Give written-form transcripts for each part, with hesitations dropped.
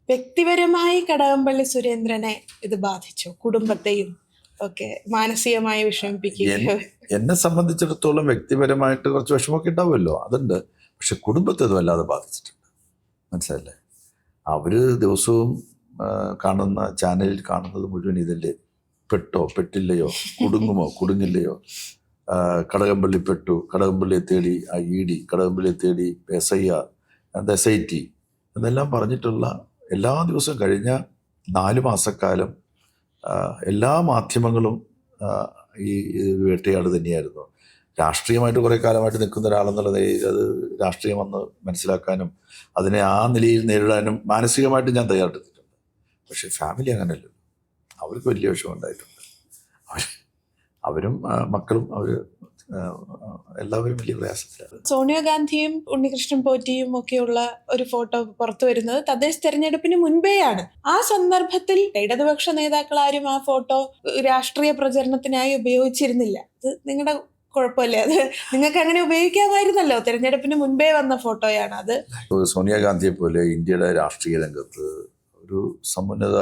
വ്യക്തിപരമായി കടകംപള്ളി സുരേന്ദ്രനെ ഇത് ബാധിച്ചു, കുടുംബത്തെയും ഒക്കെ മാനസികമായി വിഷമിപ്പിക്കുകയോ? എന്നെ സംബന്ധിച്ചിടത്തോളം വ്യക്തിപരമായിട്ട് കുറച്ച് വിഷമമൊക്കെ ഉണ്ടാവുമല്ലോ, അതുണ്ട്. പക്ഷെ കുടുംബത്തെ ഇത് വല്ലാതെ ബാധിച്ചിട്ടുണ്ട്. മനസ്സിലല്ലേ? അവര് ദിവസവും കാണുന്ന ചാനലിൽ കാണുന്നത് മുഴുവൻ ഇതല്ലേ, പെട്ടോ പെട്ടില്ലയോ, കുടുങ്ങുമോ കുടുങ്ങില്ലയോ, കടകംപള്ളി പെട്ടു, കടകംപള്ളിയെ തേടി ED, കടകംപള്ളിയെ തേടി SIR, SIT എന്നെല്ലാം പറഞ്ഞിട്ടുള്ള എല്ലാ ദിവസവും കഴിഞ്ഞ 4 മാസക്കാലം എല്ലാ മാധ്യമങ്ങളും ഈ വേട്ടയാട് തന്നെയായിരുന്നു. രാഷ്ട്രീയമായിട്ട് കുറേ കാലമായിട്ട് നിൽക്കുന്ന ഒരാളെന്നുള്ളത് അത് രാഷ്ട്രീയം വന്ന് മനസ്സിലാക്കാനും അതിനെ ആ നിലയിൽ നേരിടാനും മാനസികമായിട്ട് ഞാൻ തയ്യാറെടുത്തിട്ടുണ്ട്. പക്ഷേ ഫാമിലി അങ്ങനെയല്ലോ, അവർക്ക് വലിയ വിഷമം ഉണ്ടായിട്ടുണ്ട്. അവരും മക്കളും എല്ലാവരും വലിയ പ്രയാസത്തിലാണ്. സോണിയാഗാന്ധിയും ഉണ്ണികൃഷ്ണൻ പോറ്റിയും ഒക്കെയുള്ള ഒരു ഫോട്ടോ പുറത്തു വരുന്നത് തദ്ദേശ തെരഞ്ഞെടുപ്പിന് മുൻപേയാണ്. ആ സന്ദർഭത്തിൽ ഇടതുപക്ഷ നേതാക്കൾ ആരും ആ ഫോട്ടോ രാഷ്ട്രീയ പ്രചരണത്തിനായി ഉപയോഗിച്ചിരുന്നില്ല. അത് നിങ്ങളുടെ കുഴപ്പമല്ലേ? അത് നിങ്ങൾക്ക് അങ്ങനെ ഉപയോഗിക്കാമായിരുന്നല്ലോ. തെരഞ്ഞെടുപ്പിന് മുൻപേ വന്ന ഫോട്ടോയാണ് അത്. സോണിയാഗാന്ധിയെ പോലെ ഇന്ത്യയുടെ രാഷ്ട്രീയ രംഗത്ത് ഒരു സമുന്നത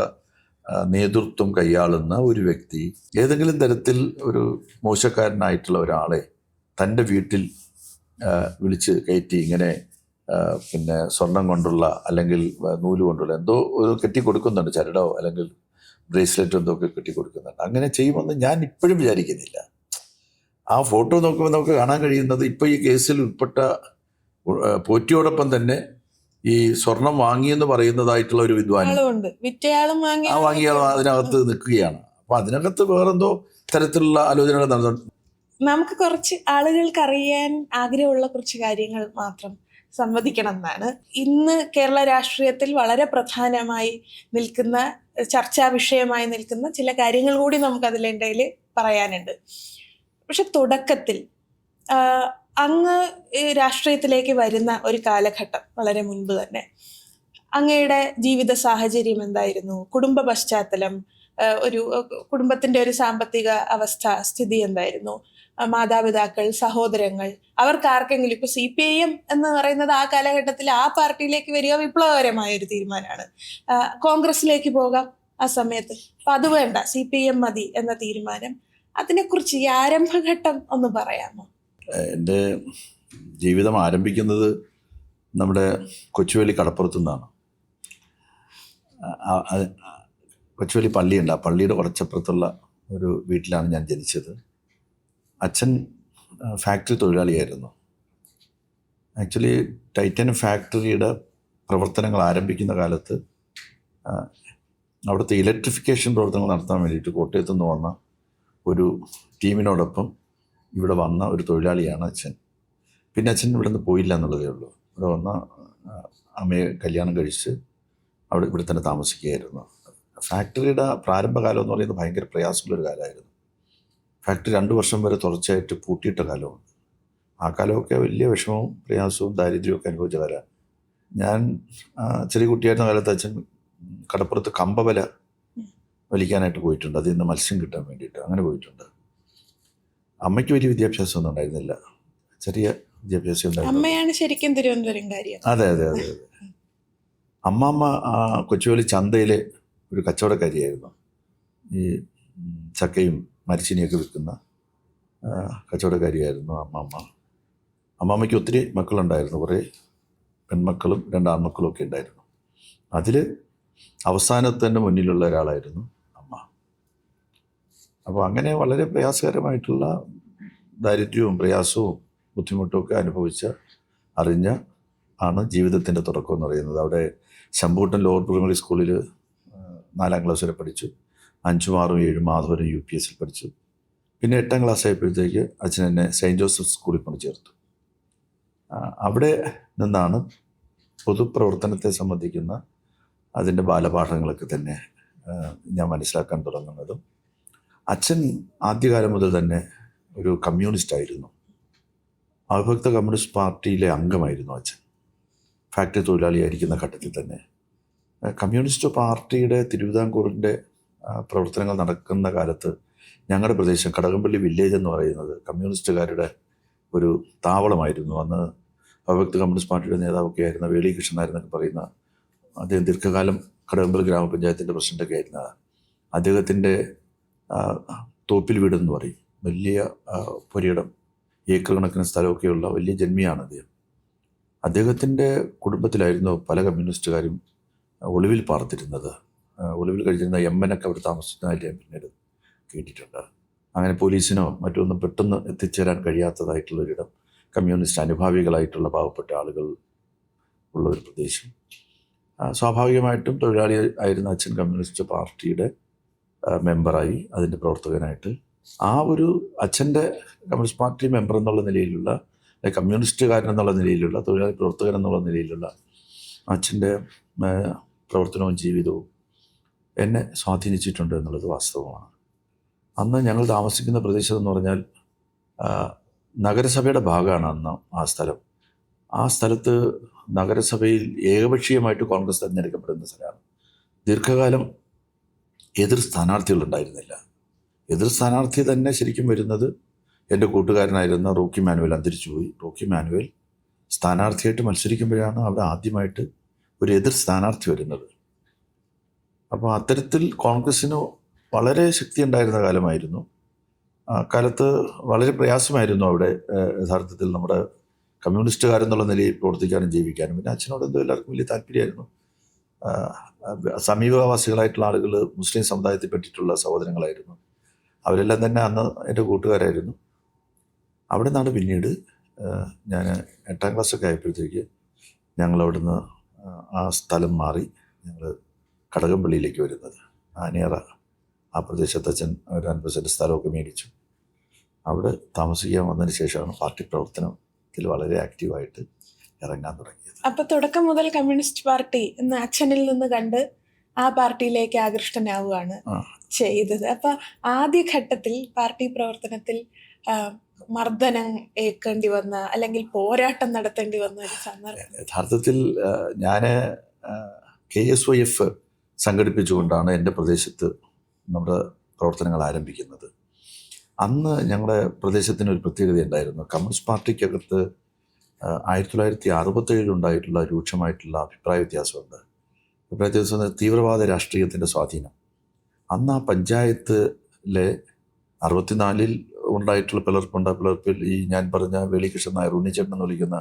നേതൃത്വം കൈയാളുന്ന ഒരു വ്യക്തി ഏതെങ്കിലും തരത്തിൽ ഒരു മോശക്കാരനായിട്ടുള്ള ഒരാളെ തൻ്റെ വീട്ടിൽ വിളിച്ച് കയറ്റി ഇങ്ങനെ പിന്നെ സ്വർണം കൊണ്ടുള്ള അല്ലെങ്കിൽ നൂല് കൊണ്ടുള്ള എന്തോ ഒരു കെട്ടിക്കൊടുക്കുന്നുണ്ട്, ചരടോ അല്ലെങ്കിൽ ബ്രേസ്ലെറ്റോ എന്തോ ഒക്കെ കെട്ടിക്കൊടുക്കുന്നുണ്ട്. അങ്ങനെ ചെയ്യുമെന്ന് ഞാൻ ഇപ്പോഴും വിചാരിക്കുന്നില്ല. ആ ഫോട്ടോ നോക്കുമ്പോൾ നമുക്ക് കാണാൻ കഴിയുന്നത് ഇപ്പോൾ ഈ കേസിൽ ഉൾപ്പെട്ട പോറ്റിയോടൊപ്പം തന്നെ ഈ സ്വർണം വാങ്ങിയെന്ന് പറയുന്നതായിട്ടുള്ള ഒരു വിദ്വാൻ വാങ്ങിയാളും അതിനകത്ത് നിൽക്കുകയാണ്. അപ്പൊ അതിനകത്ത് വേറെന്തോ തരത്തിലുള്ള ആലോചനകൾ നടന്നു. നമുക്ക് കുറച്ച് ആളുകൾക്ക് അറിയാൻ ആഗ്രഹമുള്ള കുറച്ച് കാര്യങ്ങൾ മാത്രം സംവദിക്കണം എന്നാണ്. ഇന്ന് കേരള രാഷ്ട്രീയത്തിൽ വളരെ പ്രധാനമായി നിൽക്കുന്ന, ചർച്ചാ വിഷയമായി നിൽക്കുന്ന ചില കാര്യങ്ങൾ കൂടി നമുക്ക് അതിലിടയിൽ പറയാനുണ്ട്. പക്ഷെ തുടക്കത്തിൽ അങ്ങ് രാഷ്ട്രീയത്തിലേക്ക് വരുന്ന ഒരു കാലഘട്ടം വളരെ മുൻപ് തന്നെ അങ്ങയുടെ ജീവിത സാഹചര്യം എന്തായിരുന്നു? കുടുംബ പശ്ചാത്തലം, ഒരു കുടുംബത്തിന്റെ ഒരു സാമ്പത്തിക അവസ്ഥ, സ്ഥിതി എന്തായിരുന്നു? മാതാപിതാക്കൾ, സഹോദരങ്ങൾ, അവർക്ക് ആർക്കെങ്കിലും ഇപ്പൊ CPIM എന്ന് പറയുന്നത് ആ കാലഘട്ടത്തിൽ ആ പാർട്ടിയിലേക്ക് വരിക വിപ്ലവകരമായ ഒരു തീരുമാനമാണ്. കോൺഗ്രസിലേക്ക് പോകാം ആ സമയത്ത്. അപ്പൊ അത് വേണ്ട, CPIM മതി എന്ന തീരുമാനം. അതിനെക്കുറിച്ച് ഈ ആരംഭഘട്ടം ഒന്ന് പറയാമോ? എൻ്റെ ജീവിതം ആരംഭിക്കുന്നത് നമ്മുടെ കൊച്ചുവേലി കടപ്പുറത്തു നിന്നാണ്. കൊച്ചുവേലി പള്ളിയുണ്ട്, ആ പള്ളിയുടെ കുറച്ചപ്പുറത്തുള്ള ഒരു വീട്ടിലാണ് ഞാൻ ജനിച്ചത്. അച്ഛൻ ഫാക്ടറി തൊഴിലാളിയായിരുന്നു. ആക്ച്വലി ടൈറ്റാനിയം ഫാക്ടറിയുടെ പ്രവർത്തനങ്ങൾ ആരംഭിക്കുന്ന കാലത്ത് അവിടുത്തെ ഇലക്ട്രിഫിക്കേഷൻ പ്രവർത്തനങ്ങൾ നടത്താൻ വേണ്ടിയിട്ട് കോട്ടയത്തു നിന്ന് വന്ന ഒരു ടീമിനോടൊപ്പം ഇവിടെ വന്ന ഒരു തൊഴിലാളിയാണ് അച്ഛൻ. പിന്നെ അച്ഛൻ ഇവിടെ നിന്ന് പോയില്ല എന്നുള്ളതേ ഉള്ളൂ. ഇവിടെ വന്ന അമ്മയെ കല്യാണം കഴിച്ച് ഇവിടെ തന്നെ താമസിക്കുകയായിരുന്നു. ഫാക്ടറിയുടെ പ്രാരംഭകാലം എന്ന് പറയുന്നത് ഭയങ്കര പ്രയാസമുള്ളൊരു കാലമായിരുന്നു. ഫാക്ടറി 2 വർഷം വരെ തുടർച്ചയായിട്ട് പൂട്ടിയിട്ട കാലമുണ്ട്. ആ കാലമൊക്കെ വലിയ വിഷമവും പ്രയാസവും ദാരിദ്ര്യമൊക്കെ അനുഭവിച്ച കാലമാണ്. ഞാൻ ചെറിയ കുട്ടിയായിരുന്ന കാലത്ത് അച്ഛൻ കടപ്പുറത്ത് കമ്പവല വലിക്കാനായിട്ട് പോയിട്ടുണ്ട്. അതിൽ നിന്ന് മത്സ്യം കിട്ടാൻ വേണ്ടിയിട്ട് അങ്ങനെ പോയിട്ടുണ്ട്. അമ്മയ്ക്ക് വലിയ വിദ്യാഭ്യാസമൊന്നും ഉണ്ടായിരുന്നില്ല, ചെറിയ വിദ്യാഭ്യാസം ഉണ്ടായിരുന്നു. അതെ. അമ്മമ്മ കൊച്ചുവേലി ചന്തയിലെ ഒരു കച്ചവടക്കാരിയായിരുന്നു. ഈ ചക്കയും മരിച്ചിനിയൊക്കെ വിൽക്കുന്ന കച്ചവടക്കാരിയായിരുന്നു അമ്മമ്മയ്ക്ക് ഒത്തിരി മക്കളുണ്ടായിരുന്നു. കുറേ പെൺമക്കളും 2 ആൺമക്കളും ഒക്കെ ഉണ്ടായിരുന്നു. അതിൽ അവസാനത്തിൻ്റെ മുന്നിലുള്ള ഒരാളായിരുന്നു അമ്മ. അപ്പോൾ അങ്ങനെ വളരെ പ്രയാസകരമായിട്ടുള്ള ദാരിദ്ര്യവും പ്രയാസവും ബുദ്ധിമുട്ടും ഒക്കെ അറിഞ്ഞ ആണ് ജീവിതത്തിൻ്റെ തുടക്കം എന്ന് പറയുന്നത്. അവിടെ ശംഭൂട്ടൻ ലോവർ പ്രൈമറി സ്കൂളിൽ 4ാം ക്ലാസ് വരെ പഠിച്ചു. 5, 6, 7 മാധവരം UPSൽ പഠിച്ചു. പിന്നെ 8ാം ക്ലാസ് ആയപ്പോഴത്തേക്ക് അച്ഛൻ എന്നെ സെയിൻറ്റ് ജോസഫ് സ്കൂളിൽ കൊണ്ട് ചേർത്തു. അവിടെ നിന്നാണ് പൊതുപ്രവർത്തനത്തെ സംബന്ധിക്കുന്ന അതിൻ്റെ ബാലപാഠങ്ങളൊക്കെ തന്നെ ഞാൻ മനസ്സിലാക്കാൻ തുടങ്ങുന്നതും. അച്ഛൻ ആദ്യകാലം മുതൽ തന്നെ ഒരു കമ്മ്യൂണിസ്റ്റായിരുന്നു. അവിഭക്ത കമ്മ്യൂണിസ്റ്റ് പാർട്ടിയിലെ അംഗമായിരുന്നു അച്ഛൻ. ഫാക്ടറി തൊഴിലാളിയായിരിക്കുന്ന ഘട്ടത്തിൽ തന്നെ കമ്മ്യൂണിസ്റ്റ് പാർട്ടിയുടെ തിരുവിതാംകൂറിൻ്റെ പ്രവർത്തനങ്ങൾ നടക്കുന്ന കാലത്ത് ഞങ്ങളുടെ പ്രദേശം കടകംപള്ളി വില്ലേജ് എന്ന് പറയുന്നത് കമ്മ്യൂണിസ്റ്റുകാരുടെ ഒരു താവളമായിരുന്നു. അന്ന് അവിഭക്ത കമ്മ്യൂണിസ്റ്റ് പാർട്ടിയുടെ നേതാവൊക്കെ ആയിരുന്ന വേളി കൃഷ്ണനായരെന്നൊക്കെ പറയുന്ന അദ്ദേഹം ദീർഘകാലം കടകമ്പൽ ഗ്രാമപഞ്ചായത്തിൻ്റെ പ്രസിഡൻ്റൊക്കെ ആയിരുന്ന അദ്ദേഹത്തിൻ്റെ തോപ്പിൽ വീടെന്ന് പറയും, വലിയ പുരയിടം, ഏക്കർ കണക്കിന് സ്ഥലമൊക്കെയുള്ള വലിയ ജന്മിയാണ് അദ്ദേഹം. അദ്ദേഹത്തിൻ്റെ കുടുംബത്തിലായിരുന്നു പല കമ്മ്യൂണിസ്റ്റുകാരും ഒളിവിൽ പാർത്തിരുന്നത്. ഒളിവിൽ കഴിച്ചിരുന്ന എമ്മനൊക്കെ അവിടെ താമസിച്ചതായിട്ട് ഞാൻ പിന്നീട് കേട്ടിട്ടുണ്ട്. അങ്ങനെ പോലീസിനോ മറ്റൊന്നും പെട്ടെന്ന് എത്തിച്ചേരാൻ കഴിയാത്തതായിട്ടുള്ളൊരിടം, കമ്മ്യൂണിസ്റ്റ് അനുഭാവികളായിട്ടുള്ള പാവപ്പെട്ട ആളുകൾ ഉള്ള ഒരു പ്രദേശം. സ്വാഭാവികമായിട്ടും തൊഴിലാളി ആയിരുന്ന അച്ഛൻ കമ്മ്യൂണിസ്റ്റ് പാർട്ടിയുടെ മെമ്പറായി, അതിൻ്റെ പ്രവർത്തകനായിട്ട്. ആ ഒരു അച്ഛൻ്റെ കമ്മ്യൂണിസ്റ്റ് പാർട്ടി മെമ്പർ എന്നുള്ള നിലയിലുള്ള, കമ്മ്യൂണിസ്റ്റുകാരൻ എന്നുള്ള നിലയിലുള്ള, തൊഴിലാളി പ്രവർത്തകൻ എന്നുള്ള നിലയിലുള്ള അച്ഛൻ്റെ പ്രവർത്തനവും ജീവിതവും എന്നെ സ്വാധീനിച്ചിട്ടുണ്ട് എന്നുള്ളത് വാസ്തവമാണ്. അന്ന് ഞങ്ങൾ താമസിക്കുന്ന പ്രദേശം എന്ന് പറഞ്ഞാൽ നഗരസഭയുടെ ഭാഗമാണ് അന്ന് ആ സ്ഥലം. ആ സ്ഥലത്ത് നഗരസഭയിൽ ഏകപക്ഷീയമായിട്ട് കോൺഗ്രസ് തിരഞ്ഞെടുക്കപ്പെടുന്ന സ്ഥലമാണ്. ദീർഘകാലം എതിർ സ്ഥാനാർത്ഥികളുണ്ടായിരുന്നില്ല. എതിർ സ്ഥാനാർത്ഥി തന്നെ ശരിക്കും വരുന്നത് എൻ്റെ കൂട്ടുകാരനായിരുന്ന റോക്കി മാനുവൽ അന്തരിച്ചുപോയി. റോക്കി മാനുവൽ സ്ഥാനാർത്ഥിയായിട്ട് മത്സരിക്കുമ്പോഴാണ് അവിടെ ആദ്യമായിട്ട് ഒരു എതിർ സ്ഥാനാർത്ഥി വരുന്നത്. അപ്പോൾ അത്തരത്തിൽ കോൺഗ്രസ്സിന് വളരെ ശക്തി ഉണ്ടായിരുന്ന കാലമായിരുന്നു. ആ കാലത്ത് വളരെ പ്രയാസമായിരുന്നു അവിടെ യഥാർത്ഥത്തിൽ നമ്മുടെ കമ്മ്യൂണിസ്റ്റുകാരെന്നുള്ള നിലയിൽ പ്രവർത്തിക്കാനും ജീവിക്കാനും. പിന്നെ അച്ഛനോട് എന്തോ എല്ലാവർക്കും വലിയ താല്പര്യമായിരുന്നു. സമീപവാസികളായിട്ടുള്ള ആളുകൾ മുസ്ലിം സമുദായത്തിൽ പെട്ടിട്ടുള്ള സഹോദരങ്ങളായിരുന്നു. അവരെല്ലാം തന്നെ അന്ന് എൻ്റെ കൂട്ടുകാരായിരുന്നു. അവിടെ നിന്നാണ് പിന്നീട് ഞാൻ 8ാം ക്ലാസ്സൊക്കെ ആയപ്പോഴത്തേക്ക് ഞങ്ങളവിടുന്ന് ആ സ്ഥലം മാറി ഞങ്ങൾ കടകംപള്ളിയിലേക്ക് വരുന്നത്. ആനേറ ആ പ്രദേശത്ത് അച്ഛൻ ഒരു 50 സെൻറ്റ് സ്ഥലമൊക്കെ മേടിച്ചു. അവിടെ താമസിക്കാൻ വന്നതിന് ശേഷമാണ് പാർട്ടി പ്രവർത്തനത്തിൽ വളരെ ആക്റ്റീവായിട്ട് ഇറങ്ങാൻ തുടങ്ങിയത്. അപ്പൊ തുടക്കം മുതൽ കമ്മ്യൂണിസ്റ്റ് പാർട്ടി എന്ന് അച്ഛനിൽ നിന്ന് കണ്ട് ആ പാർട്ടിയിലേക്ക് ആകൃഷ്ടനാവുകയാണ് ചെയ്തത്. അപ്പൊ ആദ്യഘട്ടത്തിൽ പാർട്ടി പ്രവർത്തനത്തിൽ മർദ്ദനം ഏൽക്കേണ്ടി വന്ന, അല്ലെങ്കിൽ പോരാട്ടം നടത്തേണ്ടി വന്ന ഒരു സന്ദർഭം? യഥാർത്ഥത്തിൽ ഞാൻ KSYF സംഘടിപ്പിച്ചുകൊണ്ടാണ് എൻ്റെ പ്രദേശത്ത് നമ്മുടെ പ്രവർത്തനങ്ങൾ ആരംഭിക്കുന്നത്. അന്ന് ഞങ്ങളുടെ പ്രദേശത്തിന് ഒരു പ്രത്യേകത ഉണ്ടായിരുന്നു. കമ്മ്യൂണിസ്റ്റ് പാർട്ടിക്കകത്ത് 1967 ഉണ്ടായിട്ടുള്ള രൂക്ഷമായിട്ടുള്ള അഭിപ്രായ വ്യത്യാസമുണ്ട്. അഭിപ്രായ വ്യത്യാസം, തീവ്രവാദ രാഷ്ട്രീയത്തിൻ്റെ സ്വാധീനം. അന്ന് ആ പഞ്ചായത്തിലെ 64 ഉണ്ടായിട്ടുള്ള പിളർപ്പിൽ ഈ ഞാൻ പറഞ്ഞ വേളികൃഷ്ണൻ നായർ, ഉണ്ണിച്ചേട്ടൻ എന്ന് വിളിക്കുന്ന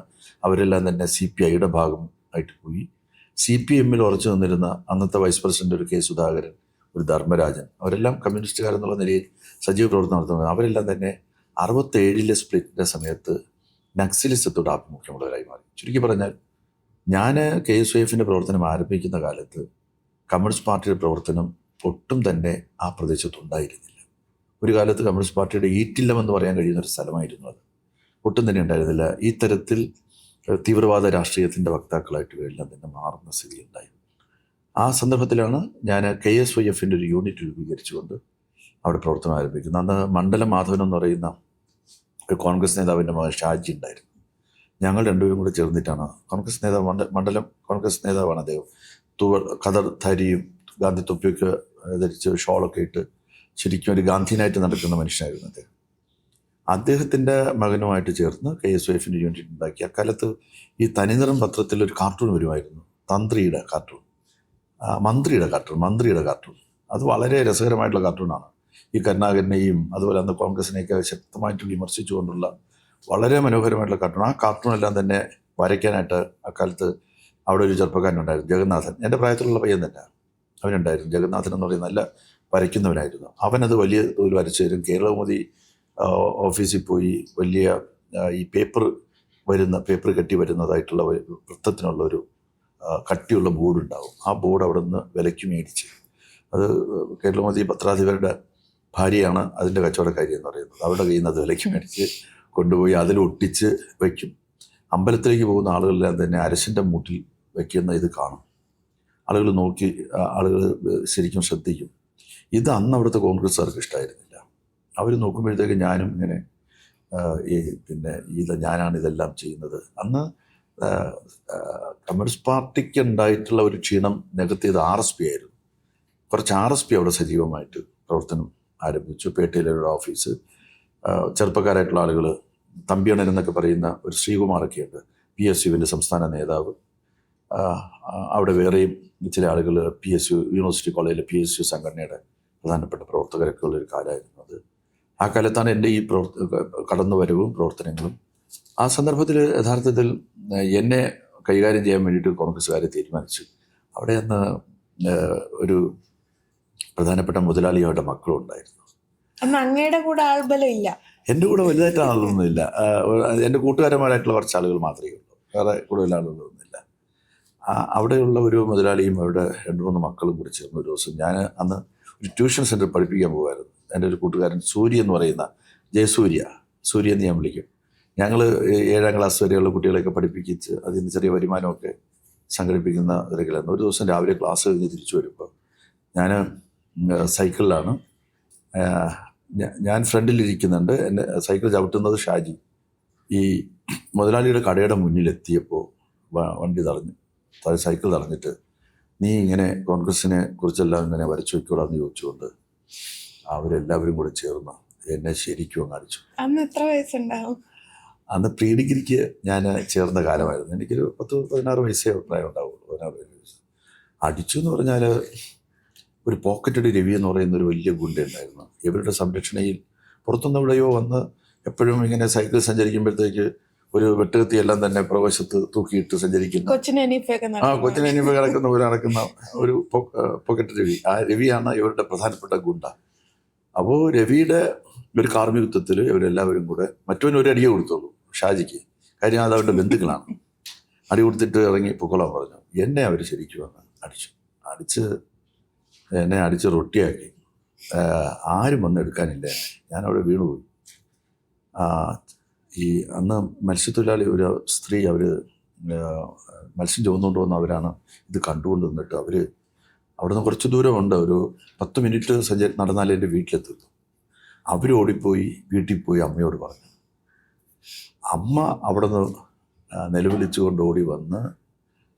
അവരെല്ലാം തന്നെ CPIയുടെ ഭാഗം ആയിട്ട് പോയി. CPM ഉറച്ചു നിന്നിരുന്ന അന്നത്തെ വൈസ് പ്രസിഡന്റ് ഒരു K. സുധാകരൻ, ഒരു ധർമ്മരാജൻ, അവരെല്ലാം കമ്മ്യൂണിസ്റ്റുകാരെന്നുള്ള നിലയിൽ സജീവ പ്രവർത്തനം നടത്തുന്നത്. അവരെല്ലാം തന്നെ 67 സ്പ്ലിറ്റിൻ്റെ സമയത്ത് നക്സലിസത്തോട് ആഭിമുഖ്യമുള്ളവരായി മാറി. ചുരുക്കി പറഞ്ഞാൽ ഞാൻ KSYFൻ്റെ പ്രവർത്തനം ആരംഭിക്കുന്ന കാലത്ത് കമ്മ്യൂണിസ്റ്റ് പാർട്ടിയുടെ പ്രവർത്തനം ഒട്ടും തന്നെ ആ പ്രദേശത്തുണ്ടായിരുന്നില്ല. ഒരു കാലത്ത് കമ്മ്യൂണിസ്റ്റ് പാർട്ടിയുടെ ഈറ്റില്ലം എന്ന് പറയാൻ കഴിയുന്ന ഒരു സ്ഥലമായിരുന്നു അത്. ഒട്ടും തന്നെ ഉണ്ടായിരുന്നില്ല. ഈ തരത്തിൽ തീവ്രവാദ രാഷ്ട്രീയത്തിൻ്റെ വക്താക്കളായിട്ട് ഇവരെല്ലാം തന്നെ മാറുന്ന സ്ഥിതി ഉണ്ടായി. ആ സന്ദർഭത്തിലാണ് ഞാൻ KSYFൻ്റെ ഒരു യൂണിറ്റ് രൂപീകരിച്ചുകൊണ്ട് അവിടെ പ്രവർത്തനം ആരംഭിക്കുന്നത്. അന്ന് മണ്ഡലം മാധവൻ എന്ന് പറയുന്ന ഒരു കോൺഗ്രസ് നേതാവിൻ്റെ മകൻ ഷാജി ഉണ്ടായിരുന്നു. ഞങ്ങൾ രണ്ടുപേരും കൂടെ ചേർന്നിട്ടാണ്, കോൺഗ്രസ് നേതാവ്, മണ്ഡലം കോൺഗ്രസ് നേതാവാണ് അദ്ദേഹം. ഖദർ ധാരിയും ഗാന്ധി തൊപ്പിയൊക്കെ ധരിച്ച് ഷോളൊക്കെ ഇട്ട് ശരിക്കും ഒരു ഗാന്ധിയനായിട്ട് നടക്കുന്ന മനുഷ്യനായിരുന്നു അദ്ദേഹം. അദ്ദേഹത്തിൻ്റെ മകനുമായിട്ട് ചേർന്ന് KSYFൻ്റെ യൂണിറ്റ് ഉണ്ടാക്കി. അക്കാലത്ത് ഈ തനിനിറം പത്രത്തിൽ ഒരു കാർട്ടൂൺ വരുമായിരുന്നു, മന്ത്രിയുടെ കാർട്ടൂൺ. അത് വളരെ രസകരമായിട്ടുള്ള കാർട്ടൂണാണ്. ഈ കരുണാകരനെയും അതുപോലെ അന്ന് കോൺഗ്രസിനെയൊക്കെ ശക്തമായിട്ട് വിമർശിച്ചുകൊണ്ടുള്ള വളരെ മനോഹരമായിട്ടുള്ള കാർട്ടൂൺ. ആ കാർട്ടൂണെല്ലാം തന്നെ വരയ്ക്കാനായിട്ട് അക്കാലത്ത് അവിടെ ഒരു ചെറുപ്പക്കാരനുണ്ടായിരുന്നു, ജഗന്നാഥൻ. എൻ്റെ പ്രായത്തിലുള്ള പയ്യൻ തന്നെ അവനുണ്ടായിരുന്നു. ജഗന്നാഥൻ എന്ന് പറയുന്ന നല്ല വരയ്ക്കുന്നവനായിരുന്നു. അവനത് വലിയ തോതിൽ വരച്ചു തരും. കേരളമോദി ഓഫീസിൽ പോയി വലിയ ഈ പേപ്പർ കെട്ടി വരുന്നതായിട്ടുള്ള വൃത്തത്തിനുള്ള ഒരു കട്ടിയുള്ള ബോർഡ് ഉണ്ടാവും. ആ ബോർഡ് അവിടെ നിന്ന് വിലയ്ക്ക് മേടിച്ച്, അത് കേരളമോദി പത്രാധിപരുടെ ഭാര്യയാണ് അതിൻ്റെ കച്ചവടക്കാരി എന്ന് പറയുന്നത്. അവരുടെ കയ്യിൽ നിന്ന് അത് വിലയ്ക്ക് മേടിച്ച് കൊണ്ടുപോയി അതിലൊട്ടിച്ച് വയ്ക്കും. അമ്പലത്തിലേക്ക് പോകുന്ന ആളുകളെല്ലാം തന്നെ അരശിൻ്റെ മൂട്ടിൽ വയ്ക്കുന്ന ഇത് കാണും. ആളുകൾ നോക്കി, ആളുകൾ ശരിക്കും ശ്രദ്ധിക്കും. ഇത് അന്ന് അവിടുത്തെ കോൺഗ്രസ്സുകാർക്ക് ഇഷ്ടമായിരുന്നില്ല. അവർ നോക്കുമ്പോഴത്തേക്ക് ഞാനും ഇങ്ങനെ ഞാനാണ് ഇതെല്ലാം ചെയ്യുന്നത്. അന്ന് കമ്മ്യൂണിസ്റ്റ് പാർട്ടിക്ക് ഉണ്ടായിട്ടുള്ള ഒരു ക്ഷീണം നികത്തിയത് RSP ആയിരുന്നു. കുറച്ച് RSP അവിടെ സജീവമായിട്ട് പ്രവർത്തനം ആരംഭിച്ചു. പേട്ടയിലെ ഒരു ഓഫീസ്, ചെറുപ്പക്കാരായിട്ടുള്ള ആളുകൾ, തമ്പിയണ്ണൻ എന്നൊക്കെ പറയുന്ന ഒരു ശ്രീകുമാറൊക്കെയുണ്ട്, PSUവിൻ്റെ സംസ്ഥാന നേതാവ്. അവിടെ വേറെയും ചില ആളുകൾ PSU യൂണിവേഴ്സിറ്റി കോളേജിലെ PSU സംഘടനയുടെ പ്രധാനപ്പെട്ട പ്രവർത്തകരൊക്കെ ഉള്ളൊരു കാലമായിരുന്നു അത്. ആ കാലത്താണ് എൻ്റെ ഈ കടന്നുവരവും പ്രവർത്തനങ്ങളും. ആ സന്ദർഭത്തിൽ യഥാർത്ഥത്തിൽ എന്നെ കൈകാര്യം ചെയ്യാൻ വേണ്ടിയിട്ട് കോൺഗ്രസ്സുകാരെ തീരുമാനിച്ചു. അവിടെ നിന്ന് ഒരു പ്രധാനപ്പെട്ട മുതലാളിയുടെ മക്കളും ഉണ്ടായിരുന്നു. അന്ന് അങ്ങയുടെ കൂടെ ആൾബലം ഇല്ല? എൻ്റെ കൂടെ വലുതായിട്ട് ആളുകളൊന്നുമില്ല. എൻ്റെ കൂട്ടുകാരന്മാരായിട്ടുള്ള കുറച്ച് ആളുകൾ മാത്രമേ ഉള്ളൂ, വേറെ കൂടുതൽ ആളുകളൊന്നുമില്ല. അവിടെയുള്ള ഒരു മുതലാളിയും അവരുടെ 2-3 മക്കളും കൂടി ചേർന്ന് ഒരു ദിവസം, ഞാൻ അന്ന് ഒരു ട്യൂഷൻ സെൻറ്റർ പഠിപ്പിക്കാൻ പോകുമായിരുന്നു. എൻ്റെ ഒരു കൂട്ടുകാരൻ സൂര്യ എന്ന് പറയുന്ന സൂര്യ എന്ന് ഞാൻ വിളിക്കും. ഞങ്ങൾ 7ാം ക്ലാസ് വരെയുള്ള കുട്ടികളെയൊക്കെ പഠിപ്പിച്ച് അതിൽ നിന്ന് ചെറിയ വരുമാനമൊക്കെ സംഘടിപ്പിക്കുന്ന തിരക്കിലായിരുന്നു. ഒരു ദിവസം രാവിലെ ക്ലാസ് കഴിഞ്ഞ് തിരിച്ചു വരുമ്പോൾ ഞാൻ സൈക്കിളിലാണ്, ഞാൻ ഫ്രണ്ടിലിരിക്കുന്നുണ്ട്. എൻ്റെ സൈക്കിൾ ചവിട്ടുന്നത് ഷാജി. ഈ മുതലാളിയുടെ കടയുടെ മുന്നിലെത്തിയപ്പോൾ വണ്ടി സൈക്കിൾ തടഞ്ഞിട്ട്, നീ ഇങ്ങനെ കോൺഗ്രസിനെ കുറിച്ചെല്ലാം ഇങ്ങനെ വരച്ചു വയ്ക്കൂടാന്ന് ചോദിച്ചുകൊണ്ട് അവരെല്ലാവരും കൂടെ ചേർന്ന് എന്നെ ശരിക്കും അങ്ങ് അടിച്ചു. അന്ന് എത്ര വയസ്സുണ്ടാവും? അന്ന് പ്രീ ഡിഗ്രിക്ക് ഞാൻ ചേർന്ന കാലമായിരുന്നു. എനിക്കൊരു 10-16 വയസ്സേ പ്രായം ഉണ്ടാവുള്ളൂ, 16 വയസ്സ്. അടിച്ചു എന്ന് പറഞ്ഞാൽ ഒരു പോക്കറ്റടി രവി എന്ന് പറയുന്ന ഒരു വലിയ ഗുണ്ട ഉണ്ടായിരുന്നു. ഇവരുടെ സംരക്ഷണയിൽ പുറത്തുനിന്ന് എവിടെയോ വന്ന് എപ്പോഴും ഇങ്ങനെ സൈക്കിൾ സഞ്ചരിക്കുമ്പോഴത്തേക്ക് ഒരു വെട്ടുകത്തിയെല്ലാം തന്നെ പ്രവേശത്ത് തൂക്കിയിട്ട് സഞ്ചരിക്കുന്ന കൊച്ചിനെ കിടക്കുന്ന പോലെ നടക്കുന്ന ഒരു പോക്കറ്റ് രവി. ആ രവിയാണ് ഇവരുടെ പ്രധാനപ്പെട്ട ഗുണ്ട. അപ്പോൾ രവിയുടെ ഒരു കാർമ്മികത്വത്തിൽ ഇവരെല്ലാവരും കൂടെ മറ്റവന് ഒരു അടിയെ കൊടുത്തുള്ളൂ, ഷാജിക്ക്. കാര്യം അത് അവരുടെ ബന്ധുക്കളാണ്. അടി കൊടുത്തിട്ട് ഇറങ്ങി പൊക്കോളാൻ പറഞ്ഞു. എന്നെ അവർ ശരിക്കും വന്ന് എന്നെ അടിച്ച് റൊട്ടിയാക്കി. ആരും വന്ന് എടുക്കാനില്ല എന്നെ. ഞാനവിടെ വീണുപോയി. ഈ അന്ന് മത്സ്യത്തൊഴിലാളി ഒരു സ്ത്രീ, അവർ മത്സ്യം ചുമന്നുകൊണ്ട് വന്ന് അവരാണ് ഇത് കണ്ടുകൊണ്ട് നിന്നിട്ട് അവർ അവിടെ നിന്ന് കുറച്ച് ദൂരമുണ്ട്, ഒരു 10 മിനിറ്റ് നടന്നാലേ എൻ്റെ വീട്ടിലെത്തുള്ളൂ. അവരോടിപ്പോയി വീട്ടിൽ പോയി അമ്മയോട് പറഞ്ഞു. അമ്മ അവിടെ നിന്ന് നിലവിളിച്ചുകൊണ്ട് ഓടി വന്ന്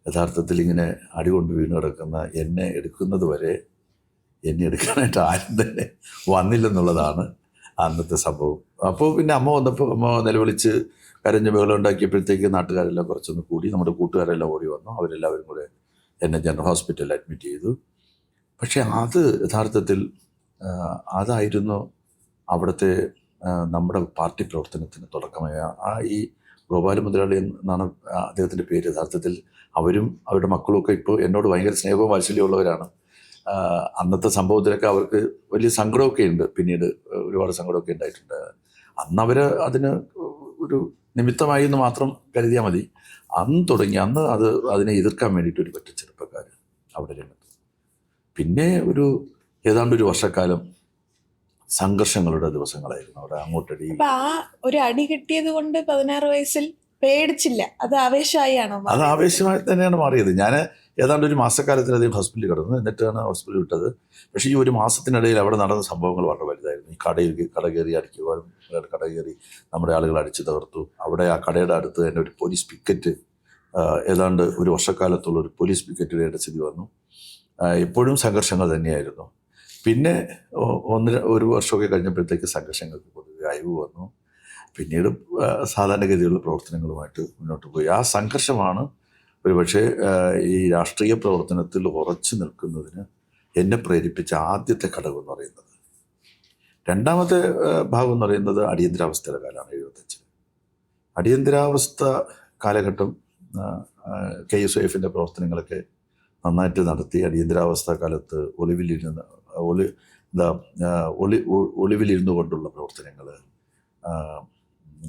യഥാർത്ഥത്തിൽ ഇങ്ങനെ അടികൊണ്ട് വീണ് കിടക്കുന്ന എന്നെ എടുക്കുന്നത് വരെ എന്നെ എടുക്കാനായിട്ട് ആരും തന്നെ വന്നില്ലെന്നുള്ളതാണ് അന്നത്തെ സംഭവം. അപ്പോൾ പിന്നെ അമ്മ വന്നപ്പോൾ അമ്മ നിലവിളിച്ച് കരഞ്ഞ് ബഹളം ഉണ്ടാക്കിയപ്പോഴത്തേക്ക് നാട്ടുകാരെല്ലാം കുറച്ചൊന്ന് കൂടി, നമ്മുടെ കൂട്ടുകാരെല്ലാം ഓടി വന്നു. അവരെല്ലാവരും കൂടെ എന്നെ ജനറൽ ഹോസ്പിറ്റലിൽ അഡ്മിറ്റ് ചെയ്തു. പക്ഷേ അത് യഥാർത്ഥത്തിൽ അതായിരുന്നു അവിടുത്തെ നമ്മുടെ പാർട്ടി പ്രവർത്തനത്തിന് തുടക്കമായ ഈ ഗോപാല മുതലാളി എന്നാണ് അദ്ദേഹത്തിൻ്റെ പേര്. യഥാർത്ഥത്തിൽ അവരും അവരുടെ മക്കളുമൊക്കെ ഇപ്പോൾ എന്നോട് ഭയങ്കര സ്നേഹവും വാത്സല്യമുള്ളവരാണ്. അന്നത്തെ സംഭവത്തിലൊക്കെ അവർക്ക് വലിയ സങ്കടമൊക്കെ ഉണ്ട്, പിന്നീട് ഒരുപാട് സങ്കടമൊക്കെ ഉണ്ടായിട്ടുണ്ട്. അന്ന് അവർ അതിന് ഒരു നിമിത്തമായി എന്ന് മാത്രം കരുതിയാൽ മതി. അന്ന് അതിനെ എതിർക്കാൻ വേണ്ടിയിട്ട് ഒരു പറ്റ ചെറുപ്പക്കാർ അവിടെ രംഗത്ത്. പിന്നെ ഏതാണ്ട് ഒരു വർഷക്കാലം സംഘർഷങ്ങളുടെ ദിവസങ്ങളായിരുന്നു അവിടെ. അങ്ങോട്ടടി ഒരു അടി കിട്ടിയത് കൊണ്ട് 16 വയസ്സിൽ പേടിച്ചില്ല, അത് ആവേശമായിയാണോ? അത് ആവേശമായി തന്നെയാണ് മാറിയത്. ഞാൻ ഏതാണ്ട് ഒരു മാസക്കാലത്തിലധികം ഹോസ്പിറ്റലിൽ കിടന്നു, എന്നിട്ടാണ് ഹോസ്പിറ്റലിൽ വിട്ടത്. പക്ഷേ ഈ ഒരു മാസത്തിനിടയിൽ അവിടെ നടന്ന സംഭവങ്ങൾ വളരെ വലുതായിരുന്നു. ഈ കട കയറി അടിക്കുവാനും, കട കയറി നമ്മുടെ ആളുകൾ അടിച്ചു തകർത്തു. അവിടെ ആ കടയുടെ അടുത്ത് തന്നെ ഒരു പോലീസ് പിക്കറ്റ്, ഏതാണ്ട് ഒരു വർഷക്കാലത്തുള്ള ഒരു പോലീസ് പിക്കറ്റ് ഇടേണ്ട സ്ഥിതി വന്നു. എപ്പോഴും സംഘർഷങ്ങൾ തന്നെയായിരുന്നു. പിന്നെ ഒരു വർഷമൊക്കെ കഴിഞ്ഞപ്പോഴത്തേക്ക് സംഘർഷങ്ങൾക്ക് പൊതുവെ അയവ് വന്നു. പിന്നീട് സാധാരണഗതിയിലുള്ള പ്രവർത്തനങ്ങളുമായിട്ട് മുന്നോട്ട് പോയി. ആ സംഘർഷമാണ് ഒരുപക്ഷെ ഈ രാഷ്ട്രീയ പ്രവർത്തനത്തിൽ ഉറച്ചു നിൽക്കുന്നതിന് എന്നെ പ്രേരിപ്പിച്ച ആദ്യത്തെ ഘടകം എന്ന് പറയുന്നത്. രണ്ടാമത്തെ ഭാഗം എന്ന് പറയുന്നത് അടിയന്തരാവസ്ഥയുടെ കാലമാണ്. 75 അടിയന്തരാവസ്ഥ കാലഘട്ടം KSYF-ന്റെ പ്രവർത്തനങ്ങളൊക്കെ നന്നായിട്ട് നടത്തി. അടിയന്തരാവസ്ഥ കാലത്ത് ഒളിവിലിരുന്നു കൊണ്ടുള്ള പ്രവർത്തനങ്ങൾ,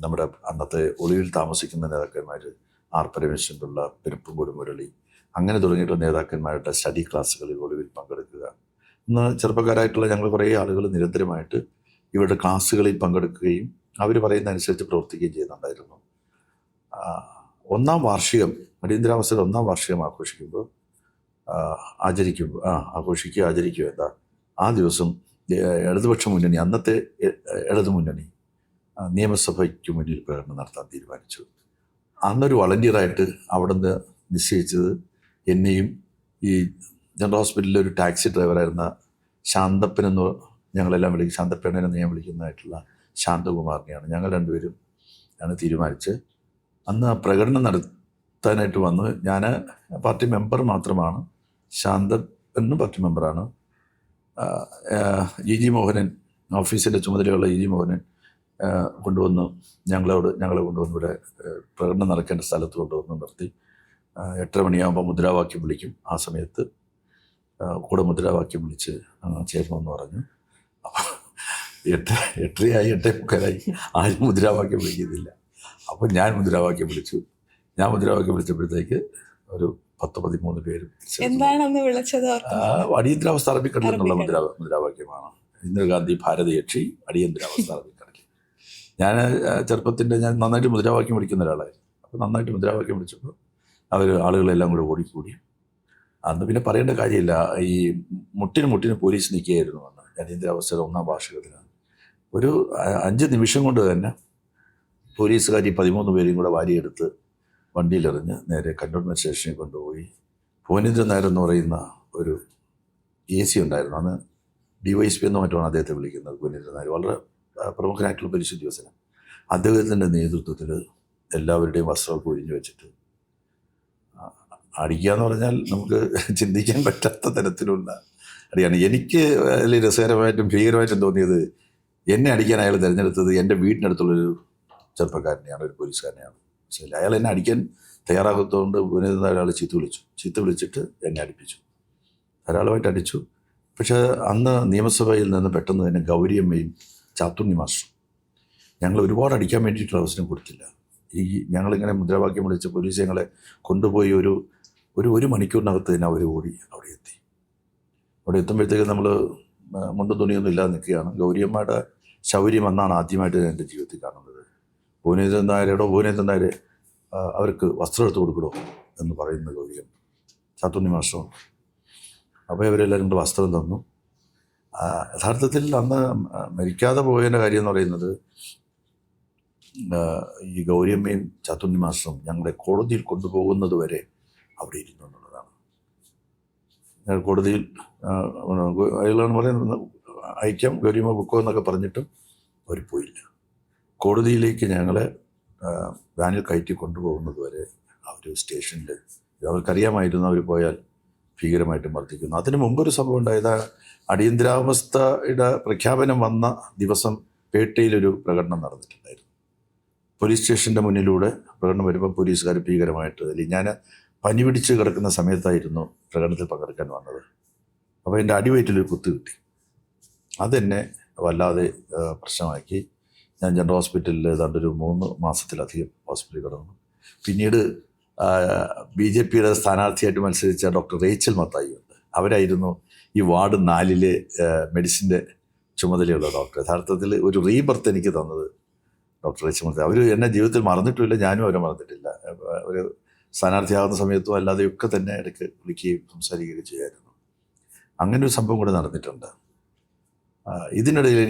നമ്മുടെ അന്നത്തെ ഒളിവിൽ താമസിക്കുന്ന നേതാക്കന്മാർ പരമേശ്വരനുള്ള പെരുപ്പുംകൂടി മുരളി, അങ്ങനെ തുടങ്ങിയിട്ടുള്ള നേതാക്കന്മാരുടെ സ്റ്റഡി ക്ലാസ്സുകളിൽ ഒളിവിൽ പങ്കെടുക്കുക. ഇന്ന് ചെറുപ്പക്കാരായിട്ടുള്ള ഞങ്ങൾ കുറേ ആളുകൾ നിരന്തരമായിട്ട് ഇവരുടെ ക്ലാസ്സുകളിൽ പങ്കെടുക്കുകയും അവർ പറയുന്ന അനുസരിച്ച് പ്രവർത്തിക്കുകയും ചെയ്യുന്നുണ്ടായിരുന്നു. അടിയന്തരാവസ്ഥയുടെ 1ാം വാർഷികം ആചരിക്കുക എന്താ, ആ ദിവസം ഇടതുപക്ഷ മുന്നണി, അന്നത്തെ ഇടതു മുന്നണി നിയമസഭയ്ക്ക് മുന്നിൽ പ്രകടനം നടത്താൻ തീരുമാനിച്ചു. അന്നൊരു വളണ്ടിയറായിട്ട് അവിടെ നിന്ന് നിശ്ചയിച്ചത് എന്നെയും ഈ ജനറൽ ഹോസ്പിറ്റലിലെ ഒരു ടാക്സി ഡ്രൈവറായിരുന്ന ശാന്തപ്പനെന്ന് ഞങ്ങളെല്ലാം ശാന്തപ്പനെന്ന് ഞാൻ വിളിക്കുന്നതായിട്ടുള്ള ശാന്തകുമാറിനെയാണ്. ഞങ്ങൾ രണ്ടുപേരും ആണ് തീരുമാനിച്ച് അന്ന് പ്രകടനം നിർത്താനായിട്ട് വന്നു. ഞാൻ പാർട്ടി മെമ്പർ മാത്രമാണ്. ശാന്തനും പാർട്ടി മെമ്പറാണ്. ഇ.ജി. മോഹനൻ, ഓഫീസിൻ്റെ ചുമതലയുള്ള ഇ.ജി. മോഹനൻ കൊണ്ടുവന്ന് ഞങ്ങളെ കൊണ്ടുവന്ന് ഇവിടെ പ്രകടനം നടക്കേണ്ട സ്ഥലത്ത് കൊണ്ടുവന്ന് നിർത്തി. 8:30 മണിയാകുമ്പോൾ മുദ്രാവാക്യം വിളിക്കും. ആ സമയത്ത് കൂടെ മുദ്രാവാക്യം വിളിച്ച് ചേരണമെന്ന് പറഞ്ഞു. അപ്പോൾ 8:30 8:45 ആരും മുദ്രാവാക്യം വിളിക്കുന്നില്ല. അപ്പോൾ ഞാൻ മുദ്രാവാക്യം വിളിച്ചു. ഞാൻ മുദ്രാവാക്യം വിളിച്ചപ്പോഴത്തേക്ക് ഒരു 10-13 പേരും. എന്താണെന്ന് വിളിച്ചത്? അടിയന്തരാവസ്ഥ അറബിക്കടലിൽ എന്നുള്ള മുദ്രാവാക്യമാണ്. ഇന്ദിരാഗാന്ധി ഭാരതയക്ഷി അടിയന്തരാവസ്ഥ അറബിക്കടലിൽ. ഞാൻ ഞാൻ നന്നായിട്ട് മുദ്രാവാക്യം വിളിക്കുന്ന ഒരാളായിരുന്നു. അപ്പോൾ നന്നായിട്ട് മുദ്രാവാക്യം വിളിച്ചപ്പോൾ ആളുകളെല്ലാം കൂടെ ഓടിക്കൂടി. അന്ന് പിന്നെ പറയേണ്ട കാര്യമില്ല. ഈ മുട്ടിന് പോലീസ് നിൽക്കുകയായിരുന്നു അന്ന് അടിയന്തരാവസ്ഥയുടെ 1-ാം വാർഷികത്തിനാണ്. ഒരു 5 നിമിഷം കൊണ്ട് തന്നെ പോലീസുകാർ ഈ 13 പേരെയും കൂടെ വാരിയെടുത്ത് വണ്ടിയിലെറിഞ്ഞ് നേരെ കന്റോൺമെൻറ്റ് സ്റ്റേഷനിൽ കൊണ്ടുപോയി. ഭുവനേന്ദ്രൻ നായർ എന്ന് പറയുന്ന ഒരു AC ഉണ്ടായിരുന്നു. അന്ന് DYSP എന്നോ മറ്റുമാണ് അദ്ദേഹത്തെ വിളിക്കുന്നത്. ഭുവനേന്ദ്രൻ നായർ വളരെ പ്രമുഖനായിട്ടുള്ള പോലീസ് ഉദ്യോഗസ്ഥനാണ്. അദ്ദേഹത്തിൻ്റെ നേതൃത്വത്തിൽ എല്ലാവരുടെയും വസ്ത്രമൊക്കെ ഒഴിഞ്ഞു വെച്ചിട്ട് അടിക്കുക എന്ന് പറഞ്ഞാൽ നമുക്ക് ചിന്തിക്കാൻ പറ്റാത്ത തരത്തിലുള്ള അടിയാണ്. എനിക്ക് അതിൽ രസകരമായിട്ടും ഭീകരമായിട്ടും തോന്നിയത്, എന്നെ അടിക്കാൻ അയാൾ തിരഞ്ഞെടുത്തത് എൻ്റെ വീടിനടുത്തുള്ളൊരു ചെറുപ്പക്കാരനെയാണ്, ഒരു പോലീസുകാരനെയാണ്. മനസ്സിലായില്ല. അയാൾ എന്നെ അടിക്കാൻ തയ്യാറാകത്തോണ്ട് ഒരാൾ ചീത്ത വിളിച്ചിട്ട് എന്നെ അടിപ്പിച്ചു. ധാരാളമായിട്ട് അടിച്ചു. പക്ഷേ അന്ന് നിയമസഭയിൽ നിന്ന് പെട്ടെന്ന് തന്നെ ഗൗരിയമ്മയും ചാത്തുണ്ണി മാസ്റ്ററും ഞങ്ങൾ ഒരുപാട് അടിക്കാൻ വേണ്ടിയിട്ടുള്ള അവസരം കൊടുത്തില്ല. ഞങ്ങളിങ്ങനെ മുദ്രാവാക്യം വിളിച്ച പോലീസ് ഞങ്ങളെ കൊണ്ടുപോയി ഒരു മണിക്കൂറിനകത്ത് തന്നെ അവർ ഓടി അവിടെ എത്തി. അവിടെ എത്തുമ്പോഴത്തേക്ക് നമ്മൾ മുണ്ടും തുണിയൊന്നും ഇല്ലാതെ നിൽക്കുകയാണ്. ഗൗരിയമ്മയുടെ ശൗര്യം എന്നാണ് ആദ്യമായിട്ട് എൻ്റെ ജീവിതത്തിൽ കാണുന്നത്. ഭുവനേന്ദ്രൻ നായർ അവർക്ക് വസ്ത്രം എടുത്ത് കൊടുക്കണോ എന്ന് പറയുന്ന ഗൗരിയമ്മ, ചാത്തുണ്ണി മാസ്റ്ററും. അപ്പോൾ ഇവരെല്ലാവരും കൊണ്ട് വസ്ത്രം തന്നു. യഥാർത്ഥത്തിൽ അന്ന് മരിക്കാതെ പോയതിൻ്റെ കാര്യം എന്ന് പറയുന്നത്, ഈ ഗൗരിയമ്മയും ചാത്തുണ്ണി മാസ്റ്ററും ഞങ്ങളെ കോടതിയിൽ കൊണ്ടുപോകുന്നത് വരെ അവിടെ ഇരുന്നു എന്നുള്ളതാണ്. കോടതിയിൽ അയാളാണ് പറയുന്നത് അയക്കാം ഗൗരിയമ്മ ബുക്കോ എന്നൊക്കെ പറഞ്ഞിട്ടും അവർ പോയില്ല. കോടതിയിലേക്ക് ഞങ്ങളെ വാനിൽ കയറ്റി കൊണ്ടുപോകുന്നത് വരെ അവർ സ്റ്റേഷനിൽ, അവർക്കറിയാമായിരുന്നു അവർ പോയാൽ ഭീകരമായിട്ട് മർദ്ദിക്കുന്നു. അതിന് മുമ്പൊരു സംഭവം ഉണ്ടായത്, അടിയന്തരാവസ്ഥയുടെ പ്രഖ്യാപനം വന്ന ദിവസം പേട്ടയിലൊരു പ്രകടനം നടന്നിട്ടുണ്ടായിരുന്നു. പോലീസ് സ്റ്റേഷൻ്റെ മുന്നിലൂടെ പ്രകടനം വരുമ്പോൾ പോലീസുകാർ ഭീകരമായിട്ട് ഞാൻ പനി പിടിച്ച് കിടക്കുന്ന സമയത്തായിരുന്നു പ്രകടനത്തിൽ പങ്കെടുക്കാൻ വന്നത്. അപ്പോൾ എൻ്റെ അടിവയറ്റിലൊരു കുത്ത് കിട്ടി. അതെന്നെ വല്ലാതെ പ്രശ്നമാക്കി. ഞാൻ ജനറൽ ഹോസ്പിറ്റലിൽ ഏതാണ്ട് ഒരു 3 മാസത്തിലധികം ഹോസ്പിറ്റലിൽ കിടന്നു. പിന്നീട് BJPയുടെ സ്ഥാനാർത്ഥിയായിട്ട് മത്സരിച്ച ഡോക്ടർ റേച്ചൽ മത്തായി ഉണ്ട്. അവരായിരുന്നു ഈ വാർഡ് 4 മെഡിസിൻ്റെ ചുമതലയുള്ള ഡോക്ടർ. യഥാർത്ഥത്തിൽ ഒരു റീബർത്ത് എനിക്ക് തന്നത് ഡോക്ടർ റേച്ചൽ മത്തായി. അവർ എന്നെ ജീവിതത്തിൽ മറന്നിട്ടുമില്ല, ഞാനും അവരെ മറന്നിട്ടില്ല. ഒരു സ്ഥാനാർത്ഥിയാകുന്ന സമയത്തും അല്ലാതെയൊക്കെ തന്നെ ഇടയ്ക്ക് വിളിക്കുകയും സംസാരിക്കുകയും ചെയ്യുമായിരുന്നു. അങ്ങനെ ഒരു സംഭവം കൂടെ നടന്നിട്ടുണ്ട്. ഇതിനിടയിൽ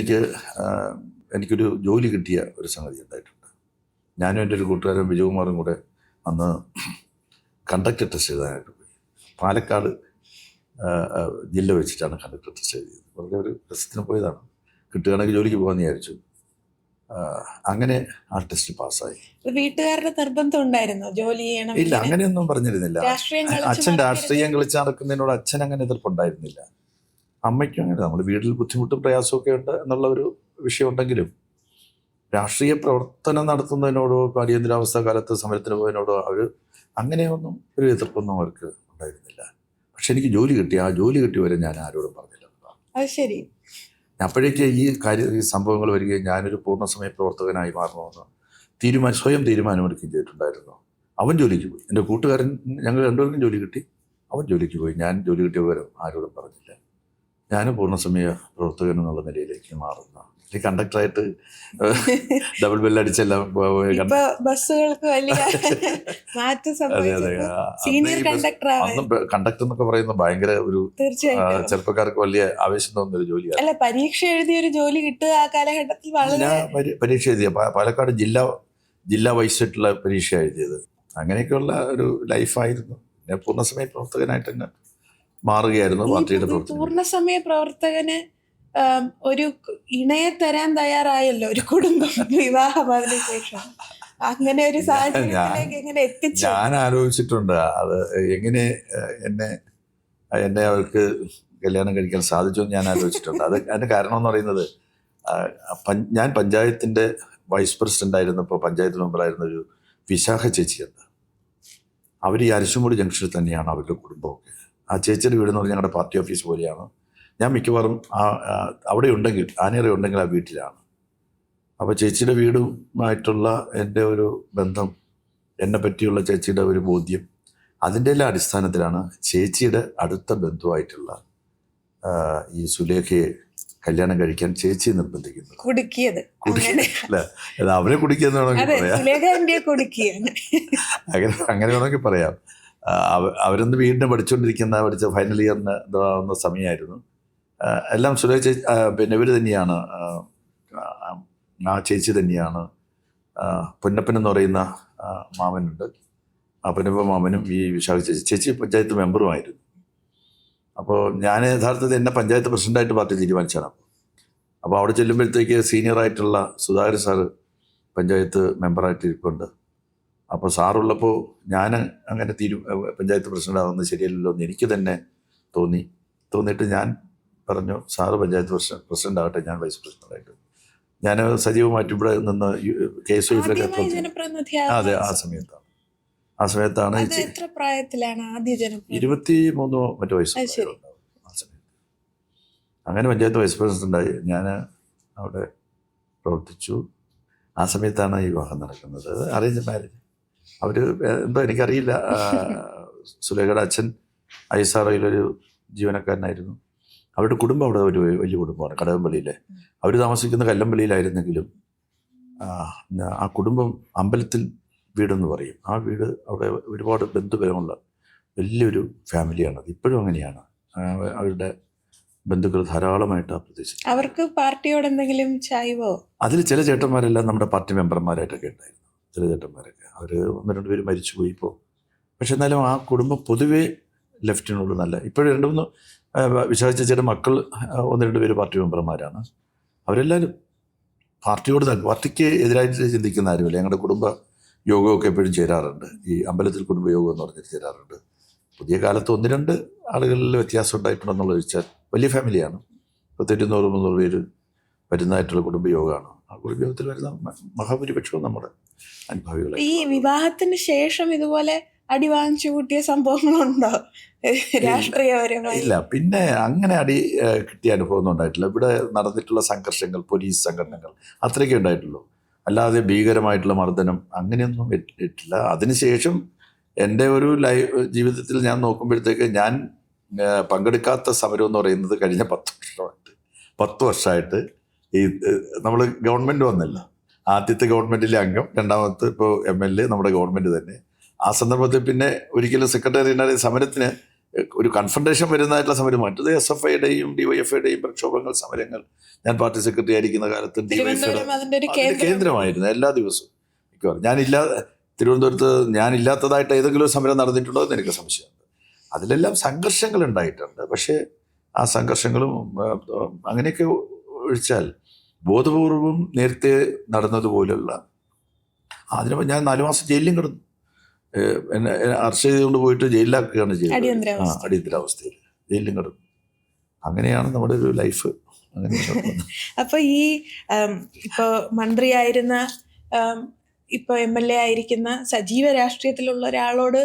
എനിക്കൊരു ജോലി കിട്ടിയ ഒരു സംഗതി ഉണ്ടായിട്ടുണ്ട്. ഞാനും എൻ്റെ ഒരു കൂട്ടുകാരൻ വിജയകുമാറും കൂടെ അന്ന് കണ്ടക്ടർ ടെസ്റ്റ് എഴുതാനായിട്ട് പോയി. പാലക്കാട് ജില്ല വെച്ചിട്ടാണ് കണ്ടക്ടർ ടെസ്റ്റ് എഴുതിയത്. വളരെ ഒരു രസത്തിന് പോയതാണ്. കിട്ടുകയാണെങ്കിൽ ജോലിക്ക് പോകാമെന്ന് വിചാരിച്ചു. അങ്ങനെ ആ ടെസ്റ്റ് പാസ്സായി. വീട്ടുകാരുടെ നിർബന്ധം ഉണ്ടായിരുന്നോ ജോലി ചെയ്യണം? ഇല്ല, അങ്ങനെയൊന്നും പറഞ്ഞിരുന്നില്ല. അച്ഛൻ രാഷ്ട്രീയം കളിച്ച് നടക്കുന്നതിനോട് അച്ഛൻ അങ്ങനെ എതിർപ്പുണ്ടായിരുന്നില്ല. അമ്മയ്ക്കും അങ്ങനെ. നമ്മൾ വീട്ടിൽ ബുദ്ധിമുട്ടും പ്രയാസമൊക്കെ ഉണ്ട് എന്നുള്ള ഒരു വിഷയം ഉണ്ടെങ്കിലും രാഷ്ട്രീയ പ്രവർത്തനം നടത്തുന്നതിനോടോ അടിയന്തരാവസ്ഥ കാലത്ത് സമരത്തിന് പോയതിനോടോ അവർ അങ്ങനെയൊന്നും ഒരു എതിർപ്പൊന്നും അവർക്ക് ഉണ്ടായിരുന്നില്ല. പക്ഷെ എനിക്ക് ജോലി കിട്ടി. ആ ജോലി കിട്ടിയവരെ ഞാൻ ആരോടും പറഞ്ഞില്ല. അത് ശരി. അപ്പോഴേക്ക് ഈ സംഭവങ്ങൾ വരികയും ഞാനൊരു പൂർണ്ണസമയ പ്രവർത്തകനായി മാറണമെന്ന് സ്വയം തീരുമാനമെടുക്കുകയും ചെയ്തിട്ടുണ്ടായിരുന്നു. അവൻ ജോലിക്ക് പോയി. എൻ്റെ കൂട്ടുകാരൻ, ഞങ്ങൾ രണ്ടുപേർക്കും ജോലി കിട്ടി. അവൻ ജോലിക്ക് പോയി. ഞാൻ ജോലി കിട്ടിയ വിവരം ആരോടും പറഞ്ഞില്ല. ഞാൻ പൂർണ്ണസമയ പ്രവർത്തകൻ എന്നുള്ള നിലയിലേക്ക് മാറുന്ന കണ്ടക്ടറായിട്ട് ഡബിൾ ബെല്ലടിച്ചെല്ലാം ബസ്സുകൾക്ക് വലിയ മാറ്റം സംഭവിച്ചു. സീനിയർ കണ്ടക്ടർ എന്നൊക്കെ പറയുന്നത് ഭയങ്കര ഒരു ചെറുപ്പക്കാർക്ക് വലിയ ആവേശം തോന്നുന്ന ഒരു ജോലിയാണ്. അല്ല, പരീക്ഷ എഴുതിയ ഒരു ജോലി കിട്ടുക ആ കാലഘട്ടത്തിൽ വളരെ. പരീക്ഷ എഴുതിയ പാലക്കാട് ജില്ലാ വൈസായിട്ടുള്ള പരീക്ഷ എഴുതിയത്. അങ്ങനെയൊക്കെയുള്ള ഒരു ലൈഫായിരുന്നു. ഞാൻ പൂർണ്ണസമയ പ്രവർത്തകനായിട്ട് തന്നെ മാറുകയായിരുന്നു പാർട്ടിയുടെ പ്രവർത്തനം. പൂർണ്ണസമയ പ്രവർത്തകന് ഒരു ഇണയെ തരാൻ തയ്യാറായല്ലോ ഒരു കുടുംബം വിവാഹം അതിന് ശേഷം. അങ്ങനെ ഒരു സാഹചര്യത്തിലേക്ക് എങ്ങനെ എത്തിച്ചു? ഞാൻ ആലോചിച്ചിട്ടുണ്ട് അത് എങ്ങനെ എന്നെ എന്നെ അവർക്ക് കല്യാണം കഴിക്കാൻ സാധിച്ചു എന്ന് ഞാൻ ആലോചിച്ചിട്ടുണ്ട്. അതിന് കാരണം എന്ന് പറയുന്നത് ഞാൻ പഞ്ചായത്തിൻ്റെ വൈസ് പ്രസിഡന്റ് ആയിരുന്നപ്പോൾ പഞ്ചായത്ത് മെമ്പറായിരുന്ന ഒരു വിശാഖ ചേച്ചിയുണ്ട്. അവർ ഈ അരിശുമുടി ജംഗ്ഷനിൽ തന്നെയാണ് അവരുടെ കുടുംബമൊക്കെ. ആ ചേച്ചിയുടെ വീടെന്ന് പറഞ്ഞാൽ ഞങ്ങളുടെ പാർട്ടി ഓഫീസ് പോലെയാണ്. ഞാൻ മിക്കവാറും അവിടെ ഉണ്ടെങ്കിൽ ആനേറെ ഉണ്ടെങ്കിൽ ആ വീട്ടിലാണ്. അപ്പോൾ ചേച്ചിയുടെ വീടുമായിട്ടുള്ള എൻ്റെ ഒരു ബന്ധം, എന്നെ പറ്റിയുള്ള ചേച്ചിയുടെ ഒരു ബോധ്യം, അതിൻ്റെ എല്ലാ അടിസ്ഥാനത്തിലാണ് ചേച്ചിയുടെ അടുത്ത ബന്ധുവായിട്ടുള്ള ഈ സുലേഖയെ കല്യാണം കഴിക്കാൻ ചേച്ചി നിർബന്ധിക്കുന്നത്. കുടുക്കിയത് അല്ല, അവരെ കുടിക്കുകയെന്ന് വേണമെങ്കിൽ പറയാം. അങ്ങനെ വേണമെങ്കിൽ പറയാം. അവരൊന്ന് വീണ്ടും പഠിച്ച ഫൈനൽ ഇയറിന് ഇതാവുന്ന സമയമായിരുന്നു. എല്ലാം സുലേഖ ചേച്ചി, പിന്നെ ഇവർ തന്നെയാണ്, ആ ചേച്ചി തന്നെയാണ് പൊന്നപ്പൻ എന്ന് പറയുന്ന മാമനുണ്ട്. ആ പൊന്നപ്പൻ മാമനും ഈ വിശാഖ ചേച്ചി പഞ്ചായത്ത് മെമ്പറുമായിരുന്നു. അപ്പോൾ ഞാൻ യഥാർത്ഥത്തിൽ എന്നെ പഞ്ചായത്ത് പ്രസിഡൻ്റായിട്ട് പാർട്ടി തീരുമാനിച്ചാണ്. അപ്പോൾ അവിടെ ചെല്ലുമ്പോഴത്തേക്ക് സീനിയറായിട്ടുള്ള സുധാകരൻ സാറ് പഞ്ചായത്ത് മെമ്പറായിട്ട് ഇരിപ്പുണ്ട്. അപ്പോൾ സാറുള്ളപ്പോൾ ഞാൻ അങ്ങനെ പഞ്ചായത്ത് പ്രസിഡൻ്റ് ആവുന്നത് ശരിയല്ലല്ലോ എന്ന് എനിക്ക് തന്നെ തോന്നിയിട്ട് ഞാൻ പറഞ്ഞു, സാറ് പഞ്ചായത്ത് പ്രസിഡൻ്റ് ആകട്ടെ, ഞാൻ വൈസ് പ്രസിഡൻ്റായിട്ട്. ഞാൻ സജീവമായിട്ട് ഇവിടെ നിന്ന് KSYFിലൊക്കെ. അതെ, ആ സമയത്താണ് 23 മറ്റു വയസ്സ് ആ സമയത്ത്. അങ്ങനെ പഞ്ചായത്ത് വൈസ് പ്രസിഡൻ്റായി ഞാൻ അവിടെ പ്രവർത്തിച്ചു. ആ സമയത്താണ് ഈ വിവാഹം നടക്കുന്നത്. Arrange marriage. അവർ എന്തോ എനിക്കറിയില്ല. സുലേഖയുടെ അച്ഛൻ ISROയിലൊരു ജീവനക്കാരനായിരുന്നു. അവരുടെ കുടുംബം അവിടെ ഒരു വലിയ കുടുംബമാണ്, കടകംപള്ളിയിലെ. അവർ താമസിക്കുന്ന കല്ലമ്പള്ളിയിലായിരുന്നെങ്കിലും ആ കുടുംബം അമ്പലത്തിൽ വീടെന്ന് പറയും. ആ വീട് അവിടെ ഒരുപാട് ബന്ധുബലമുള്ള വലിയൊരു ഫാമിലിയാണത്. ഇപ്പോഴും അങ്ങനെയാണ്. അവരുടെ ബന്ധുക്കൾ ധാരാളമായിട്ട് ആ പ്രദേശത്ത്. അവർക്ക് പാർട്ടിയോട് എന്തെങ്കിലും ചായ്വോ? അതിൽ ചില ചേട്ടന്മാരെല്ലാം നമ്മുടെ പാർട്ടി മെമ്പർമാരായിട്ടൊക്കെ ഉണ്ടായിരുന്നു. ചില ചേട്ടന്മാരൊക്കെ അവർ 1-2 പേര് മരിച്ചുപോയി ഇപ്പോൾ. പക്ഷെ എന്നാലും ആ കുടുംബം പൊതുവേ ലെഫ്റ്റിനോട് നല്ല. ഇപ്പോഴും 2-3 വിശാഖ ചേച്ചിയുടെ മക്കൾ 1-2 പേര് പാർട്ടി മെമ്പർമാരാണ്. അവരെല്ലാവരും പാർട്ടിക്ക് എതിരായിട്ട് ചിന്തിക്കുന്ന ആരുമില്ല. ഞങ്ങളുടെ കുടുംബ യോഗമൊക്കെ എപ്പോഴും ചേരാറുണ്ട്. ഈ അമ്പലത്തിൽ കുടുംബയോഗം എന്ന് പറഞ്ഞിട്ട് ചേരാറുണ്ട്. പുതിയ കാലത്ത് 1-2 ആളുകളിൽ വ്യത്യാസം ഉണ്ടായിട്ടുണ്ടെന്നുള്ളത് വെച്ചാൽ വലിയ ഫാമിലിയാണ്. 200-300 പേര് വരുന്നതായിട്ടുള്ള കുടുംബയോഗമാണ്. ആ കുടുംബയോഗത്തിൽ വരുന്ന മഹാഭൂരിപക്ഷവും നമ്മുടെ അനുഭാവികളാണ്. ഈ വിവാഹത്തിന് ശേഷം ഇതുപോലെ അടി വാങ്ങിച്ചു കൂട്ടിയ സംഭവങ്ങളുണ്ടോ രാഷ്ട്രീയപരമായി? ഇല്ല, പിന്നെ അങ്ങനെ അടി കിട്ടിയ അനുഭവമൊന്നും ഉണ്ടായിട്ടില്ല. ഇവിടെ നടന്നിട്ടുള്ള സംഘർഷങ്ങൾ, പോലീസ് സംഘടനകൾ അത്രയൊക്കെ ഉണ്ടായിട്ടുള്ളൂ. അല്ലാതെ ഭീകരമായിട്ടുള്ള മർദ്ദനം അങ്ങനെയൊന്നും ഇട്ടില്ല. അതിനുശേഷം എൻ്റെ ഒരു ജീവിതത്തിൽ ഞാൻ നോക്കുമ്പോഴത്തേക്ക് ഞാൻ പങ്കെടുക്കാത്ത സമരം എന്ന് പറയുന്നത് കഴിഞ്ഞ 10 വർഷമായിട്ട് ഈ നമ്മൾ ഗവൺമെൻറ് വന്നല്ലോ. ആദ്യത്തെ ഗവൺമെൻറ്റിലെ അംഗം, രണ്ടാമത്തെ ഇപ്പോൾ MLA, നമ്മുടെ ഗവൺമെൻറ് തന്നെ. ആ സന്ദർഭത്തിൽ പിന്നെ ഒരിക്കലും സെക്രട്ടറി സമരത്തിന് ഒരു കൺഫ്രണ്ടേഷൻ വരുന്നതായിട്ടുള്ള സമരം, മറ്റത് SFIയുടെയും DYFIയുടെയും പ്രക്ഷോഭങ്ങൾ, സമരങ്ങൾ. ഞാൻ പാർട്ടി സെക്രട്ടറി ആയിരിക്കുന്ന കാലത്ത് DYFIയുടെ കേന്ദ്രമായിരുന്നു എല്ലാ ദിവസവും. തിരുവനന്തപുരത്ത് ഞാനില്ലാത്തതായിട്ട് ഏതെങ്കിലും ഒരു സമരം നടന്നിട്ടുണ്ടോ എന്ന് എനിക്ക് സംശയമുണ്ട്. അതിലെല്ലാം സംഘർഷങ്ങൾ ഉണ്ടായിട്ടുണ്ട്. പക്ഷേ ആ സംഘർഷങ്ങളും അങ്ങനെയൊക്കെ ഒഴിച്ചാൽ ബോധപൂർവം നേരത്തെ നടന്നതുപോലുള്ള അതിന് ഞാൻ 4 മാസം ജയിലിലും കിടന്നു. എന്നെ അറസ്റ്റ് ചെയ്തുകൊണ്ട് പോയിട്ട് ജയിലിലാക്കുകയാണ് ചെയ്തത്. അടിയന്തരാവസ്ഥയിൽ ജയിലിലും കിടന്നു. അങ്ങനെയാണ് നമ്മുടെ ഒരു ലൈഫ്. അപ്പോൾ ഈ ഇപ്പോൾ മന്ത്രിയായിരുന്ന, ഇപ്പോൾ MLA ആയിരിക്കുന്ന സജീവ രാഷ്ട്രീയത്തിലുള്ള ഒരാളോട്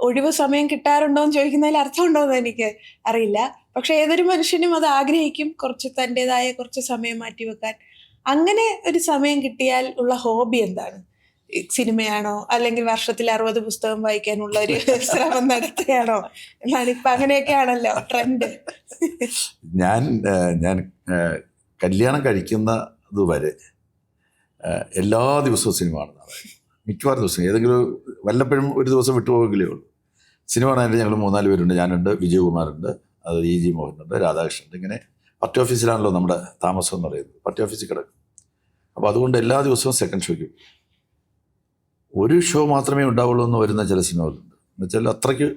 ഒഴിവ് സമയം കിട്ടാറുണ്ടോ എന്ന് ചോദിക്കുന്നതിൽ അർത്ഥമുണ്ടോ എന്ന് എനിക്ക് അറിയില്ല. പക്ഷെ ഏതൊരു മനുഷ്യനും അത് ആഗ്രഹിക്കും, തൻ്റെതായ കുറച്ച് സമയം മാറ്റിവെക്കാൻ. അങ്ങനെ ഒരു സമയം കിട്ടിയാൽ ഉള്ള ഹോബി എന്താണ്? സിനിമയാണോ, അല്ലെങ്കിൽ വർഷത്തിൽ 60 പുസ്തകം വായിക്കാനുള്ള ഒരു ശ്രമം നടത്തുകയാണോ എന്നാണ് ഇപ്പം? അങ്ങനെയൊക്കെയാണല്ലോ ട്രെൻഡ്. ഞാൻ കല്യാണം കഴിക്കുന്നത് വരെ എല്ലാ ദിവസവും സിനിമ കാണുന്നതാണ്. മിക്കവാറും ദിവസം ഏതെങ്കിലും വല്ലപ്പോഴും ഒരു ദിവസം വിട്ടുപോകെങ്കിലേ ഉള്ളൂ. സിനിമ കാണാനായിട്ട് ഞങ്ങൾ 3-4 പേരുണ്ട്. ഞാനുണ്ട്, വിജയകുമാറുണ്ട്, അത് EG മോഹനുണ്ട്, രാധാകൃഷ്ണനുണ്ട്. ഇങ്ങനെ പാർട്ടി ഓഫീസിലാണല്ലോ നമ്മുടെ താമസം എന്ന് പറയുന്നത്. പാർട്ടി ഓഫീസിൽ കിടക്കും. അപ്പോൾ അതുകൊണ്ട് എല്ലാ ദിവസവും സെക്കൻഡ് ഷോയ്ക്ക് ഒരു ഷോ മാത്രമേ ഉണ്ടാവുള്ളൂ എന്ന് വരുന്ന ചില സിനിമകളുണ്ട്. എന്നുവെച്ചാൽ അത്രയ്ക്ക്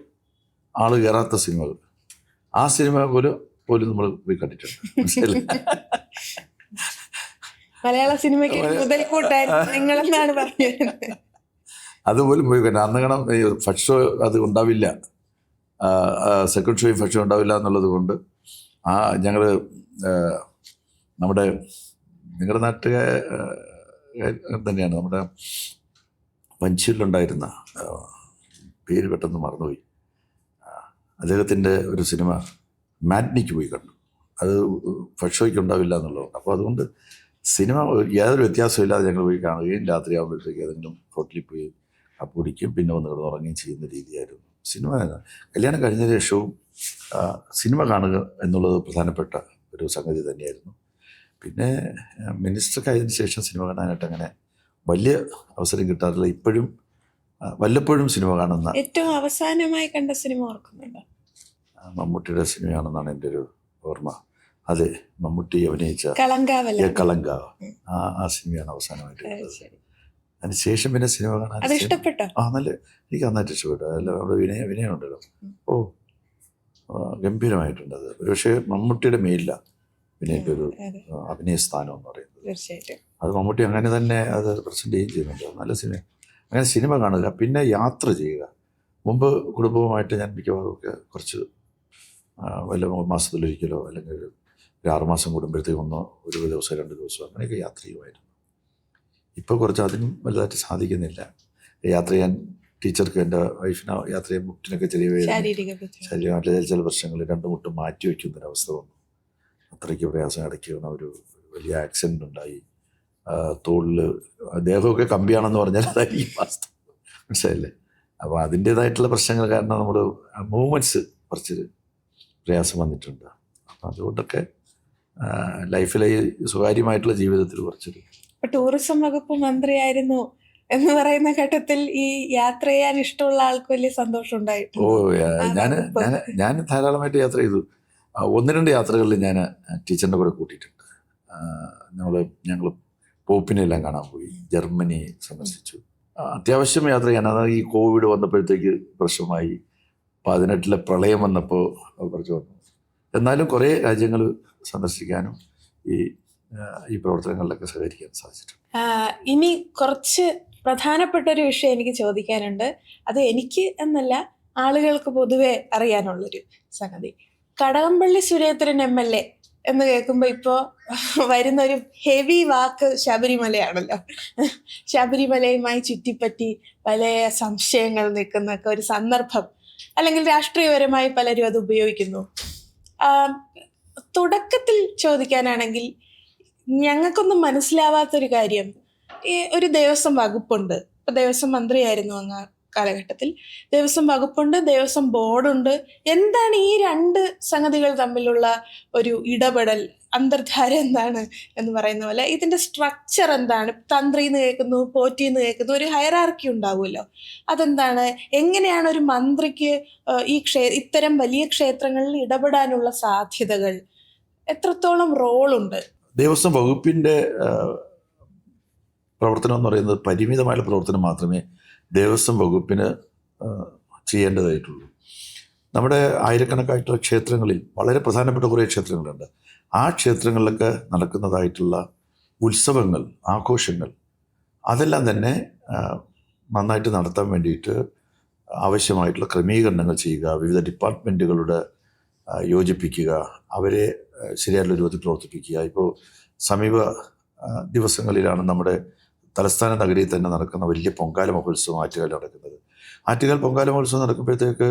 ആൾ കയറാത്ത സിനിമകൾ. ആ സിനിമ പോലും നമ്മൾ പോയി കണ്ടിട്ടുണ്ട്. മനസ്സിലായില്ല. മലയാള സിനിമയ്ക്ക് ഒരു മുതൽക്കൂട്ടായിരുന്നു നിങ്ങളെന്നാണ് പറഞ്ഞത്. അതുപോലും പോയി കാരണം അന്ന് കാണാൻ ഫസ്റ്റ് ഷോ അത് ഉണ്ടാവില്ല, സെക്കൻഡ് ഷോയും ഫസ്റ്റ് ഷോ ഉണ്ടാവില്ല എന്നുള്ളത് കൊണ്ട് ഞങ്ങൾ നമ്മുടെ നിങ്ങളുടെ നാട്ടുകാർ തന്നെയാണ്, നമ്മുടെ വഞ്ചിയിലുണ്ടായിരുന്ന പേര് പെട്ടെന്ന് മറന്നുപോയി, അദ്ദേഹത്തിൻ്റെ ഒരു സിനിമ മാറ്റ്നിക്ക് പോയി കണ്ടു. അത് ഫസ്റ്റ് ഷോയ്ക്ക് ഉണ്ടാവില്ല എന്നുള്ളതുകൊണ്ട്. അപ്പോൾ അതുകൊണ്ട് സിനിമ യാതൊരു വ്യത്യാസമില്ലാതെ ഞങ്ങൾ പോയി കാണുകയും രാത്രിയാകുമ്പോഴത്തേക്ക് ഏതെങ്കിലും ഹോട്ടലിൽ പോയി കുടിക്കും, പിന്നെ വന്ന് കിടന്ന് ഉറങ്ങുകയും ചെയ്യുന്ന രീതിയായിരുന്നു സിനിമ. കല്യാണം കഴിഞ്ഞ ശേഷവും സിനിമ കാണുക എന്നുള്ളത് പ്രധാനപ്പെട്ട ഒരു സംഗതി തന്നെയായിരുന്നു. പിന്നെ മിനിസ്റ്റർക്ക് ആയതിനു ശേഷം സിനിമ കാണാനായിട്ട് അങ്ങനെ വലിയ അവസരം കിട്ടാറില്ല. ഇപ്പോഴും വല്ലപ്പോഴും സിനിമ കാണുന്ന. ഏറ്റവും അവസാനമായി കണ്ട സിനിമ ഓർക്കുന്നുണ്ടോ? മമ്മൂട്ടിയുടെ സിനിമയാണെന്നാണ് എൻ്റെ ഒരു ഓർമ്മ. അതെ, മമ്മൂട്ടി അഭിനയിച്ച കളങ്കാവ് ആ സിനിമയാണ് അവസാനമായിട്ട് കണ്ടത്. അതിനുശേഷം പിന്നെ സിനിമ കാണാൻ നല്ല എനിക്ക് നന്നായിട്ട് ഇഷ്ടപ്പെട്ടു. അതിൽ അവിടെ വിനയം ഉണ്ടല്ലോ, ഗംഭീരമായിട്ടുണ്ട്. അത് പക്ഷേ മമ്മൂട്ടിയുടെ മേലില്ല വിനയൻ്റെ ഒരു അഭിനയ സ്ഥാനം എന്ന് പറയുന്നത്. അത് മമ്മൂട്ടി അങ്ങനെ തന്നെ അത് പ്രസൻറ്റ് ചെയ്യുന്നുണ്ട്. നല്ല സിനിമ. അങ്ങനെ സിനിമ കാണുക, പിന്നെ യാത്ര ചെയ്യുക. മുമ്പ് കുടുംബവുമായിട്ട് ഞാൻ മിക്കവാറും ഒക്കെ കുറച്ച് വല്ല മാസത്തിലൊരിക്കലോ അല്ലെങ്കിൽ ഒരു 6 മാസം കൂടുമ്പോഴത്തേക്ക് ഒരു ദിവസം 2 ദിവസം അങ്ങനെയൊക്കെ യാത്ര ചെയ്യുമായിരുന്നു. ഇപ്പോൾ കുറച്ച് അതിനും വലുതായിട്ട് സാധിക്കുന്നില്ല. യാത്ര ചെയ്യാൻ ടീച്ചർക്ക്, എൻ്റെ വൈഫിന് യാത്ര ചെയ്യാൻ മുട്ടിനൊക്കെ ചെറിയ ശരീരമായിട്ട് ചില പ്രശ്നങ്ങൾ 2 മുട്ടും മാറ്റി വയ്ക്കുന്നൊരവസ്ഥ വന്നു. അത്രയ്ക്ക് പ്രയാസം. ഇടയ്ക്ക് ഒരു വലിയ ആക്സിഡൻ്റ് ഉണ്ടായി. തോളിൽ ദേഹമൊക്കെ കമ്പിയാണെന്ന് പറഞ്ഞാൽ അതായിരിക്കും വാസ്തവം, മനസ്സിലായില്ലേ? അപ്പോൾ അതിൻ്റേതായിട്ടുള്ള പ്രശ്നങ്ങൾ കാരണം നമ്മൾ മൂവ്മെൻറ്റ്സ് കുറച്ച് പ്രയാസം വന്നിട്ടുണ്ട്. അപ്പം അതുകൊണ്ടൊക്കെ ലൈഫിലെ സ്വകാര്യമായിട്ടുള്ള ജീവിതത്തിൽ കുറച്ചൊരു. ടൂറിസം വകുപ്പ് മന്ത്രിയായിരുന്നു എന്ന് പറയുന്ന ഘട്ടത്തിൽ ഈ യാത്ര ചെയ്യാൻ ഇഷ്ടമുള്ള ആൾക്ക് വലിയ സന്തോഷം ഉണ്ടായിട്ടുണ്ട്. ഞാൻ ധാരാളമായിട്ട് യാത്ര ചെയ്തു. 1-2 യാത്രകളിൽ ഞാൻ ടീച്ചറിൻ്റെ കൂടെ കൂട്ടിയിട്ടുണ്ട്. ഞങ്ങൾ പോപ്പിനെല്ലാം കാണാൻ പോയി, ജർമ്മനി സന്ദർശിച്ചു. അത്യാവശ്യം യാത്ര ചെയ്യാൻ. അതായത് ഈ കോവിഡ് വന്നപ്പോഴത്തേക്ക് പ്രശ്നമായി, 18 പ്രളയം വന്നപ്പോൾ കുറച്ച് വന്നു. എന്നാലും കുറേ രാജ്യങ്ങൾ സന്ദർശിക്കാനും ഈ പ്രവർത്തനങ്ങളിലൊക്കെ സഹകരിക്കാൻ സാധിച്ചിട്ടുണ്ട്. ഇനി കുറച്ച് പ്രധാനപ്പെട്ട ഒരു വിഷയം എനിക്ക് ചോദിക്കാനുണ്ട്. അത് എനിക്ക് എന്നല്ല, ആളുകൾക്ക് പൊതുവെ അറിയാനുള്ളൊരു സംഗതി. കടകംപള്ളി സുരേന്ദ്രൻ MLA എന്ന് കേൾക്കുമ്പോൾ ഇപ്പോൾ വരുന്നൊരു ഹെവി വാക്ക് ശബരിമലയാണല്ലോ. ശബരിമലയുമായി ചുറ്റിപ്പറ്റി പല സംശയങ്ങൾ നിൽക്കുന്നൊക്കെ ഒരു സന്ദർഭം, അല്ലെങ്കിൽ രാഷ്ട്രീയപരമായി പലരും അത് ഉപയോഗിക്കുന്നു. തുടക്കത്തിൽ ചോദിക്കാനാണെങ്കിൽ, ഞങ്ങൾക്കൊന്നും മനസ്സിലാവാത്തൊരു കാര്യം, ഈ ഒരു ദേവസ്വം വകുപ്പുണ്ട്. ഇപ്പം ദേവസ്വം മന്ത്രിയായിരുന്നു അങ്ങ് കാലഘട്ടത്തിൽ. ദേവസ്വം വകുപ്പുണ്ട്, ദേവസ്വം ബോർഡുണ്ട്. എന്താണ് ഈ 2 സംഗതികൾ തമ്മിലുള്ള ഒരു ഇടപെടൽ, അന്തർധാര എന്താണ് എന്ന് പറയുന്ന പോലെ ഇതിൻ്റെ സ്ട്രക്ചർ എന്താണ്? തന്ത്രിന്ന് കേൾക്കുന്നു, പോറ്റിന്ന് കേൾക്കുന്നു, ഒരു ഹയറാർക്കി ഉണ്ടാവുമല്ലോ. അതെന്താണ്? എങ്ങനെയാണ് ഒരു മന്ത്രിക്ക് ഈ ഇത്തരം വലിയ ക്ഷേത്രങ്ങളിൽ ഇടപെടാനുള്ള സാധ്യതകൾ? എത്രത്തോളം റോളുണ്ട്? ദേവസ്വം വകുപ്പിൻ്റെ പ്രവർത്തനം എന്ന് പറയുന്നത് പരിമിതമായ പ്രവർത്തനം മാത്രമേ ദേവസ്വം വകുപ്പിന് ചെയ്യേണ്ടതായിട്ടുള്ളൂ. നമ്മുടെ ആയിരക്കണക്കായിട്ടുള്ള ക്ഷേത്രങ്ങളിൽ വളരെ പ്രധാനപ്പെട്ട കുറേ ക്ഷേത്രങ്ങളുണ്ട്. ആ ക്ഷേത്രങ്ങളിലൊക്കെ നടക്കുന്നതായിട്ടുള്ള ഉത്സവങ്ങൾ, ആഘോഷങ്ങൾ, അതെല്ലാം തന്നെ നന്നായിട്ട് നടത്താൻ വേണ്ടിയിട്ട് ആവശ്യമായിട്ടുള്ള ക്രമീകരണങ്ങൾ ചെയ്യുക, വിവിധ ഡിപ്പാർട്ട്മെൻറ്റുകളുടെ യോജിപ്പിക്കുക, അവരെ ശരിയായിട്ടുള്ള രൂപത്തിൽ പ്രവർത്തിപ്പിക്കുക. ഇപ്പോൾ സമീപ ദിവസങ്ങളിലാണ് നമ്മുടെ തലസ്ഥാന നഗരിയിൽ തന്നെ നടക്കുന്ന വലിയ പൊങ്കാല മഹോത്സവം ആറ്റുകാൽ നടക്കുന്നത്. ആറ്റുകാൽ പൊങ്കാല മഹോത്സവം നടക്കുമ്പോഴത്തേക്ക്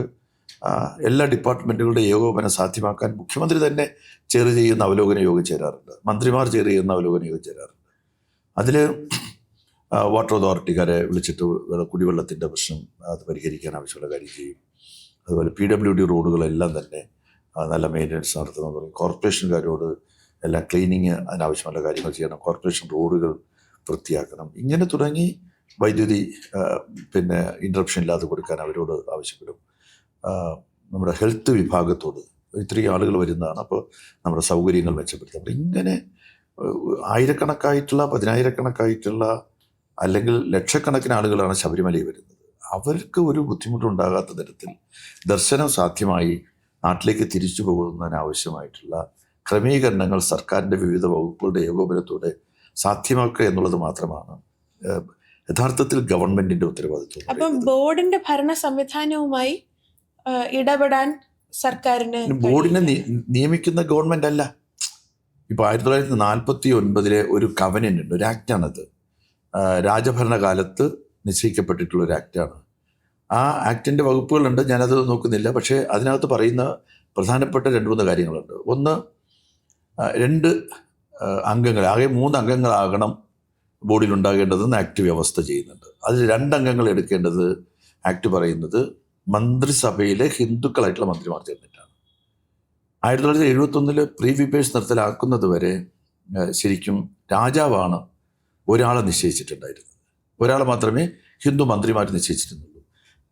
എല്ലാ ഡിപ്പാർട്ട്മെൻറ്റുകളുടെ ഏകോപനം സാധ്യമാക്കാൻ മുഖ്യമന്ത്രി തന്നെ ചെയർ ചെയ്യുന്ന അവലോകന യോഗം ചേരാറുണ്ട്, മന്ത്രിമാർ ചെയർ ചെയ്യുന്ന അവലോകന യോഗം ചേരാറുണ്ട്. അതിൽ വാട്ടർ അതോറിറ്റിക്കാരെ വിളിച്ചിട്ട് കുടിവെള്ളത്തിൻ്റെ പ്രശ്നം അത് പരിഹരിക്കാൻ ആവശ്യമുള്ള കാര്യം ചെയ്യും. അതുപോലെ PWD റോഡുകളെല്ലാം തന്നെ നല്ല മെയിൻ്റനൻസ് നടത്തണമെന്ന് പറയും. കോർപ്പറേഷൻകാരോട് എല്ലാ ക്ലീനിങ് അതിനാവശ്യമുള്ള കാര്യങ്ങൾ ചെയ്യണം, കോർപ്പറേഷൻ റോഡുകൾ വൃത്തിയാക്കണം. ഇങ്ങനെ തുടങ്ങി വൈദ്യുതി പിന്നെ ഇൻറ്ററപ്ഷൻ ഇല്ലാതെ കൊടുക്കാൻ അവരോട് ആവശ്യപ്പെടും. നമ്മുടെ ഹെൽത്ത് വിഭാഗത്തോട് ഇത്രയും ആളുകൾ വരുന്നതാണ്, അപ്പോൾ നമ്മുടെ സൗകര്യങ്ങൾ മെച്ചപ്പെടുത്തണം. ഇങ്ങനെ ആയിരക്കണക്കായിട്ടുള്ള 10,000-കണക്കായിട്ടുള്ള അല്ലെങ്കിൽ ലക്ഷക്കണക്കിന് ആളുകളാണ് ശബരിമലയിൽ വരുന്നത്. അവർക്ക് ഒരു ബുദ്ധിമുട്ടുണ്ടാകാത്ത തരത്തിൽ ദർശനം സാധ്യമായി നാട്ടിലേക്ക് തിരിച്ചു പോകുന്നതിനാവശ്യമായിട്ടുള്ള ക്രമീകരണങ്ങൾ സർക്കാരിൻ്റെ വിവിധ വകുപ്പുകളുടെ ഏകോപനത്തോടെ സാധ്യമാക്കുക എന്നുള്ളത് മാത്രമാണ് യഥാർത്ഥത്തിൽ ഗവൺമെന്റിന്റെ ഉത്തരവാദിത്വം. അപ്പം ബോർഡിന്റെ ഭരണ സംവിധാനവുമായി ഇടപെടാൻ സർക്കാരിന് ബോർഡിനെ നിയമിക്കുന്ന ഗവൺമെന്റ് അല്ല. ഇപ്പൊ 1949 ഒരു കവനന്റ് ഉണ്ട്, ഒരു ആക്റ്റാണത്. രാജഭരണകാലത്ത് നിശ്ചയിക്കപ്പെട്ടിട്ടുള്ള ഒരു ആക്റ്റാണ്. ആ ആക്ടിന്റെ വകുപ്പുകളുണ്ട്, ഞാനത് നോക്കുന്നില്ല. പക്ഷേ അതിനകത്ത് പറയുന്ന പ്രധാനപ്പെട്ട 2-3 കാര്യങ്ങളുണ്ട്. ഒന്ന്, 2 അംഗങ്ങൾ, ആകെ 3 അംഗങ്ങളാകണം ബോർഡിൽ ഉണ്ടാകേണ്ടതെന്ന് ആക്ട് വ്യവസ്ഥ ചെയ്യുന്നുണ്ട്. അതിൽ 2 അംഗങ്ങൾ എടുക്കേണ്ടത് ആക്ട് പറയുന്നത് മന്ത്രിസഭയിലെ ഹിന്ദുക്കളായിട്ടുള്ള മന്ത്രിമാർ ചേർന്നിട്ടാണ്. 1971 പ്രീ വിപേഴ്സ് നിർത്തലാക്കുന്നത് വരെ ശരിക്കും രാജാവാണ് ഒരാളെ നിശ്ചയിച്ചിട്ടുണ്ടായിരുന്നത്. ഒരാളെ മാത്രമേ ഹിന്ദു മന്ത്രിമാർ നിശ്ചയിച്ചിരുന്നുള്ളൂ.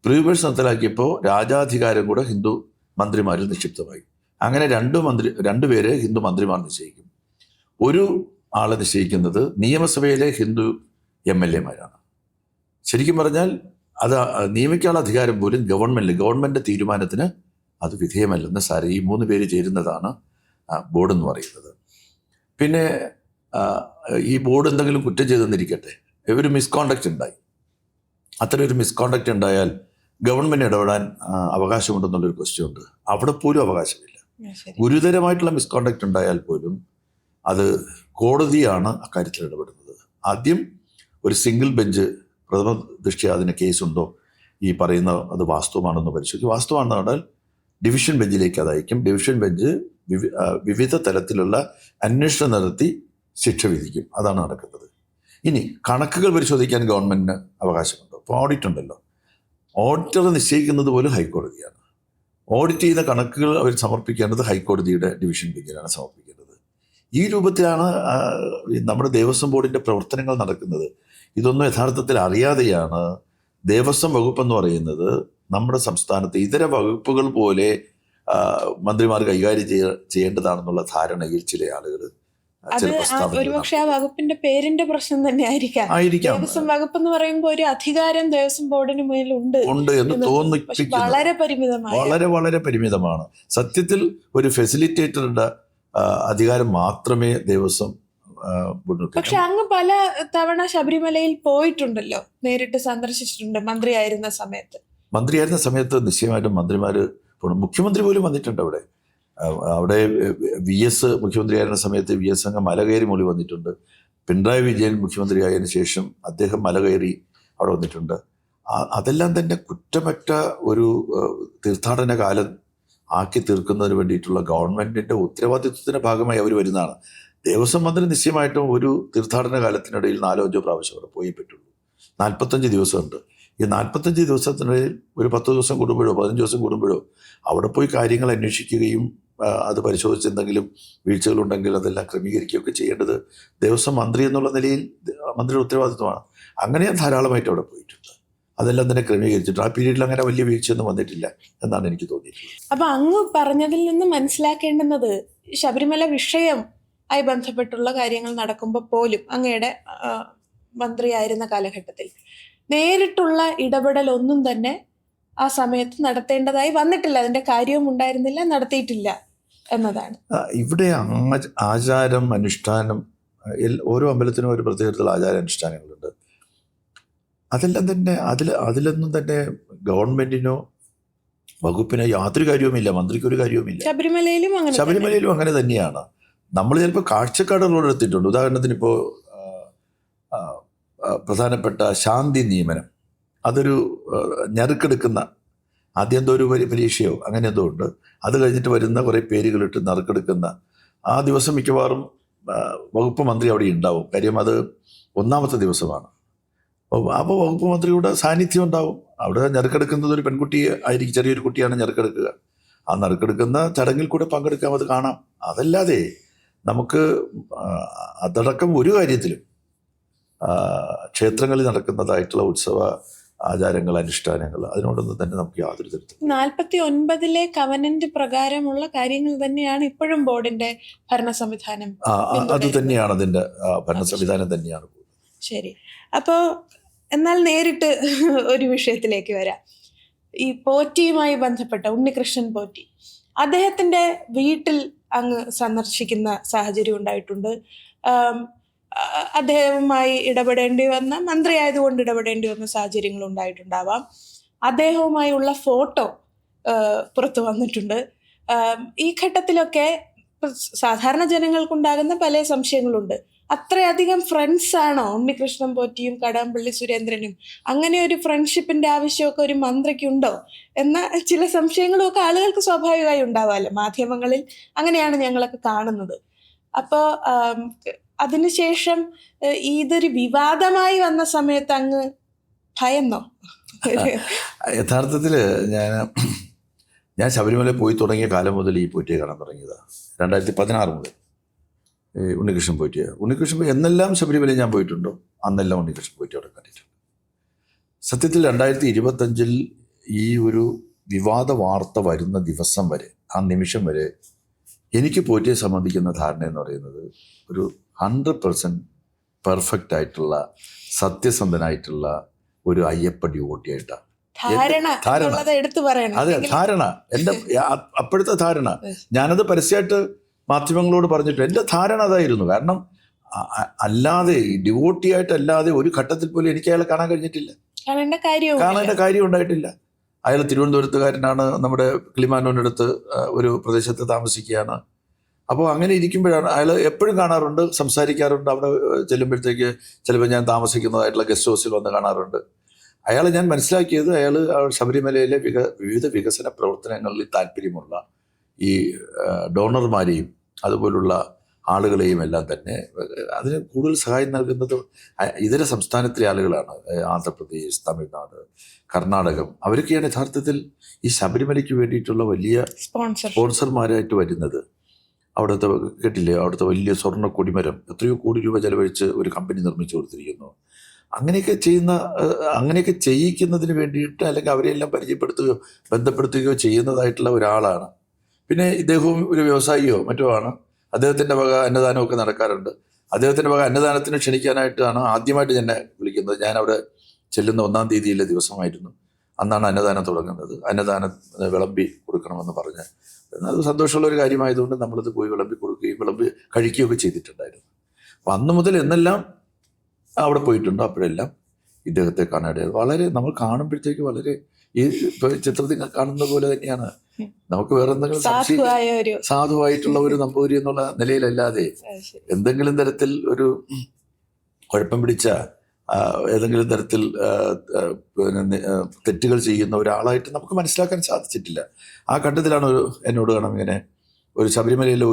പ്രീ വിപേഴ്സ് നിർത്തലാക്കിയപ്പോൾ രാജാധികാരം കൂടെ ഹിന്ദു മന്ത്രിമാരിൽ നിക്ഷിപ്തമായി. അങ്ങനെ 2 പേരെ ഹിന്ദു മന്ത്രിമാർ നിശ്ചയിക്കും. ഒരു ആളെ നിശ്ചയിക്കുന്നത് നിയമസഭയിലെ ഹിന്ദു MLA-മാരാണ്. ശരിക്കും പറഞ്ഞാൽ അത് നിയമിക്കാനുള്ള അധികാരം പോലും ഗവൺമെന്റ് തീരുമാനത്തിന് അത് വിധേയമല്ലെന്ന് സാരം. ഈ 3 പേര് ചേരുന്നതാണ് ബോർഡ് എന്ന് പറയുന്നത്. പിന്നെ ഈ ബോർഡ് എന്തെങ്കിലും കുറ്റം ചെയ്തെന്നിരിക്കട്ടെ, ഒരു മിസ്കോണ്ടക്റ്റ് ഉണ്ടായി. അത്തരം ഒരു മിസ്കോണ്ടക്റ്റ് ഉണ്ടായാൽ ഗവൺമെന്റ് ഇടപെടാൻ അവകാശമുണ്ടെന്നുള്ളൊരു ക്വസ്റ്റ്യൻ ഉണ്ട്. അവിടെ പോലും അവകാശമില്ല. ഗുരുതരമായിട്ടുള്ള മിസ്കോണ്ടക്റ്റ് ഉണ്ടായാൽ പോലും അത് കോടതിയാണ് അക്കാര്യത്തിൽ ഇടപെടുന്നത്. ആദ്യം ഒരു സിംഗിൾ ബെഞ്ച് പ്രഥമ ദൃഷ്ട്യാ അതിന് കേസുണ്ടോ, ഈ പറയുന്ന അത് വാസ്തവമാണെന്ന് പരിശോധിക്കും. വാസ്തവമാണെന്ന് പറഞ്ഞാൽ ഡിവിഷൻ ബെഞ്ചിലേക്ക് അത് അയക്കും. ഡിവിഷൻ ബെഞ്ച് വിവിധ തലത്തിലുള്ള അന്വേഷണം നടത്തി ശിക്ഷ വിധിക്കും. അതാണ് നടക്കുന്നത്. ഇനി കണക്കുകൾ പരിശോധിക്കാൻ ഗവൺമെന്റിന് അവകാശമുണ്ടോ? ഇപ്പോൾ ഓഡിറ്റ് ഉണ്ടല്ലോ. ഓഡിറ്റർ നിശ്ചയിക്കുന്നത് പോലും ഹൈക്കോടതിയാണ്. ഓഡിറ്റ് ചെയ്ത കണക്കുകൾ അവർ സമർപ്പിക്കേണ്ടത് ഹൈക്കോടതിയുടെ ഡിവിഷൻ ബെഞ്ചിലാണ് സമർപ്പിക്കേണ്ടത്. ഈ രൂപത്തിലാണ് നമ്മുടെ ദേവസ്വം ബോർഡിൻ്റെ പ്രവർത്തനങ്ങൾ നടക്കുന്നത്. ഇതൊന്നും യഥാർത്ഥത്തിൽ അറിയാതെയാണ് ദേവസ്വം വകുപ്പ് എന്ന് പറയുന്നത് നമ്മുടെ സംസ്ഥാനത്ത് ഇതര വകുപ്പുകൾ പോലെ മന്ത്രിമാർ കൈകാര്യം ചെയ്യേണ്ടതാണെന്നുള്ള ധാരണയിൽ ചില ആളുകൾ ഒരുപക്ഷെ ആ വകുപ്പിന്റെ പേരിന്റെ പ്രശ്നം തന്നെ ആയിരിക്കാം. ദേവസ്വം വകുപ്പ് എന്ന് പറയുമ്പോൾ ഒരു അധികാരം ദേവസ്വം ബോർഡിന് മുന്നിൽ ഉണ്ട് എന്ന് തോന്നിപ്പിക്കുന്നു. വളരെ വളരെ പരിമിതമാണ്. സത്യത്തിൽ ഒരു ഫെസിലിറ്റേറ്ററുടെ അധികാരം മാത്രമേ ദേവസ്വം. പക്ഷെ അങ്ങ് പല തവണ ശബരിമലയിൽ പോയിട്ടുണ്ടല്ലോ, നേരിട്ട് സന്ദർശിച്ചിട്ടുണ്ട് മന്ത്രിയായിരുന്ന സമയത്ത്. നിശ്ചയമായിട്ടും മന്ത്രിമാർ പോകണം. മുഖ്യമന്ത്രി പോലും വന്നിട്ടുണ്ട് അവിടെ VS മുഖ്യമന്ത്രിയായിരുന്ന സമയത്ത് VS അങ്ങ് മല കയറി മൂലി വന്നിട്ടുണ്ട്. പിണറായി വിജയൻ മുഖ്യമന്ത്രി ആയതിനു ശേഷം അദ്ദേഹം മല കയറി അവിടെ വന്നിട്ടുണ്ട്. അതെല്ലാം തന്നെ കുറ്റമറ്റ ഒരു തീർത്ഥാടന കാലം ആക്കി തീർക്കുന്നതിന് വേണ്ടിയിട്ടുള്ള ഗവൺമെന്റിന്റെ ഉത്തരവാദിത്വത്തിന്റെ ഭാഗമായി അവർ വരുന്നതാണ്. ദേവസ്വം മന്ത്രി നിശ്ചയമായിട്ടും ഒരു തീർത്ഥാടന കാലത്തിനിടയിൽ 4-5 പ്രാവശ്യം അവിടെ പോയേ പറ്റുള്ളൂ. 45 ദിവസമുണ്ട്. ഈ 45 ദിവസത്തിനിടയിൽ ഒരു 10 ദിവസം കൂടുമ്പോഴോ 15 ദിവസം കൂടുമ്പോഴോ അവിടെ പോയി കാര്യങ്ങൾ അന്വേഷിക്കുകയും അത് പരിശോധിച്ച് എന്തെങ്കിലും വീഴ്ചകളുണ്ടെങ്കിൽ അതെല്ലാം ക്രമീകരിക്കുകയൊക്കെ ചെയ്യേണ്ടത് ദേവസ്വം മന്ത്രി എന്നുള്ള നിലയിൽ മന്ത്രിയുടെ ഉത്തരവാദിത്വമാണ്. അങ്ങനെ ധാരാളമായിട്ട് അവിടെ പോയിട്ടുണ്ട്. അതെല്ലാം തന്നെ ക്രമീകരിച്ചിട്ട് ആ പീരീഡിൽ അങ്ങനെ വലിയ വീഴ്ചയൊന്നും വന്നിട്ടില്ല എന്നാണ് എനിക്ക് തോന്നിയിട്ടുള്ളത്. അപ്പൊ അങ്ങ് പറഞ്ഞതിൽ നിന്ന് മനസ്സിലാക്കേണ്ടുന്നത് ശബരിമല വിഷയം ആയി ബന്ധപ്പെട്ടുള്ള കാര്യങ്ങൾ നടക്കുമ്പോൾ പോലും അങ്ങയുടെ മന്ത്രിയായിരുന്ന കാലഘട്ടത്തിൽ നേരിട്ടുള്ള ഇടപെടൽ ഒന്നും തന്നെ ആ സമയത്ത് നടത്തേണ്ടതായി വന്നിട്ടില്ല. അതിന്റെ കാര്യവും ഉണ്ടായിരുന്നില്ല, നടത്തിയിട്ടില്ല എന്നതാണ്. ഇവിടെ ആചാരം അനുഷ്ഠാനം, ഓരോ അമ്പലത്തിനും ഒരു പ്രത്യേകതയുള്ള ആചാര അനുഷ്ഠാനങ്ങളുണ്ട്. അതെല്ലാം തന്നെ അതിലൊന്നും തന്നെ ഗവൺമെന്റിനോ വകുപ്പിനോ യാതൊരു കാര്യവുമില്ല, മന്ത്രിക്കൊരു കാര്യവുമില്ല. ശബരിമലയിലും അങ്ങനെ തന്നെയാണ്. നമ്മൾ ചിലപ്പോൾ കാഴ്ചക്കാടുകളോട് എടുത്തിട്ടുണ്ട്. ഉദാഹരണത്തിന് ഇപ്പോൾ പ്രധാനപ്പെട്ട ശാന്തി നിയമനം, അതൊരു ഞറുക്കെടുക്കുന്ന ആദ്യം എന്തോ ഒരു പരീക്ഷയോ അങ്ങനെ എന്തോ ഉണ്ട്. അത് കഴിഞ്ഞിട്ട് വരുന്ന കുറേ പേരുകളിട്ട് നറുക്കെടുക്കുന്ന ആ ദിവസം മിക്കവാറും വകുപ്പ് മന്ത്രി അവിടെ ഉണ്ടാവും. കാര്യം അത് 1ാമത്തെ ദിവസമാണ്. അപ്പോൾ വകുപ്പ് മന്ത്രിയുടെ സാന്നിധ്യം ഉണ്ടാവും. അവിടെ ഞറുക്കെടുക്കുന്നത് ഒരു പെൺകുട്ടി ആയിരിക്കും, ചെറിയൊരു കുട്ടിയാണ് ഞറുക്കെടുക്കുക. ആ നറുക്കെടുക്കുന്ന ചടങ്ങിൽ കൂടെ പങ്കെടുക്കാം, അത് കാണാം. അതല്ലാതെ നമുക്ക് അതടക്കം ഒരു കാര്യത്തിലും ക്ഷേത്രങ്ങളിൽ നടക്കുന്നതായിട്ടുള്ള ഉത്സവ ആചാരങ്ങൾ, അനുഷ്ഠാനങ്ങൾ, അതിനോടൊന്നും തന്നെ നമുക്ക് യാതൊരു തരത്തിലും 49 കവനന്റ് പ്രകാരമുള്ള കാര്യങ്ങൾ തന്നെയാണ് ഇപ്പോഴും ബോർഡിന്റെ ഭരണ സംവിധാനം. അത് തന്നെയാണ് അതിന്റെ ഭരണ സംവിധാനം തന്നെയാണ്. ശരി. അപ്പോൾ എന്നാൽ നേരിട്ട് ഒരു വിഷയത്തിലേക്ക് വരാം. ഈ പോറ്റിയുമായി ബന്ധപ്പെട്ട ഉണ്ണികൃഷ്ണൻ പോറ്റി, അദ്ദേഹത്തിന്റെ വീട്ടിൽ അങ്ങ് സന്ദർശിക്കുന്ന സാഹചര്യം ഉണ്ടായിട്ടുണ്ട്. അദ്ദേഹവുമായി ഇടപെടേണ്ടി വന്ന, മന്ത്രിയായതുകൊണ്ട് ഇടപെടേണ്ടി വന്ന സാഹചര്യങ്ങൾ ഉണ്ടായിട്ടുണ്ടാവാം. അദ്ദേഹവുമായുള്ള ഫോട്ടോ പുറത്തു വന്നിട്ടുണ്ട്. ഈ ഘട്ടത്തിലൊക്കെ സാധാരണ ജനങ്ങൾക്കുണ്ടാകുന്ന പല സംശയങ്ങളുണ്ട്. അത്രയധികം ഫ്രണ്ട്സ് ആണോ ഉണ്ണികൃഷ്ണൻ പോറ്റിയും കടകംപള്ളി സുരേന്ദ്രനും? അങ്ങനെ ഒരു ഫ്രണ്ട്ഷിപ്പിന്റെ ആവശ്യമൊക്കെ ഒരു മന്ത്രിക്കുണ്ടോ എന്ന ചില സംശയങ്ങളും ഒക്കെ ആളുകൾക്ക് സ്വാഭാവികമായി ഉണ്ടാവാമല്ലോ. മാധ്യമങ്ങളിൽ അങ്ങനെയാണ് ഞങ്ങളൊക്കെ കാണുന്നത്. അപ്പോൾ അതിനുശേഷം ഇതൊരു വിവാദമായി വന്ന സമയത്ത് അങ്ങ് ഭയന്നോ? യഥാർത്ഥത്തിൽ ഞാൻ ശബരിമല പോയി തുടങ്ങിയ കാലം മുതൽ ഈ പോറ്റിയെ കാണാൻ തുടങ്ങിയതാണ്. 2016 മുതൽ ഉണ്ണികൃഷ്ണൻ പോറ്റിയ എന്നെല്ലാം ശബരിമല ഞാൻ പോയിട്ടുണ്ടോ അന്നെല്ലാം ഉണ്ണികൃഷ്ണൻ പോറ്റി അവിടെ കണ്ടിട്ടുണ്ട്. സത്യത്തിൽ 2025 ഈ ഒരു വിവാദ വാർത്ത വരുന്ന ദിവസം വരെ, ആ നിമിഷം വരെ എനിക്ക് പോറ്റിയെ സംബന്ധിക്കുന്ന ധാരണ എന്ന് പറയുന്നത് ഒരു 100% പെർഫെക്റ്റ് ആയിട്ടുള്ള സത്യസന്ധനായിട്ടുള്ള ഒരു അയ്യപ്പ ഡ്യൂട്ടിയായിട്ടാണ്. അതെ, ധാരണ എൻ്റെ അപ്പോഴത്തെ ധാരണ. ഞാനത് പരസ്യമായിട്ട് മാധ്യമങ്ങളോട് പറഞ്ഞിട്ട് എൻ്റെ ധാരണ അതായിരുന്നു. കാരണം അല്ലാതെ ഡിവോട്ടിയായിട്ടല്ലാതെ ഒരു ഘട്ടത്തിൽ പോലും എനിക്ക് അയാളെ കാണാൻ കഴിഞ്ഞിട്ടില്ല, കാണേണ്ട കാര്യം ഉണ്ടായിട്ടില്ല. അയാൾ തിരുവനന്തപുരത്തുകാരനാണ്, നമ്മുടെ കിളിമാനൂരിനടുത്ത് ഒരു പ്രദേശത്ത് താമസിക്കുകയാണ്. അപ്പോൾ അങ്ങനെ ഇരിക്കുമ്പോഴാണ് അയാൾ എപ്പോഴും കാണാറുണ്ട്, സംസാരിക്കാറുണ്ട്. അവിടെ ചെല്ലുമ്പോഴത്തേക്ക് ചിലപ്പോൾ ഞാൻ താമസിക്കുന്നതായിട്ടുള്ള ഗസ്റ്റ് ഹൗസിൽ വന്ന് കാണാറുണ്ട്. അയാൾ ഞാൻ മനസ്സിലാക്കിയത് അയാൾ ശബരിമലയിലെ വിവിധ വികസന പ്രവർത്തനങ്ങളിൽ താല്പര്യമുള്ള ഈ ഡോണർമാരെയും അതുപോലുള്ള ആളുകളെയും എല്ലാം തന്നെ അതിന് കൂടുതൽ സഹായം നൽകുന്നത് ഇതര സംസ്ഥാനത്തിലെ ആളുകളാണ്. ആന്ധ്രാപ്രദേശ്, തമിഴ്നാട്, കർണാടകം, അവരൊക്കെയാണ് യഥാർത്ഥത്തിൽ ഈ ശബരിമലയ്ക്ക് വേണ്ടിയിട്ടുള്ള വലിയ സ്പോൺസർമാരായിട്ട് വരുന്നത്. അവിടുത്തെ കേട്ടില്ലേ, അവിടുത്തെ വലിയ സ്വർണ്ണ കൊടിമരം എത്രയോ കോടി രൂപ ചെലവഴിച്ച് ഒരു കമ്പനി നിർമ്മിച്ചു കൊടുത്തിരിക്കുന്നു. അങ്ങനെയൊക്കെ ചെയ്യിക്കുന്നതിന് വേണ്ടിയിട്ട് അല്ലെങ്കിൽ അവരെല്ലാം പരിചയപ്പെടുത്തുകയോ ബന്ധപ്പെടുത്തുകയോ ചെയ്യുന്നതായിട്ടുള്ള ഒരാളാണ്. പിന്നെ ഇദ്ദേഹവും ഒരു വ്യവസായിയോ മറ്റോ ആണ്. അദ്ദേഹത്തിൻ്റെ വക അന്നദാനമൊക്കെ നടക്കാറുണ്ട്. അദ്ദേഹത്തിൻ്റെ വക അന്നദാനത്തിന് ക്ഷണിക്കാനായിട്ടാണ് ആദ്യമായിട്ട് എന്നെ വിളിക്കുന്നത്. ഞാൻ അവിടെ ചെല്ലുന്ന 1-ാം തീയതിയിലെ ദിവസമായിരുന്നു. അന്നാണ് അന്നദാനം തുടങ്ങുന്നത്. അന്നദാനം വിളമ്പി കൊടുക്കണമെന്ന് പറഞ്ഞ്, അത് സന്തോഷമുള്ള ഒരു കാര്യമായതുകൊണ്ട് നമ്മളത് പോയി വിളമ്പി കൊടുക്കുകയും വിളമ്പി കഴിക്കുകയൊക്കെ ചെയ്തിട്ടുണ്ടായിരുന്നു. അപ്പം അന്ന് മുതൽ എന്നെല്ലാം അവിടെ പോയിട്ടുണ്ട്. അപ്പോഴെല്ലാം ഇദ്ദേഹത്തെ കാണാതെ വളരെ നമ്മൾ കാണുമ്പോഴത്തേക്ക് വളരെ ഈ ചിത്രത്തിൽ കാണുന്ന പോലെ തന്നെയാണ്. നമുക്ക് വേറെ എന്തെങ്കിലും സാധുവായിട്ടുള്ള ഒരു നമ്പൂരി എന്നുള്ള നിലയിലല്ലാതെ എന്തെങ്കിലും തരത്തിൽ ഒരു കുഴപ്പം പിടിച്ച ഏതെങ്കിലും തരത്തിൽ തെറ്റുകൾ ചെയ്യുന്ന ഒരാളായിട്ട് നമുക്ക് മനസ്സിലാക്കാൻ സാധിച്ചിട്ടില്ല. ആ ഘട്ടത്തിലാണ് എന്നോട് കാണാം ഇങ്ങനെ ഒരു ശബരിമലയിലെ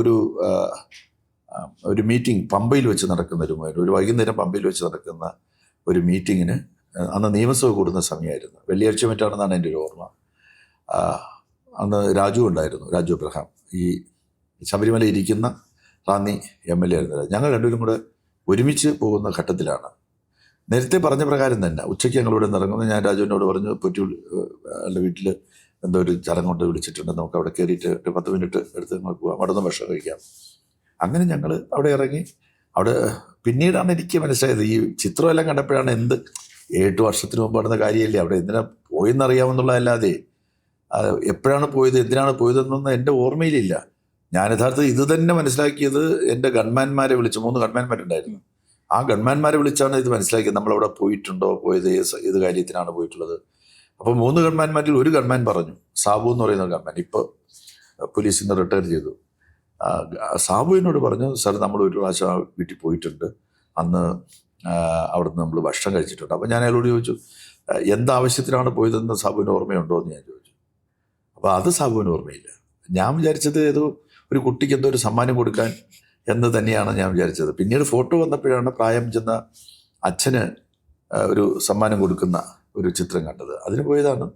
ഒരു മീറ്റിംഗ് പമ്പയിൽ വെച്ച് നടക്കുന്ന ഒരു വൈകുന്നേരം പമ്പയിൽ വെച്ച് നടക്കുന്ന ഒരു മീറ്റിങ്ങിന് അന്ന് നിയമസഭ കൂടുന്ന സമയമായിരുന്നു. വെള്ളിയാഴ്ച മറ്റാണെന്നാണ് എൻ്റെ ഒരു ഓർമ്മ. അന്ന് രാജു ഉണ്ടായിരുന്നു, രാജു അബ്രഹാം, ഈ ശബരിമല ഇരിക്കുന്ന റാന്നി MLA ആയിരുന്നു. ഞങ്ങൾ രണ്ടുപേരും കൂടെ ഒരുമിച്ച് പോകുന്ന ഘട്ടത്തിലാണ്. നേരത്തെ പറഞ്ഞ പ്രകാരം തന്നെ ഉച്ചയ്ക്ക് ഞങ്ങളിവിടെ നിറങ്ങുന്നത്. ഞാൻ രാജുവിനോട് പറഞ്ഞു, പൊറ്റി വീട്ടിൽ എന്തോ ഒരു ചടങ്ങുകൊണ്ട് വിളിച്ചിട്ടുണ്ട്, നമുക്ക് അവിടെ കയറിയിട്ട് ഒരു 10 മിനിറ്റ് എടുത്ത് നമുക്ക് പോകാം, അവിടെ നിന്ന് ഭക്ഷണം കഴിക്കാം. അങ്ങനെ ഞങ്ങൾ അവിടെ ഇറങ്ങി. അവിടെ പിന്നീടാണ് എനിക്ക് മനസ്സിലായത്, ഈ ചിത്രമെല്ലാം കണ്ടപ്പോഴാണ് 7 വർഷത്തിന് മുമ്പ് നടന്ന കാര്യമല്ലേ, അവിടെ എന്തിനാ പോയെന്നറിയാമെന്നുള്ളതല്ലാതെ എപ്പോഴാണ് പോയത്, എന്തിനാണ് പോയതെന്നൊന്നും എൻ്റെ ഓർമ്മയിലില്ല. ഞാൻ യഥാർത്ഥത്തിൽ ഇത് തന്നെ മനസ്സിലാക്കിയത് എൻ്റെ ഗൺമാന്മാരെ വിളിച്ച്, 3 ഗൺമാന്മാരുണ്ടായിരുന്നു. ആ ഗൺമാന്മാരെ വിളിച്ചാണ് ഇത് മനസ്സിലാക്കിയത്, നമ്മളവിടെ പോയിട്ടുണ്ടോ, പോയത് ഏത് കാര്യത്തിനാണ് പോയിട്ടുള്ളത്. അപ്പോൾ 3 ഗൺമാന്മാരിൽ ഒരു ഗൺമാൻ പറഞ്ഞു, സാബു എന്ന് പറയുന്ന ഗൺമാൻ, ഇപ്പോൾ പോലീസിൽ നിന്ന് റിട്ടയർ ചെയ്തു. സാബു എന്നോട് പറഞ്ഞു, സാർ നമ്മൾ ഒരു പ്രാവശ്യം വീട്ടിൽ പോയിട്ടുണ്ട്, അന്ന് അവിടുന്ന് നമ്മൾ ഭക്ഷണം കഴിച്ചിട്ടുണ്ട്. അപ്പോൾ ഞാൻ അയാളോട് ചോദിച്ചു, എന്താവശ്യത്തിനാണ് പോയതെന്ന് സാബുവിന് ഓർമ്മയുണ്ടോ എന്ന് ഞാൻ ചോദിച്ചു. അപ്പോൾ അത് സാബുവിന് ഓർമ്മയില്ല. ഞാൻ വിചാരിച്ചത് ഏതോ ഒരു കുട്ടിക്ക് എന്തോ ഒരു സമ്മാനം കൊടുക്കാൻ എന്ന് തന്നെയാണ് ഞാൻ വിചാരിച്ചത്. പിന്നീട് ഫോട്ടോ വന്നപ്പോഴാണ് പ്രായം ചെന്ന അച്ഛന് ഒരു സമ്മാനം കൊടുക്കുന്ന ഒരു ചിത്രം കണ്ടത്, അതിന് പോയതാണ്.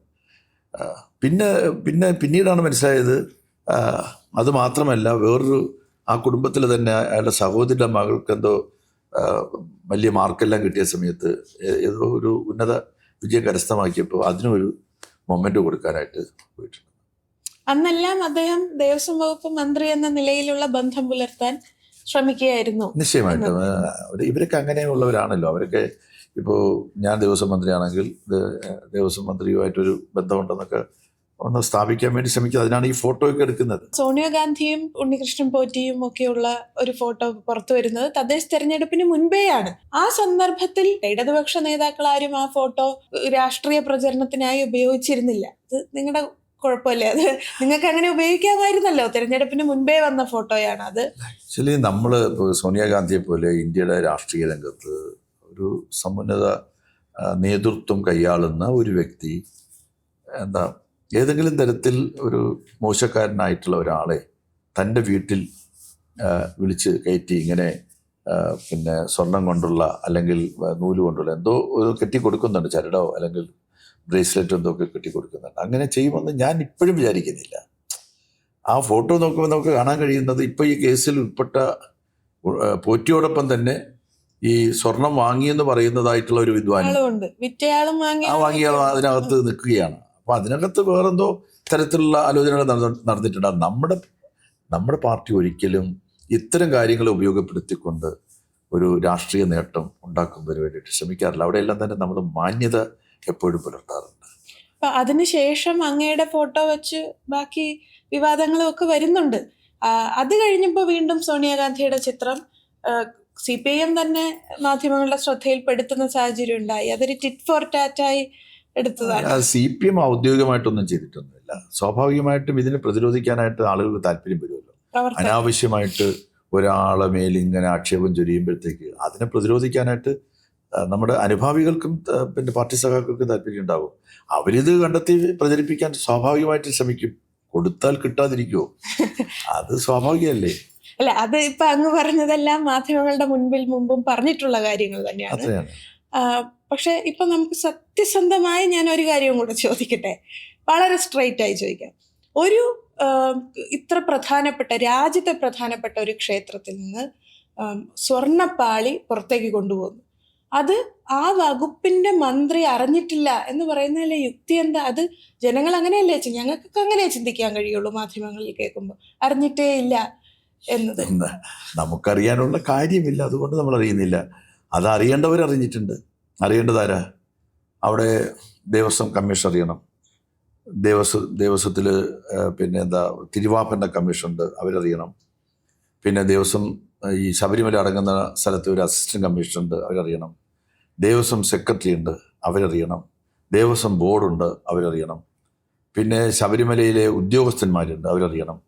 പിന്നീടാണ് മനസ്സിലായത്, അത് മാത്രമല്ല വേറൊരു ആ കുടുംബത്തിൽ തന്നെ അയാളുടെ സഹോദരിയുടെ മകൾക്ക് എന്തോ വലിയ മാർക്കെല്ലാം കിട്ടിയ സമയത്ത് ഏതോ ഒരു ഉന്നത വിജയം കരസ്ഥമാക്കിയപ്പോൾ അതിനൊരു മൊമെന്റ് കൊടുക്കാനായിട്ട് പോയിട്ടുണ്ട്. അന്നെല്ലാം അദ്ദേഹം ദേവസ്വം വകുപ്പ് മന്ത്രി എന്ന നിലയിലുള്ള ബന്ധം പുലർത്താൻ ശ്രമിക്കുകയായിരുന്നു. നിശ്ചയമായിട്ടും ഇവരൊക്കെ അങ്ങനെയുള്ളവരാണല്ലോ. അവരൊക്കെ ഇപ്പോൾ ഞാൻ ദേവസ്വം മന്ത്രിയാണെങ്കിൽ ദേവസ്വം മന്ത്രിയുമായിട്ടൊരു ബന്ധമുണ്ടെന്നൊക്കെ ഒന്ന് സ്ഥാപിക്കാൻ വേണ്ടി ശ്രമിക്കുക. അതിനാണ് ഈ ഫോട്ടോ ഒക്കെ എടുക്കുന്നത്. സോണിയാഗാന്ധിയും ഉണ്ണികൃഷ്ണൻ പോറ്റിയും ഒക്കെയുള്ള ഒരു ഫോട്ടോ പുറത്തു വരുന്നത് തദ്ദേശ തെരഞ്ഞെടുപ്പിന് മുൻപേയാണ്. ആ സന്ദർഭത്തിൽ ഇടതുപക്ഷ നേതാക്കൾ ആരും ആ ഫോട്ടോ രാഷ്ട്രീയ പ്രചരണത്തിനായി ഉപയോഗിച്ചിരുന്നില്ല. അത് നിങ്ങളുടെ കുഴപ്പമില്ലേ? അത് നിങ്ങൾക്ക് അങ്ങനെ ഉപയോഗിക്കാമായിരുന്നല്ലോ. തെരഞ്ഞെടുപ്പിന് മുൻപേ വന്ന ഫോട്ടോയാണ് അത്. ആക്ച്വലി നമ്മൾ സോണിയാഗാന്ധിയെ പോലെ ഇന്ത്യയുടെ രാഷ്ട്രീയ രംഗത്ത് ഒരു സമുന്നത നേതൃത്വം കൈയാളുന്ന ഒരു വ്യക്തി ഏതെങ്കിലും തരത്തിൽ ഒരു മോശക്കാരനായിട്ടുള്ള ഒരാളെ തൻ്റെ വീട്ടിൽ വിളിച്ച് കയറ്റി ഇങ്ങനെ പിന്നെ സ്വർണം കൊണ്ടുള്ള അല്ലെങ്കിൽ നൂല് കൊണ്ടുള്ള എന്തോ കെട്ടിക്കൊടുക്കുന്നുണ്ട്, ചരടോ അല്ലെങ്കിൽ ബ്രേസ്ലെറ്റ് എന്തോ ഒക്കെ കെട്ടിക്കൊടുക്കുന്നുണ്ട്. അങ്ങനെ ചെയ്യുമെന്ന് ഞാൻ ഇപ്പോഴും വിചാരിക്കുന്നില്ല. ആ ഫോട്ടോ നോക്കുമ്പോൾ നമുക്ക് കാണാൻ കഴിയുന്നത് ഇപ്പോൾ ഈ കേസിൽ ഉൾപ്പെട്ട പോറ്റിയോടൊപ്പം തന്നെ ഈ സ്വർണം വാങ്ങിയെന്ന് പറയുന്നതായിട്ടുള്ള ഒരു വിദ്വാൻ വാങ്ങിയാളും അതിനകത്ത് നിൽക്കുകയാണ്. അപ്പോൾ അതിനകത്ത് വേറെന്തോ തരത്തിലുള്ള ആലോചനകൾ നടന്നിട്ടുണ്ട്. നമ്മുടെ പാർട്ടി ഒരിക്കലും ഇത്തരം കാര്യങ്ങൾ ഉപയോഗപ്പെടുത്തിക്കൊണ്ട് ഒരു രാഷ്ട്രീയ നേട്ടം ഉണ്ടാക്കുന്നതിന് വേണ്ടിയിട്ട് ശ്രമിക്കാറില്ല. അവിടെയെല്ലാം തന്നെ നമ്മൾ മാന്യത എപ്പോഴും പുലർത്താറുണ്ട്. അതിനുശേഷം അങ്ങയുടെ ഫോട്ടോ വെച്ച് ബാക്കി വിവാദങ്ങളും ഒക്കെ വരുന്നുണ്ട്. അത് കഴിഞ്ഞപ്പോൾ വീണ്ടും സോണിയാഗാന്ധിയുടെ ചിത്രം CPIM തന്നെ മാധ്യമങ്ങളുടെ ശ്രദ്ധയിൽപ്പെടുത്തുന്ന സാഹചര്യം ഉണ്ടായി. അതൊരു ടിറ്റ് ഫോർ ടാറ്റായി എടുത്തതാണ്. CPM ഔദ്യോഗികമായിട്ടൊന്നും ചെയ്തിട്ടൊന്നുമില്ല. സ്വാഭാവികമായിട്ടും ഇതിനെ പ്രതിരോധിക്കാനായിട്ട് ആളുകൾക്ക് താല്പര്യം വരുമല്ലോ. അനാവശ്യമായിട്ട് ഒരാളെ മേൽ ഇങ്ങനെ ആക്ഷേപം ചൊരിയുമ്പോഴത്തേക്ക് അതിനെ പ്രതിരോധിക്കാനായിട്ട് നമ്മുടെ അനുഭാവികൾക്കും പിന്നെ പാർട്ടി സഖാക്കൾക്കും താല്പര്യം ഉണ്ടാവും. അവരിത് കണ്ടെത്തി പ്രചരിപ്പിക്കാൻ സ്വാഭാവികമായിട്ട് ശ്രമിക്കും. കൊടുത്താൽ കിട്ടാതിരിക്കുമോ? അത് സ്വാഭാവികമല്ലേ? അല്ല, അത് ഇപ്പൊ അങ്ങ് പറഞ്ഞതെല്ലാം മാധ്യമങ്ങളുടെ മുമ്പും പറഞ്ഞിട്ടുള്ള കാര്യങ്ങൾ തന്നെയാണ്. പക്ഷെ ഇപ്പൊ നമുക്ക് സത്യസന്ധമായി ഞാൻ ഒരു കാര്യവും കൂടെ ചോദിക്കട്ടെ, വളരെ സ്ട്രെയിറ്റ് ആയി ചോദിക്കാം. ഒരു ഇത്ര രാജ്യത്തെ പ്രധാനപ്പെട്ട ഒരു ക്ഷേത്രത്തിൽ നിന്ന് സ്വർണ്ണപ്പാളി പുറത്തേക്ക് കൊണ്ടുപോകുന്നു. അത് ആ വകുപ്പിന്റെ മന്ത്രി അറിഞ്ഞിട്ടില്ല എന്ന് പറയുന്നതിലെ യുക്തി എന്താ? അത് ജനങ്ങൾ അങ്ങനെയല്ലേ, ഞങ്ങൾക്കൊക്കെ അങ്ങനെ ചിന്തിക്കാൻ കഴിയുള്ളൂ മാധ്യമങ്ങളിൽ കേൾക്കുമ്പോൾ. അറിഞ്ഞിട്ടേ ഇല്ല എന്നത് നമുക്കറിയാനുള്ള കാര്യമില്ല, അതുകൊണ്ട് നമ്മൾ അറിയുന്നില്ല. അത് അറിയേണ്ടവരറിഞ്ഞിട്ടുണ്ട്. അറിയേണ്ടതാരാ? അവിടെ ദേവസ്വം കമ്മീഷൻ അറിയണം. ദേവസ്വത്തിൽ പിന്നെ തിരുവാഭരണ കമ്മീഷനുണ്ട്, അവരറിയണം. പിന്നെ ദേവസ്വം ഈ ശബരിമല അടങ്ങുന്ന സ്ഥലത്ത് ഒരു അസിസ്റ്റന്റ് കമ്മീഷനുണ്ട്, അവരറിയണം. ദേവസ്വം സെക്രട്ടറി ഉണ്ട്, അവരറിയണം. ദേവസ്വം ബോർഡുണ്ട്, അവരറിയണം. പിന്നെ ശബരിമലയിലെ ഉദ്യോഗസ്ഥന്മാരുണ്ട്, അവരറിയണം.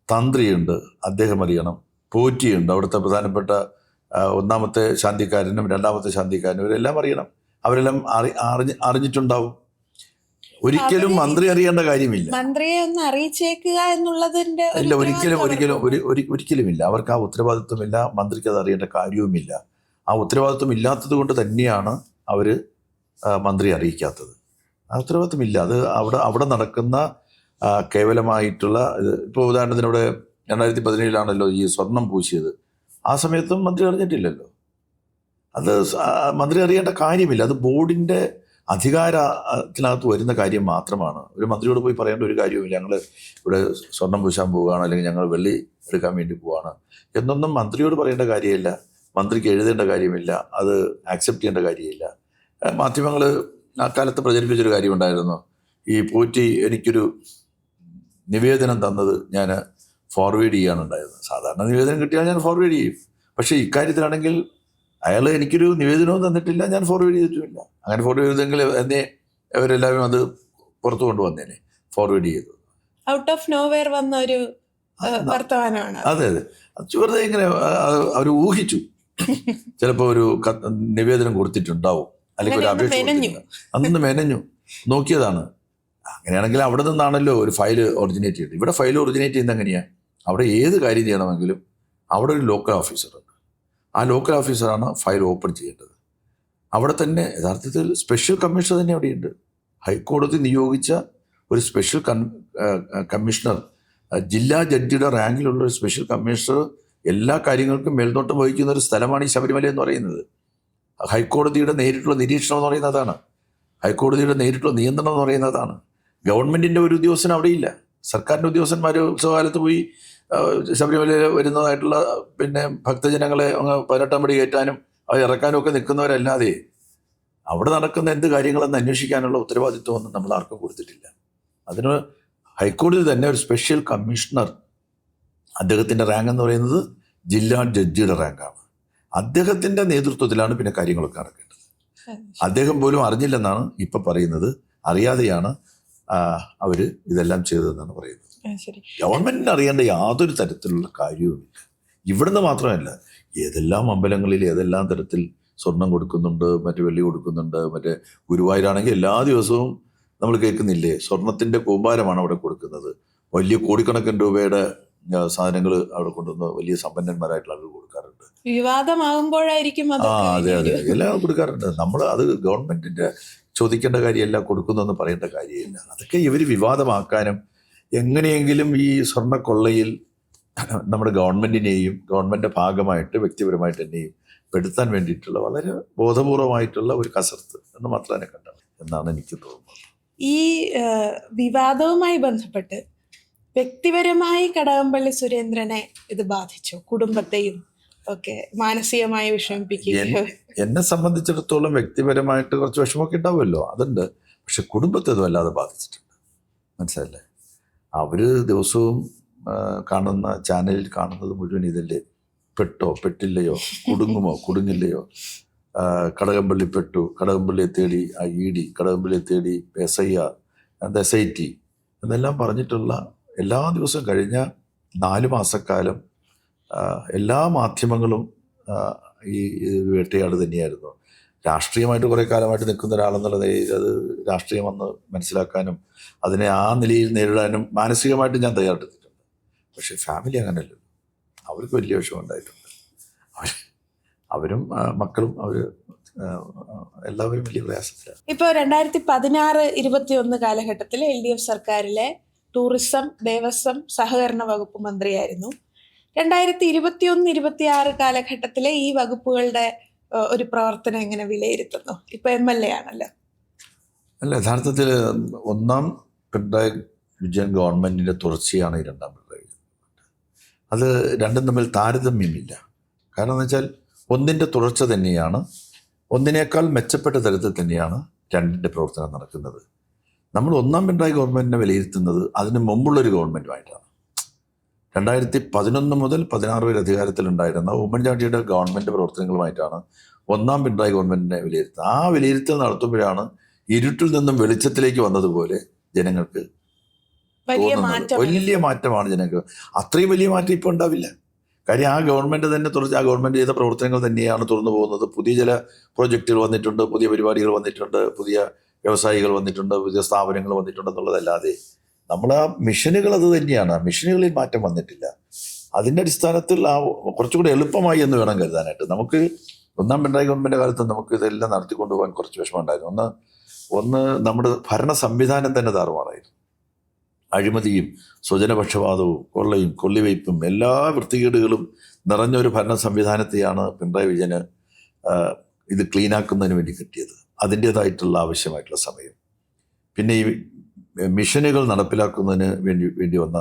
തന്ത്രിയുണ്ട്, അദ്ദേഹം അറിയണം. പോറ്റിയുണ്ട്, അവിടുത്തെ പ്രധാനപ്പെട്ട ഒന്നാമത്തെ ശാന്തിക്കാരനും രണ്ടാമത്തെ ശാന്തിക്കാരനും ഇവരെല്ലാം അറിയണം. അവരെല്ലാം അറിഞ്ഞിട്ടുണ്ടാവും. ഒരിക്കലും മന്ത്രി അറിയേണ്ട കാര്യമില്ല. മന്ത്രിയെ ഒന്ന് അറിയിച്ചേക്കുക എന്നുള്ളതിന്റെ ഇല്ല, ഒരിക്കലുമില്ല. അവർക്ക് ആ ഉത്തരവാദിത്വമില്ല. മന്ത്രിക്ക് അത് അറിയേണ്ട കാര്യവുമില്ല. ആ ഉത്തരവാദിത്വം ഇല്ലാത്തത് കൊണ്ട് തന്നെയാണ് അവർ മന്ത്രി അറിയിക്കാത്തത്. ആ ഉത്തരവാദിത്വമില്ല. അത് അവിടെ നടക്കുന്ന കേവലമായിട്ടുള്ള ഇപ്പോൾ ഉദാഹരണത്തിന് ഇവിടെ 2017 ഈ സ്വർണം പൂശിയത്. ആ സമയത്തും മന്ത്രി അറിഞ്ഞിട്ടില്ലല്ലോ. അത് മന്ത്രി അറിയേണ്ട കാര്യമില്ല. അത് ബോർഡിൻ്റെ അധികാരത്തിനകത്ത് വരുന്ന കാര്യം മാത്രമാണ്. ഒരു മന്ത്രിയോട് പോയി പറയേണ്ട ഒരു കാര്യവുമില്ല, ഞങ്ങൾ ഇവിടെ സ്വർണം പൂശാൻ പോവുകയാണ് അല്ലെങ്കിൽ ഞങ്ങൾ വെള്ളി എടുക്കാൻ വേണ്ടി പോവുകയാണ് എന്നൊന്നും മന്ത്രിയോട് പറയേണ്ട കാര്യമില്ല. മന്ത്രിക്ക് എഴുതേണ്ട കാര്യമില്ല. അത് ആക്സെപ്റ്റ് ചെയ്യേണ്ട കാര്യമില്ല. മാധ്യമങ്ങൾ അക്കാലത്ത് പ്രചരിപ്പിച്ചൊരു കാര്യമുണ്ടായിരുന്നു. ഈ പോറ്റി എനിക്കൊരു നിവേദനം തന്നത് ഞാൻ ഫോർവേഡ് ചെയ്യാനുണ്ടായിരുന്നു. സാധാരണ നിവേദനം കിട്ടിയാൽ ഞാൻ ഫോർവേഡ് ചെയ്യും. പക്ഷേ ഇക്കാര്യത്തിലാണെങ്കിൽ അയാൾ എനിക്കൊരു നിവേദനവും തന്നിട്ടില്ല, ഞാൻ ഫോർവേഡ് ചെയ്തിട്ടുമില്ല. അങ്ങനെ ഫോർവേഡ് ചെയ്തെങ്കിൽ എന്നെ അവരെല്ലാവരും അത് പുറത്തു കൊണ്ടുവന്നേനെ. ഫോർവേഡ് ചെയ്തു ഔട്ട് ഓഫ് നോവെയർ വന്ന ഒരു വർത്തമാനമാണ്. അതെ വെറുതെ ഇങ്ങനെ അവർ ഊഹിച്ചു. ചിലപ്പോൾ ഒരു നിവേദനം കൊടുത്തിട്ടുണ്ടാവും, അല്ലെങ്കിൽ ഒരു അപേക്ഷ അന്ന് മെനഞ്ഞു നോക്കിയതാണ്. അങ്ങനെയാണെങ്കിൽ അവിടെ നിന്നാണല്ലോ ഒരു ഫയൽ ഒറിജിനേറ്റ് ചെയ്തത്. ഇവിടെ ഫയൽ ഒറിജിനേറ്റ് ചെയ്യുന്നത് എങ്ങനെയാണ്? അവിടെ ഏത് കാര്യം ചെയ്യണമെങ്കിലും അവിടെ ഒരു ലോക്കൽ ഓഫീസറുണ്ട്. ആ ലോക്കൽ ഓഫീസറാണ് ഫയൽ ഓപ്പൺ ചെയ്യേണ്ടത്. അവിടെ തന്നെ യഥാർത്ഥത്തിൽ സ്പെഷ്യൽ കമ്മീഷണർ തന്നെ അവിടെയുണ്ട്. ഹൈക്കോടതി നിയോഗിച്ച ഒരു സ്പെഷ്യൽ കമ്മീഷണർ, ജില്ലാ ജഡ്ജിയുടെ റാങ്കിലുള്ള ഒരു സ്പെഷ്യൽ കമ്മീഷണർ എല്ലാ കാര്യങ്ങൾക്കും മേൽനോട്ടം വഹിക്കുന്ന ഒരു സ്ഥലമാണ് ഈ ശബരിമല എന്ന് പറയുന്നത്. ഹൈക്കോടതിയുടെ നേരിട്ടുള്ള നിരീക്ഷണം എന്ന് പറയുന്നതാണ്. ഹൈക്കോടതിയുടെ നേരിട്ടുള്ള നിയന്ത്രണം എന്ന് പറയുന്നതാണ്. ഗവൺമെൻറ്റിൻ്റെ ഒരു ഉദ്യോഗസ്ഥൻ അവിടെയില്ല. സർക്കാരിൻ്റെ ഉദ്യോഗസ്ഥന്മാർ ഉത്സവകാലത്ത് പോയി ശബരിമലയിൽ വരുന്നതായിട്ടുള്ള പിന്നെ ഭക്തജനങ്ങളെ 18 പടി കയറ്റാനും അത് ഇറക്കാനും ഒക്കെ നിൽക്കുന്നവരല്ലാതെ അവിടെ നടക്കുന്ന എന്ത് കാര്യങ്ങളെന്ന് അന്വേഷിക്കാനുള്ള ഉത്തരവാദിത്വമൊന്നും നമ്മൾ ആർക്കും കൊടുത്തിട്ടില്ല. അതിന് ഹൈക്കോടതി തന്നെ ഒരു സ്പെഷ്യൽ കമ്മീഷണർ, അദ്ദേഹത്തിൻ്റെ റാങ്ക് എന്ന് പറയുന്നത് ജില്ലാ ജഡ്ജിയുടെ റാങ്കാണ്. അദ്ദേഹത്തിൻ്റെ നേതൃത്വത്തിലാണ് പിന്നെ കാര്യങ്ങളൊക്കെ നടക്കേണ്ടത്. അദ്ദേഹം പോലും അറിഞ്ഞില്ലെന്നാണ് ഇപ്പം പറയുന്നത്. അറിയാതെയാണ് അവർ ഇതെല്ലാം ചെയ്തതെന്നാണ് പറയുന്നത്. ഗവൺമെൻറ്റിന് അറിയേണ്ട യാതൊരു തരത്തിലുള്ള കാര്യവുമില്ല. ഇവിടുന്ന് മാത്രമല്ല, ഏതെല്ലാം അമ്പലങ്ങളിൽ ഏതെല്ലാം തരത്തിൽ സ്വർണം കൊടുക്കുന്നുണ്ട്, മറ്റു വെള്ളി കൊടുക്കുന്നുണ്ട്. മറ്റേ ഗുരുവായൂരാണെങ്കിൽ എല്ലാ ദിവസവും നമ്മൾ കേൾക്കുന്നില്ലേ, സ്വർണത്തിൻ്റെ കൂമ്പാരമാണ് അവിടെ കൊടുക്കുന്നത്. വലിയ കോടിക്കണക്കിന് രൂപയുടെ സാധനങ്ങൾ അവിടെ കൊണ്ടുവന്ന് വലിയ സമ്പന്നന്മാരായിട്ടുള്ള ആളുകൾ കൊടുക്കാറുണ്ട്. വിവാദമാകുമ്പോഴായിരിക്കും അതെ, എല്ലാം കൊടുക്കാറുണ്ട്. നമ്മൾ അത് ഗവൺമെൻറ്റിൻ്റെ ചോദിക്കേണ്ട കാര്യമല്ല, കൊടുക്കുന്നതെന്ന് പറയേണ്ട കാര്യമില്ല. അതൊക്കെ ഇവർ വിവാദമാക്കാനും എങ്ങനെയെങ്കിലും ഈ സ്വർണ്ണക്കൊള്ളയിൽ നമ്മുടെ ഗവൺമെൻറ്റിനെയും ഗവൺമെൻറ് ഭാഗമായിട്ട് വ്യക്തിപരമായിട്ട് തന്നെയും പെടുത്താൻ വേണ്ടിയിട്ടുള്ള വളരെ ബോധപൂർവമായിട്ടുള്ള ഒരു കസർത്ത് എന്ന് മാത്രമേ കണ്ടത് എന്നാണ് എനിക്ക് തോന്നുന്നത്. ഈ വിവാദവുമായി ബന്ധപ്പെട്ട് വ്യക്തിപരമായി കടകംപള്ളി സുരേന്ദ്രനെ ഇത് ബാധിച്ചു, കുടുംബത്തെയും ഒക്കെ മാനസികമായി വിഷമിപ്പിക്കുകയോ? എന്നെ സംബന്ധിച്ചിടത്തോളം വ്യക്തിപരമായിട്ട് കുറച്ച് വിഷമമൊക്കെ ഉണ്ടാവുമല്ലോ, അതുണ്ട്. പക്ഷെ കുടുംബത്തെ അത് വല്ലാതെ ബാധിച്ചിട്ടുണ്ട്. മനസ്സിലല്ലേ? അവർ ദിവസവും കാണുന്ന ചാനലിൽ കാണുന്നത് മുഴുവൻ ഇതല്ലേ, പെട്ടോ പെട്ടില്ലയോ, കുടുങ്ങുമോ കുടുങ്ങില്ലയോ, കടകംപള്ളി പെട്ടു, കടകംപള്ളിയെ തേടി ED, കടകംപള്ളിയെ തേടി SIR, SIT എന്നെല്ലാം പറഞ്ഞിട്ടുള്ള എല്ലാ ദിവസവും കഴിഞ്ഞ 4 മാസക്കാലം എല്ലാ മാധ്യമങ്ങളും ഈ വേട്ടയാട് തന്നെയായിരുന്നു. രാഷ്ട്രീയമായിട്ട് കുറേ കാലമായിട്ട് നിൽക്കുന്ന ഒരാളെന്നുള്ളത് അത് രാഷ്ട്രീയമെന്ന് മനസ്സിലാക്കാനും അതിനെ ആ നിലയിൽ നേരിടാനും മാനസികമായിട്ട് ഞാൻ തയ്യാറെടുത്തിട്ടുണ്ട്. പക്ഷേ ഫാമിലി അങ്ങനെയല്ലല്ലോ. അവർക്ക് വലിയ വിഷമം ഉണ്ടായിട്ടുണ്ട്. അവരും മക്കളും എല്ലാവരും വലിയ പ്രയാസത്തിലാണ്. ഇപ്പോൾ 2016-21 കാലഘട്ടത്തിൽ LDF സർക്കാരിലെ ടൂറിസം, ദേവസ്വം, സഹകരണ വകുപ്പ് മന്ത്രിയായിരുന്നു. 2021-26 കാലഘട്ടത്തിലെ ഈ വകുപ്പുകളുടെ ഒരു പ്രവർത്തനം എങ്ങനെ വിലയിരുത്തുന്നു? ഇപ്പൊ MLA ആണല്ലോ. അല്ല, യഥാർത്ഥത്തിൽ ഒന്നാം പിണറായി വിജയൻ ഗവൺമെൻറ്റിൻ്റെ തുടർച്ചയാണ് ഈ രണ്ടാം പിണറായി. അത് രണ്ടും തമ്മിൽ താരതമ്യമില്ല. കാരണം എന്ന് വെച്ചാൽ ഒന്നിൻ്റെ തുടർച്ച തന്നെയാണ്, ഒന്നിനേക്കാൾ മെച്ചപ്പെട്ട തരത്തിൽ തന്നെയാണ് രണ്ടിൻ്റെ പ്രവർത്തനം നടക്കുന്നത്. നമ്മൾ ഒന്നാം പിണറായി ഗവൺമെൻറ്റിനെ വിലയിരുത്തുന്നത് അതിന് മുമ്പുള്ളൊരു ഗവൺമെൻറ്റുമായിട്ടാണ്. 2011 മുതൽ 16 വരെ അധികാരത്തിലുണ്ടായിരുന്ന ഉമ്മൻചാണ്ടിയുടെ ഗവൺമെൻറ് പ്രവർത്തനങ്ങളുമായിട്ടാണ് ഒന്നാം പിണറായി ഗവൺമെൻറ്റിനെ വിലയിരുത്തുന്നത്. ആ വിലയിരുത്തൽ നടത്തുമ്പോഴാണ് ഇരുട്ടിൽ നിന്നും വെളിച്ചത്തിലേക്ക് വന്നതുപോലെ ജനങ്ങൾക്ക് തോന്നുന്നത്. വലിയ മാറ്റമാണ് ജനങ്ങൾക്ക്. അത്രയും വലിയ മാറ്റം ഇപ്പോൾ ഉണ്ടാവില്ല. കാര്യം ആ ഗവൺമെൻറ് തന്നെ തുറച്ച് ആ ഗവൺമെൻറ് ചെയ്ത പ്രവർത്തനങ്ങൾ തന്നെയാണ് തുറന്നു പോകുന്നത്. പുതിയ ചില പ്രോജക്റ്റുകൾ വന്നിട്ടുണ്ട്, പുതിയ പരിപാടികൾ വന്നിട്ടുണ്ട്, പുതിയ വ്യവസായികൾ വന്നിട്ടുണ്ട്, പുതിയ സ്ഥാപനങ്ങൾ വന്നിട്ടുണ്ടെന്നുള്ളതല്ലാതെ നമ്മൾ ആ മിഷനുകൾ അത് തന്നെയാണ്. മിഷനുകളിൽ മാറ്റം വന്നിട്ടില്ല. അതിൻ്റെ അടിസ്ഥാനത്തിൽ ആ കുറച്ചുകൂടി എളുപ്പമായി എന്ന് വേണം കരുതാനായിട്ട്. നമുക്ക് ഒന്നാം പിണറായി ഗവൺമെൻറ് കാലത്ത് നമുക്ക് ഇതെല്ലാം നടത്തിക്കൊണ്ടു പോകാൻ കുറച്ച് വിഷമമുണ്ടായിരുന്നു. ഒന്ന് നമ്മുടെ ഭരണ സംവിധാനം തന്നെ താറുമാറായിരുന്നു. അഴിമതിയും സ്വജനപക്ഷപാതവും കൊള്ളയും കൊള്ളിവയ്പും എല്ലാ വൃത്തികേടുകളും നിറഞ്ഞൊരു ഭരണ സംവിധാനത്തെയാണ് പിണറായി വിജയന് ഇത് ക്ലീനാക്കുന്നതിന് വേണ്ടി കിട്ടിയത്. അതിൻ്റേതായിട്ടുള്ള ആവശ്യമായിട്ടുള്ള സമയം. പിന്നെ ഈ മിഷനുകൾ നടപ്പിലാക്കുന്നതിന് വേണ്ടി വന്ന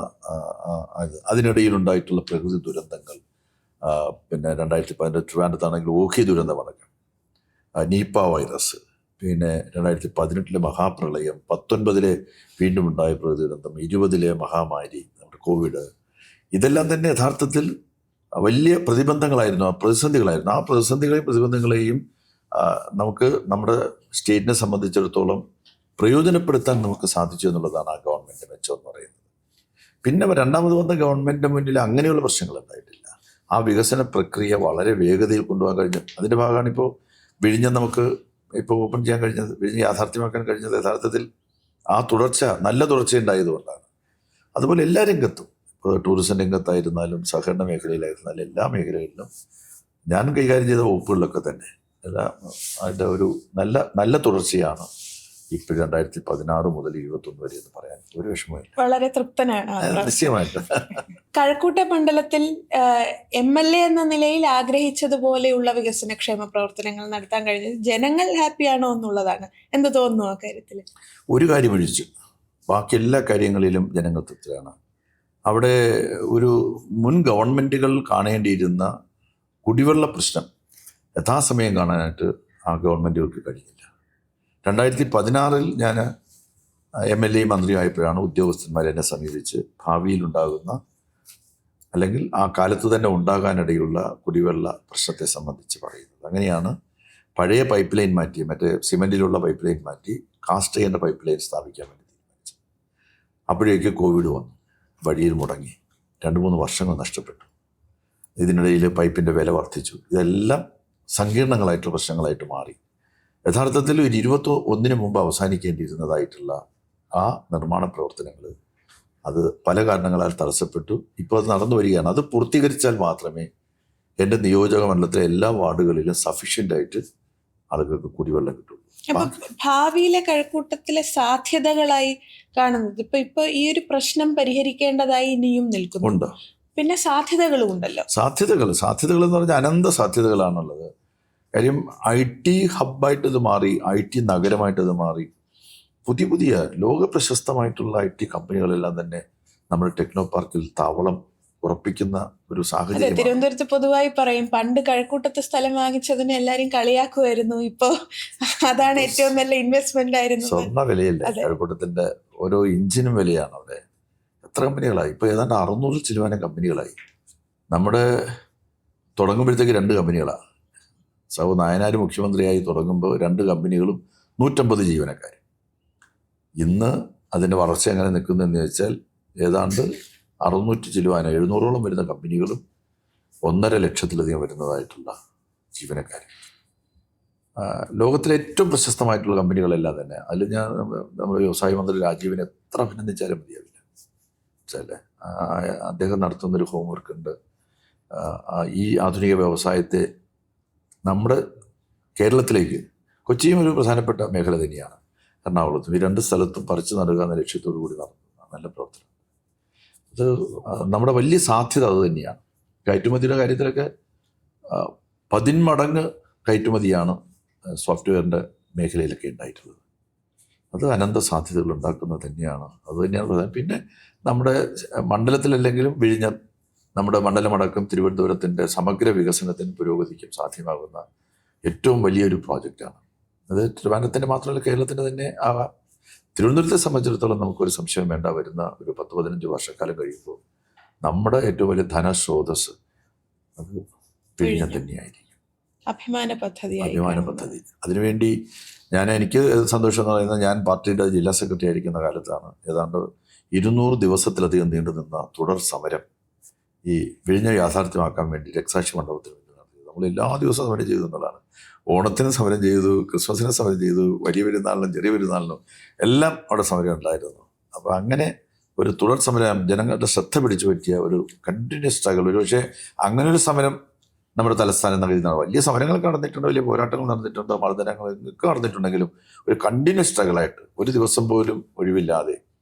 അതിനിടയിലുണ്ടായിട്ടുള്ള പ്രകൃതി ദുരന്തങ്ങൾ, പിന്നെ 2018 ട്രിവാൻഡ്രത്താണെങ്കിൽ ഓഖി ദുരന്തമടക്കം, നിപ വൈറസ്, പിന്നെ 2018 മഹാപ്രളയം, 19 വീണ്ടും ഉണ്ടായ പ്രകൃതി ദുരന്തം, 20 മഹാമാരി, നമ്മുടെ കോവിഡ്, ഇതെല്ലാം തന്നെ യഥാർത്ഥത്തിൽ വലിയ പ്രതിബന്ധങ്ങളായിരുന്നു, പ്രതിസന്ധികളായിരുന്നു. ആ പ്രതിബന്ധങ്ങളെയും നമുക്ക് നമ്മുടെ സ്റ്റേറ്റിനെ സംബന്ധിച്ചിടത്തോളം പ്രയോജനപ്പെടുത്താൻ നമുക്ക് സാധിച്ചു എന്നുള്ളതാണ് ആ ഗവൺമെൻറ് മെച്ചം എന്ന് പറയുന്നത്. പിന്നെ രണ്ടാമത് വന്ന ഗവൺമെൻറ്റിൻ്റെ മുന്നിൽ അങ്ങനെയുള്ള പ്രശ്നങ്ങൾ ഉണ്ടായിട്ടില്ല. ആ വികസന പ്രക്രിയ വളരെ വേഗതയിൽ കൊണ്ടുപോകാൻ കഴിഞ്ഞു. അതിൻ്റെ ഭാഗമാണ് ഇപ്പോൾ വിഴിഞ്ഞം നമുക്ക് ഇപ്പോൾ ഓപ്പൺ ചെയ്യാൻ കഴിഞ്ഞത്, വിഴിഞ്ഞ് യാഥാർത്ഥ്യമാക്കാൻ കഴിഞ്ഞത് യഥാർത്ഥത്തിൽ ആ തുടർച്ച, നല്ല തുടർച്ച ഉണ്ടായതുകൊണ്ടാണ്. അതുപോലെ എല്ലാ രംഗത്തും, ഇപ്പോൾ ടൂറിസം രംഗത്തായിരുന്നാലും സഹകരണ മേഖലയിലായിരുന്നാലും എല്ലാ മേഖലകളിലും ഞാൻ കൈകാര്യം ചെയ്ത വകുപ്പുകളിലൊക്കെ തന്നെ എല്ലാം അതിൻ്റെ ഒരു നല്ല തുടർച്ചയാണ് ഇപ്പോൾ 2016 മുതൽ 2021 വരെ എന്ന് പറയാൻ ഒരു വിഷമമില്ല. വളരെ തൃപ്തനാണ്. നിശ്ചയമായിട്ട് കഴക്കൂട്ടം മണ്ഡലത്തിൽ MLA എന്ന നിലയിൽ ആഗ്രഹിച്ചതുപോലെയുള്ള വികസനക്ഷേമ പ്രവർത്തനങ്ങൾ നടത്താൻ കഴിഞ്ഞത് ജനങ്ങൾ ഹാപ്പിയാണോ എന്നുള്ളതാണ്. എന്ത് തോന്നുന്നു ആ കാര്യത്തിൽ? ഒരു കാര്യം ഒഴിച്ചു ബാക്കി എല്ലാ കാര്യങ്ങളിലും ജനങ്ങൾ തൃപ്തരാണ്. അവിടെ ഒരു മുൻ ഗവൺമെൻറ്റുകൾ കാണേണ്ടിയിരുന്ന കുടിവെള്ള പ്രശ്നം യഥാസമയം കാണാനായിട്ട് ആ ഗവൺമെൻറ്റുകൾക്ക് കഴിഞ്ഞില്ല. 2016 ഞാൻ MLA മന്ത്രിയായപ്പോഴാണ് ഉദ്യോഗസ്ഥന്മാർ എന്നെ സമീപിച്ച് ഭാവിയിലുണ്ടാകുന്ന അല്ലെങ്കിൽ ആ കാലത്ത് തന്നെ ഉണ്ടാകാനിടയുള്ള കുടിവെള്ള പ്രശ്നത്തെ സംബന്ധിച്ച് പറയുന്നത്. അങ്ങനെയാണ് പഴയ പൈപ്പ് ലൈൻ മാറ്റി, മറ്റേ സിമെൻറ്റിലുള്ള പൈപ്പ് ലൈൻ മാറ്റി കാസ്റ്റ് ചെയ്യേണ്ട പൈപ്പ് ലൈൻ സ്ഥാപിക്കാൻ വേണ്ടി തീരുമാനിച്ചു. അപ്പോഴേക്ക് കോവിഡ് വന്നു, വഴിയിൽ മുടങ്ങി, 2-3 വർഷങ്ങൾ നഷ്ടപ്പെട്ടു. ഇതിനിടയിൽ പൈപ്പിൻ്റെ വില വർദ്ധിച്ചു. ഇതെല്ലാം സങ്കീർണങ്ങളായിട്ടുള്ള പ്രശ്നങ്ങളായിട്ട് മാറി. യഥാർത്ഥത്തിൽ ഒരു 21 മുമ്പ് അവസാനിക്കേണ്ടിയിരുന്നതായിട്ടുള്ള ആ നിർമ്മാണ പ്രവർത്തനങ്ങൾ അത് പല കാരണങ്ങളാൽ തടസ്സപ്പെട്ടു. ഇപ്പോൾ അത് നടന്നു വരികയാണ്. അത് പൂർത്തീകരിച്ചാൽ മാത്രമേ എൻ്റെ നിയോജക മണ്ഡലത്തിലെ എല്ലാ വാർഡുകളിലും സഫീഷ്യൻ്റായിട്ട് ആളുകൾക്ക് കുടിവെള്ളം കിട്ടുള്ളൂ. അപ്പൊ ഭാവിയിലെ കഴക്കൂട്ടത്തിലെ സാധ്യതകളായി കാണുന്നത് ഇപ്പൊ ഈ ഒരു പ്രശ്നം പരിഹരിക്കേണ്ടതായി ഇനിയും നിൽക്കുന്നുണ്ട്. പിന്നെ സാധ്യതകളും ഉണ്ടല്ലോ. സാധ്യതകൾ എന്ന് പറഞ്ഞാൽ അനന്ത സാധ്യതകളാണുള്ളത്. കാര്യം IT ഹബ്ബായിട്ട് ഇത് മാറി, IT നഗരമായിട്ട് ഇത് മാറി. പുതിയ ലോക പ്രശസ്തമായിട്ടുള്ള IT കമ്പനികളെല്ലാം തന്നെ നമ്മുടെ ടെക്നോ പാർക്കിൽ താവളം ഉറപ്പിക്കുന്ന ഒരു സാഹചര്യം. തിരുവനന്തപുരത്ത് പൊതുവായി പറയും, പണ്ട് കഴക്കൂട്ടത്ത് സ്ഥലം വാങ്ങിച്ചതിന് എല്ലാരും കളിയാക്കുമായിരുന്നു, ഇപ്പൊ അതാണ് ഏറ്റവും നല്ല ഇൻവെസ്റ്റ്മെന്റ് ആയിരുന്നു. സ്വർണ്ണ വിലയല്ലേ കഴക്കൂട്ടത്തിന്റെ, ഓരോ ഇഞ്ചിനും വിലയാണ് അവിടെ. എത്ര കമ്പനികളായി, ഇപ്പൊ ഏതാണ്ട് 600 ചിലവാനം കമ്പനികളായി. നമ്മുടെ തുടങ്ങുമ്പോഴത്തേക്ക് 2 കമ്പനികളാണ്. നായനാർ മുഖ്യമന്ത്രിയായി തുടങ്ങുമ്പോൾ 2 കമ്പനികളും 150 ജീവനക്കാർ. ഇന്ന് അതിൻ്റെ വളർച്ച എങ്ങനെ നിൽക്കുന്നതെന്ന് ചോദിച്ചാൽ ഏതാണ്ട് 600 ചിലവാനം 700ഓളം വരുന്ന കമ്പനികളും 1.5 ലക്ഷത്തിലധികം വരുന്നതായിട്ടുള്ള ജീവനക്കാർ. ലോകത്തിലെ ഏറ്റവും പ്രശസ്തമായിട്ടുള്ള കമ്പനികളെല്ലാം തന്നെ. അതിൽ ഞാൻ നമ്മുടെ വ്യവസായ മന്ത്രി രാജീവിനെ എത്ര അഭിനന്ദിച്ചാലും മതിയാവില്ല. വെച്ചാൽ അദ്ദേഹം നടത്തുന്നൊരു ഹോംവർക്ക് ഉണ്ട്. ഈ ആധുനിക വ്യവസായത്തെ നമ്മുടെ കേരളത്തിലേക്ക്, കൊച്ചിയും ഒരു പ്രധാനപ്പെട്ട മേഖല തന്നെയാണ്, എറണാകുളത്തും, ഈ 2 സ്ഥലത്തും പറിച്ചു നടുക എന്ന ലക്ഷ്യത്തോടു കൂടി നടത്തുന്ന നല്ല പ്രവർത്തനം. അത് നമ്മുടെ വലിയ സാധ്യത അത് തന്നെയാണ്. കയറ്റുമതിയുടെ കാര്യത്തിലൊക്കെ 10 മടങ്ങ് കയറ്റുമതിയാണ് സോഫ്റ്റ്വെയറിൻ്റെ മേഖലയിലൊക്കെ ഉണ്ടായിട്ടുള്ളത്. അത് അനന്ത സാധ്യതകൾ ഉണ്ടാക്കുന്നത് തന്നെയാണ്. അത് തന്നെയാണ് പ്രധാനം. പിന്നെ നമ്മുടെ മണ്ഡലത്തിലല്ലെങ്കിലും വിഴിഞ്ഞം, നമ്മുടെ മണ്ഡലമടക്കം തിരുവനന്തപുരത്തിൻ്റെ സമഗ്ര വികസനത്തിനും പുരോഗതിക്കും സാധ്യമാകുന്ന ഏറ്റവും വലിയൊരു പ്രോജക്റ്റാണ് അത്. ട്രിവാൻഡ്രത്തിൻ്റെ മാത്രമല്ല, കേരളത്തിൻ്റെ തന്നെ ആകാം. തിരുവനന്തപുരത്തെ സംബന്ധിച്ചിടത്തോളം നമുക്കൊരു സംശയം വേണ്ട, വരുന്ന ഒരു 10-15 വർഷക്കാലം കഴിയുമ്പോൾ നമ്മുടെ ഏറ്റവും വലിയ ധനസ്രോതസ് അത് വിഴിഞ്ഞം തന്നെയായിരിക്കും. അഭിമാന പദ്ധതി. അതിനുവേണ്ടി എനിക്ക് സന്തോഷം എന്ന് പറയുന്നത്, ഞാൻ പാർട്ടിയുടെ ജില്ലാ സെക്രട്ടറി ആയിരിക്കുന്ന കാലത്താണ് ഏതാണ്ട് 200 ദിവസത്തിലധികം നീണ്ടു നിന്ന തുടർ സമരം ഈ വിഴിഞ്ഞം യാഥാർത്ഥ്യമാക്കാൻ വേണ്ടി രക്തസാക്ഷി മണ്ഡപത്തിൽ വേണ്ടി നടത്തിയത്. നമ്മൾ എല്ലാ ദിവസവും സമരം ചെയ്തു എന്നുള്ളതാണ്. ഓണത്തിന് സമരം ചെയ്തു, ക്രിസ്മസിന് സമരം ചെയ്തു, വലിയ പെരുന്നാളിനും ചെറിയ പെരുന്നാളിനും എല്ലാം അവിടെ സമരം ഉണ്ടായിരുന്നു. അപ്പോൾ അങ്ങനെ ഒരു തുടർ സമരം, ജനങ്ങളുടെ ശ്രദ്ധ പിടിച്ചു പറ്റിയ ഒരു കണ്ടിന്യൂസ് സ്ട്രഗിൾ. ഒരു പക്ഷേ അങ്ങനെ ഒരു സമരം നമ്മുടെ തലസ്ഥാനം നഗരിയിൽ വലിയ സമരങ്ങളൊക്കെ നടന്നിട്ടുണ്ട്, വലിയ പോരാട്ടങ്ങൾ നടന്നിട്ടുണ്ട്, മർദ്ദനങ്ങളൊക്കെ നടന്നിട്ടുണ്ടെങ്കിലും ഒരു കണ്ടിന്യൂസ് സ്ട്രഗിളായിട്ട് ഒരു ദിവസം പോലും ഒഴിവില്ലാതെ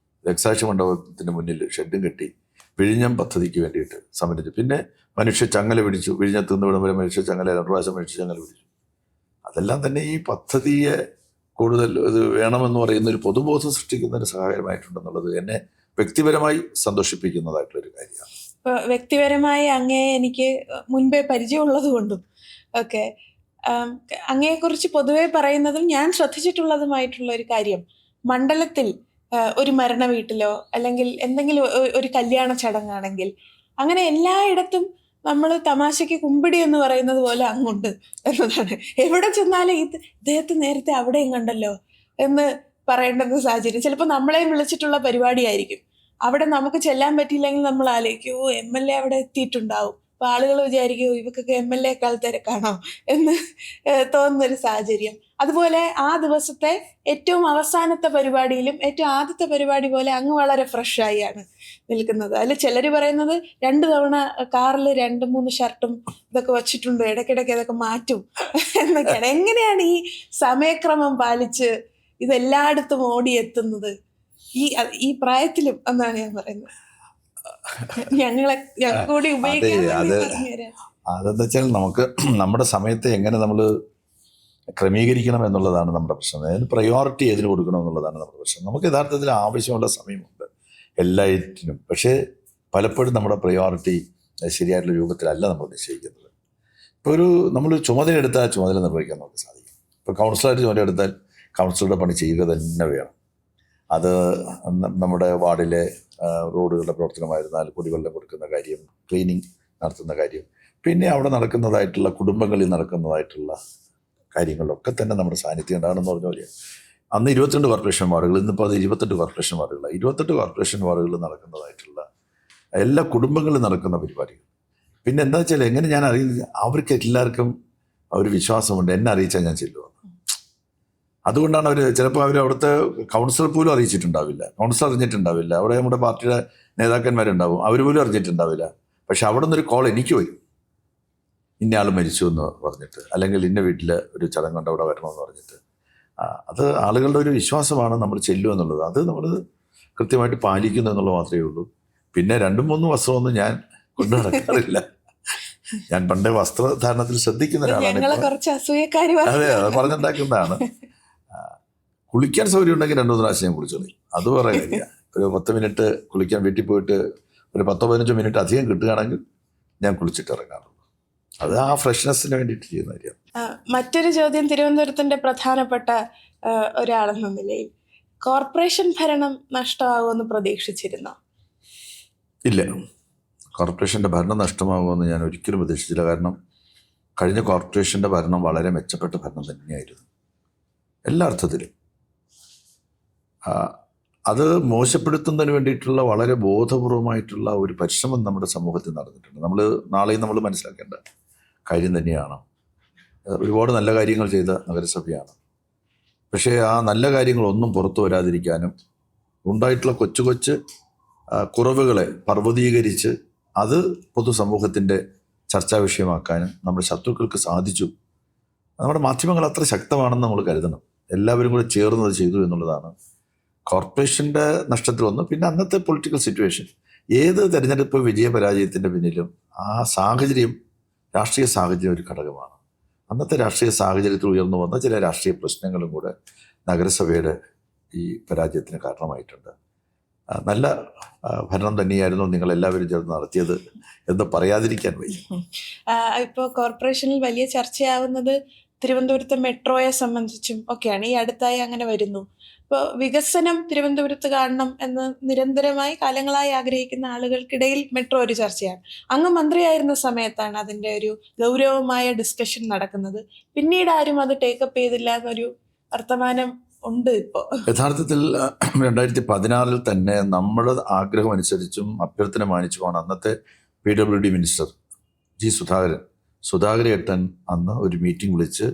രക്തസാക്ഷി മണ്ഡപത്തിന് മുന്നിൽ ഷെഡും കെട്ടി വിഴിഞ്ഞം പദ്ധതിക്ക് വേണ്ടിയിട്ട് സമരിച്ചു. പിന്നെ മനുഷ്യ ചങ്ങല പിടിച്ചു, വിഴിഞ്ഞത്ത് നിന്ന് വിടുമ്പോൾ മനുഷ്യ ചങ്ങല 2 പ്രാവശ്യം മനുഷ്യ ചങ്ങല പിടിച്ചു. അതെല്ലാം തന്നെ ഈ പദ്ധതിയെ കൂടുതൽ ഇത് വേണമെന്ന് പറയുന്ന ഒരു പൊതുബോധം സൃഷ്ടിക്കുന്നതിന് സഹായകരമായിട്ടുണ്ടെന്നുള്ളത് എന്നെ വ്യക്തിപരമായി സന്തോഷിപ്പിക്കുന്നതായിട്ടുള്ളൊരു കാര്യമാണ്. വ്യക്തിപരമായി അങ്ങേ എനിക്ക് മുൻപേ പരിചയമുള്ളത് കൊണ്ടും ഒക്കെ അങ്ങയെക്കുറിച്ച് പൊതുവെ പറയുന്നതും ഞാൻ ശ്രദ്ധിച്ചിട്ടുള്ളതുമായിട്ടുള്ള ഒരു കാര്യം, മണ്ഡലത്തിൽ ഒരു മരണ വീട്ടിലോ അല്ലെങ്കിൽ എന്തെങ്കിലും ഒരു കല്യാണ ചടങ്ങാണെങ്കിൽ അങ്ങനെ എല്ലായിടത്തും നമ്മൾ തമാശയ്ക്ക് കുമ്പിടി എന്ന് പറയുന്നത് പോലെ അങ്ങുണ്ട് എന്നതാണ്. എവിടെ ചെന്നാലും ഇദ്ദേഹത്തെ നേരത്തെ അവിടെയും കണ്ടല്ലോ എന്ന് പറയേണ്ടുന്ന സാഹചര്യം. ചിലപ്പോൾ നമ്മളെയും വിളിച്ചിട്ടുള്ള പരിപാടിയായിരിക്കും. അവിടെ നമുക്ക് ചെല്ലാൻ പറ്റിയില്ലെങ്കിൽ നമ്മൾ ആലോചിക്കും, MLA അവിടെ എത്തിയിട്ടുണ്ടാവും. അപ്പോൾ ആളുകൾ വിചാരിക്കും ഇവക്കൊക്കെ MLA-ക്കാൾ തിരക്കാണോ എന്ന് തോന്നുന്നൊരു സാഹചര്യം. അതുപോലെ ആ ദിവസത്തെ ഏറ്റവും അവസാനത്തെ പരിപാടിയിലും ഏറ്റവും ആദ്യത്തെ പരിപാടി പോലെ അങ്ങ് വളരെ ഫ്രഷായാണ് നിൽക്കുന്നത്. അതിൽ ചിലർ പറയുന്നത് 2 തവണ കാറിൽ 2-3 ഷർട്ടും ഇതൊക്കെ വച്ചിട്ടുണ്ട്, ഇടയ്ക്കിടയ്ക്ക് ഇതൊക്കെ മാറ്റും എന്നൊക്കെയാണ്. എങ്ങനെയാണ് ഈ സമയക്രമം പാലിച്ച് ഇതെല്ലായിടത്തും ഓടിയെത്തുന്നത് ഈ പ്രായത്തിലും എന്നാണ് ഞാൻ പറയുന്നത്. ഞങ്ങളെ കൂടി അതെന്താ വെച്ചാൽ നമുക്ക് നമ്മുടെ സമയത്തെ എങ്ങനെ നമ്മൾ ക്രമീകരിക്കണം എന്നുള്ളതാണ് നമ്മുടെ പ്രശ്നം. അതിന് പ്രയോറിറ്റി ഏതിന് കൊടുക്കണം എന്നുള്ളതാണ് നമ്മുടെ പ്രശ്നം. നമുക്ക് യഥാർത്ഥത്തിൽ ആവശ്യമുള്ള സമയമുണ്ട് എല്ലാറ്റിനും. പക്ഷേ പലപ്പോഴും നമ്മുടെ പ്രയോറിറ്റി ശരിയായിട്ടുള്ള രൂപത്തിലല്ല നമ്മൾ നിശ്ചയിക്കുന്നത്. ഇപ്പോൾ നമ്മൾ ചുമതല എടുത്താൽ ചുമതല നിർവഹിക്കാൻ നമുക്ക് സാധിക്കും. ഇപ്പോൾ കൗൺസിലർ ചുമതല എടുത്താൽ കൗൺസിലറുടെ പണി ചെയ്യുക തന്നെ വേണം. അത് നമ്മുടെ വാർഡിലെ റോഡുകളുടെ പ്രവർത്തനമായിരുന്നാൽ കുടിവെള്ളം കൊടുക്കുന്ന കാര്യം, ക്ലീനിങ് നടത്തുന്ന കാര്യം, പിന്നെ അവിടെ നടക്കുന്നതായിട്ടുള്ള കുടുംബങ്ങളിൽ നടക്കുന്നതായിട്ടുള്ള കാര്യങ്ങളിലൊക്കെ തന്നെ നമ്മുടെ സാന്നിധ്യം ഉണ്ടാകണമെന്ന് പറഞ്ഞ പോലെ അന്ന് 22 കോർപ്പറേഷൻ വാർഡുകൾ, ഇന്നിപ്പോൾ അത് 28 കോർപ്പറേഷൻ വാർഡുകളാണ്. 28 കോർപ്പറേഷൻ വാർഡുകളിൽ നടക്കുന്നതായിട്ടുള്ള എല്ലാ കുടുംബങ്ങളിലും നടക്കുന്ന പരിപാടികൾ. പിന്നെ എന്താ വെച്ചാൽ എങ്ങനെ ഞാൻ അറിയില്ല, അവർക്ക് എല്ലാവർക്കും ഒരു വിശ്വാസമുണ്ട് എന്നെ അറിയിച്ചാൽ ഞാൻ ചെല്ലുമെന്ന്. അതുകൊണ്ടാണ് അവർ ചിലപ്പോൾ അവിടുത്തെ കൗൺസിലർ പോലും അറിയിച്ചിട്ടുണ്ടാവില്ല, കൗൺസിലർ അറിഞ്ഞിട്ടുണ്ടാവില്ല, അവിടെ നമ്മുടെ പാർട്ടിയുടെ നേതാക്കന്മാരുണ്ടാവും, അവർ പോലും അറിഞ്ഞിട്ടുണ്ടാവില്ല. പക്ഷെ അവിടെ നിന്നൊരു കോൾ എനിക്ക് വരും, ഇന്ന ആൾ മരിച്ചു എന്ന് പറഞ്ഞിട്ട്, അല്ലെങ്കിൽ ഇന്ന വീട്ടിൽ ഒരു ചടങ്ങുണ്ട് അവിടെ വരണമെന്ന് പറഞ്ഞിട്ട്. അത് ആളുകളുടെ ഒരു വിശ്വാസമാണ് നമ്മൾ ചെല്ലുക എന്നുള്ളത്. അത് നമ്മൾ കൃത്യമായിട്ട് പാലിക്കുന്നു എന്നുള്ളത് മാത്രമേ ഉള്ളൂ. പിന്നെ 2-3 വസ്ത്രമൊന്നും ഞാൻ കൊണ്ടു നടക്കാറില്ല. ഞാൻ പണ്ടേ വസ്ത്രധാരണത്തിൽ ശ്രദ്ധിക്കുന്ന ഒരാളാണ്. അതെ, അത് പറഞ്ഞുണ്ടാക്കുന്നതാണ്. കുളിക്കാൻ സൗകര്യം ഉണ്ടെങ്കിൽ 2-3 പ്രാവശ്യം ഞാൻ കുളിച്ചോളി, അത് വേറെ കാര്യമില്ല. ഒരു 10 മിനിറ്റ് കുളിക്കാൻ വീട്ടിൽ പോയിട്ട് ഒരു 10-15 മിനിറ്റ് അധികം കിട്ടുകയാണെങ്കിൽ ഞാൻ കുളിച്ചിട്ട് ഇറങ്ങാറുള്ളൂ. അത് ആ ഫ്രഷ്നെസ്സിന് വേണ്ടിയിട്ട് ചെയ്യുന്ന കാര്യം. മറ്റൊരു ചോദ്യം, തിരുവനന്തപുരത്തിന്റെ പ്രധാനപ്പെട്ട ഒരാളെന്ന നിലയിൽ കോർപ്പറേഷൻ ഭരണം നഷ്ടമാകുമെന്ന് പ്രതീക്ഷിച്ചിരുന്നോ? ഇല്ല, കോർപ്പറേഷൻ്റെ ഭരണം നഷ്ടമാകുമെന്ന് ഞാൻ ഒരിക്കലും പ്രതീക്ഷിച്ചില്ല. കാരണം കഴിഞ്ഞ കോർപ്പറേഷൻ്റെ ഭരണം വളരെ മെച്ചപ്പെട്ട ഭരണം തന്നെയായിരുന്നു എല്ലാ അർത്ഥത്തിലും. അത് മോശപ്പെടുത്തുന്നതിന് വേണ്ടിയിട്ടുള്ള വളരെ ബോധപൂർവമായിട്ടുള്ള ഒരു പരിശ്രമം നമ്മുടെ സമൂഹത്തിൽ നടന്നിട്ടുണ്ട്. നാളെയും നമ്മൾ മനസ്സിലാക്കേണ്ട കാര്യം തന്നെയാണ്. ഒരുപാട് നല്ല കാര്യങ്ങൾ ചെയ്ത നഗരസഭയാണ്. പക്ഷേ ആ നല്ല കാര്യങ്ങളൊന്നും പുറത്തു വരാതിരിക്കാനും ഉണ്ടായിട്ടുള്ള കൊച്ചു കൊച്ചു കുറവുകളെ പർവ്വതീകരിച്ച് അത് പൊതുസമൂഹത്തിൻ്റെ ചർച്ചാ വിഷയമാക്കാനും നമ്മുടെ ശത്രുക്കൾക്ക് സാധിച്ചു. നമ്മുടെ മാധ്യമങ്ങൾ അത്ര ശക്തമാണെന്ന് നമ്മൾ കരുതണം. എല്ലാവരും കൂടെ ചേർന്നത് ചെയ്തു എന്നുള്ളതാണ് കോർപ്പറേഷൻ്റെ നഷ്ടത്തിൽ വന്നു. പിന്നെ അന്നത്തെ പൊളിറ്റിക്കൽ സിറ്റുവേഷൻ, ഏത് തെരഞ്ഞെടുപ്പ് വിജയപരാജയത്തിൻ്റെ പിന്നിലും ആ സാഹചര്യം, രാഷ്ട്രീയ സാഹചര്യം ഒരു ഘടകമാണ്. അന്നത്തെ രാഷ്ട്രീയ സാഹചര്യത്തിൽ ഉയർന്നു വന്ന ചില രാഷ്ട്രീയ പ്രശ്നങ്ങളും കൂടെ നഗരസഭയുടെ ഈ പരാജയത്തിന് കാരണമായിട്ടുണ്ട്. നല്ല ഭരണം തന്നെയായിരുന്നു നിങ്ങളെല്ലാവരും ചേർന്ന് നടത്തിയത് എന്ന് പറയാതിരിക്കാൻ വയ്യ. ഇപ്പോൾ കോർപ്പറേഷനിൽ വലിയ ചർച്ചയാവുന്നത് തിരുവനന്തപുരത്തെ മെട്രോയെ സംബന്ധിച്ചും ഒക്കെയാണ്. ഈ അടുത്തായി അങ്ങനെ വരുന്നു. ഇപ്പോൾ വികസനം തിരുവനന്തപുരത്ത് കാണണം എന്ന് നിരന്തരമായി കാലങ്ങളായി ആഗ്രഹിക്കുന്ന ആളുകൾക്കിടയിൽ മെട്രോ ഒരു ചർച്ചയാണ്. അങ്ങ് മന്ത്രിയായിരുന്ന സമയത്താണ് അതിൻ്റെ ഒരു ഗൗരവമായ ഡിസ്കഷൻ നടക്കുന്നത്. പിന്നീട് ആരും അത് ടേക്കപ്പ് ചെയ്തില്ല എന്നൊരു വർത്തമാനം ഉണ്ട് ഇപ്പോൾ. യഥാർത്ഥത്തിൽ 2016 തന്നെ നമ്മുടെ ആഗ്രഹം അനുസരിച്ചും അഭ്യർത്ഥന മാനിച്ചുമാണ് അന്നത്തെ PWD മിനിസ്റ്റർ G. സുധാകരേട്ടൻ അന്ന് ഒരു മീറ്റിംഗ് വിളിച്ച്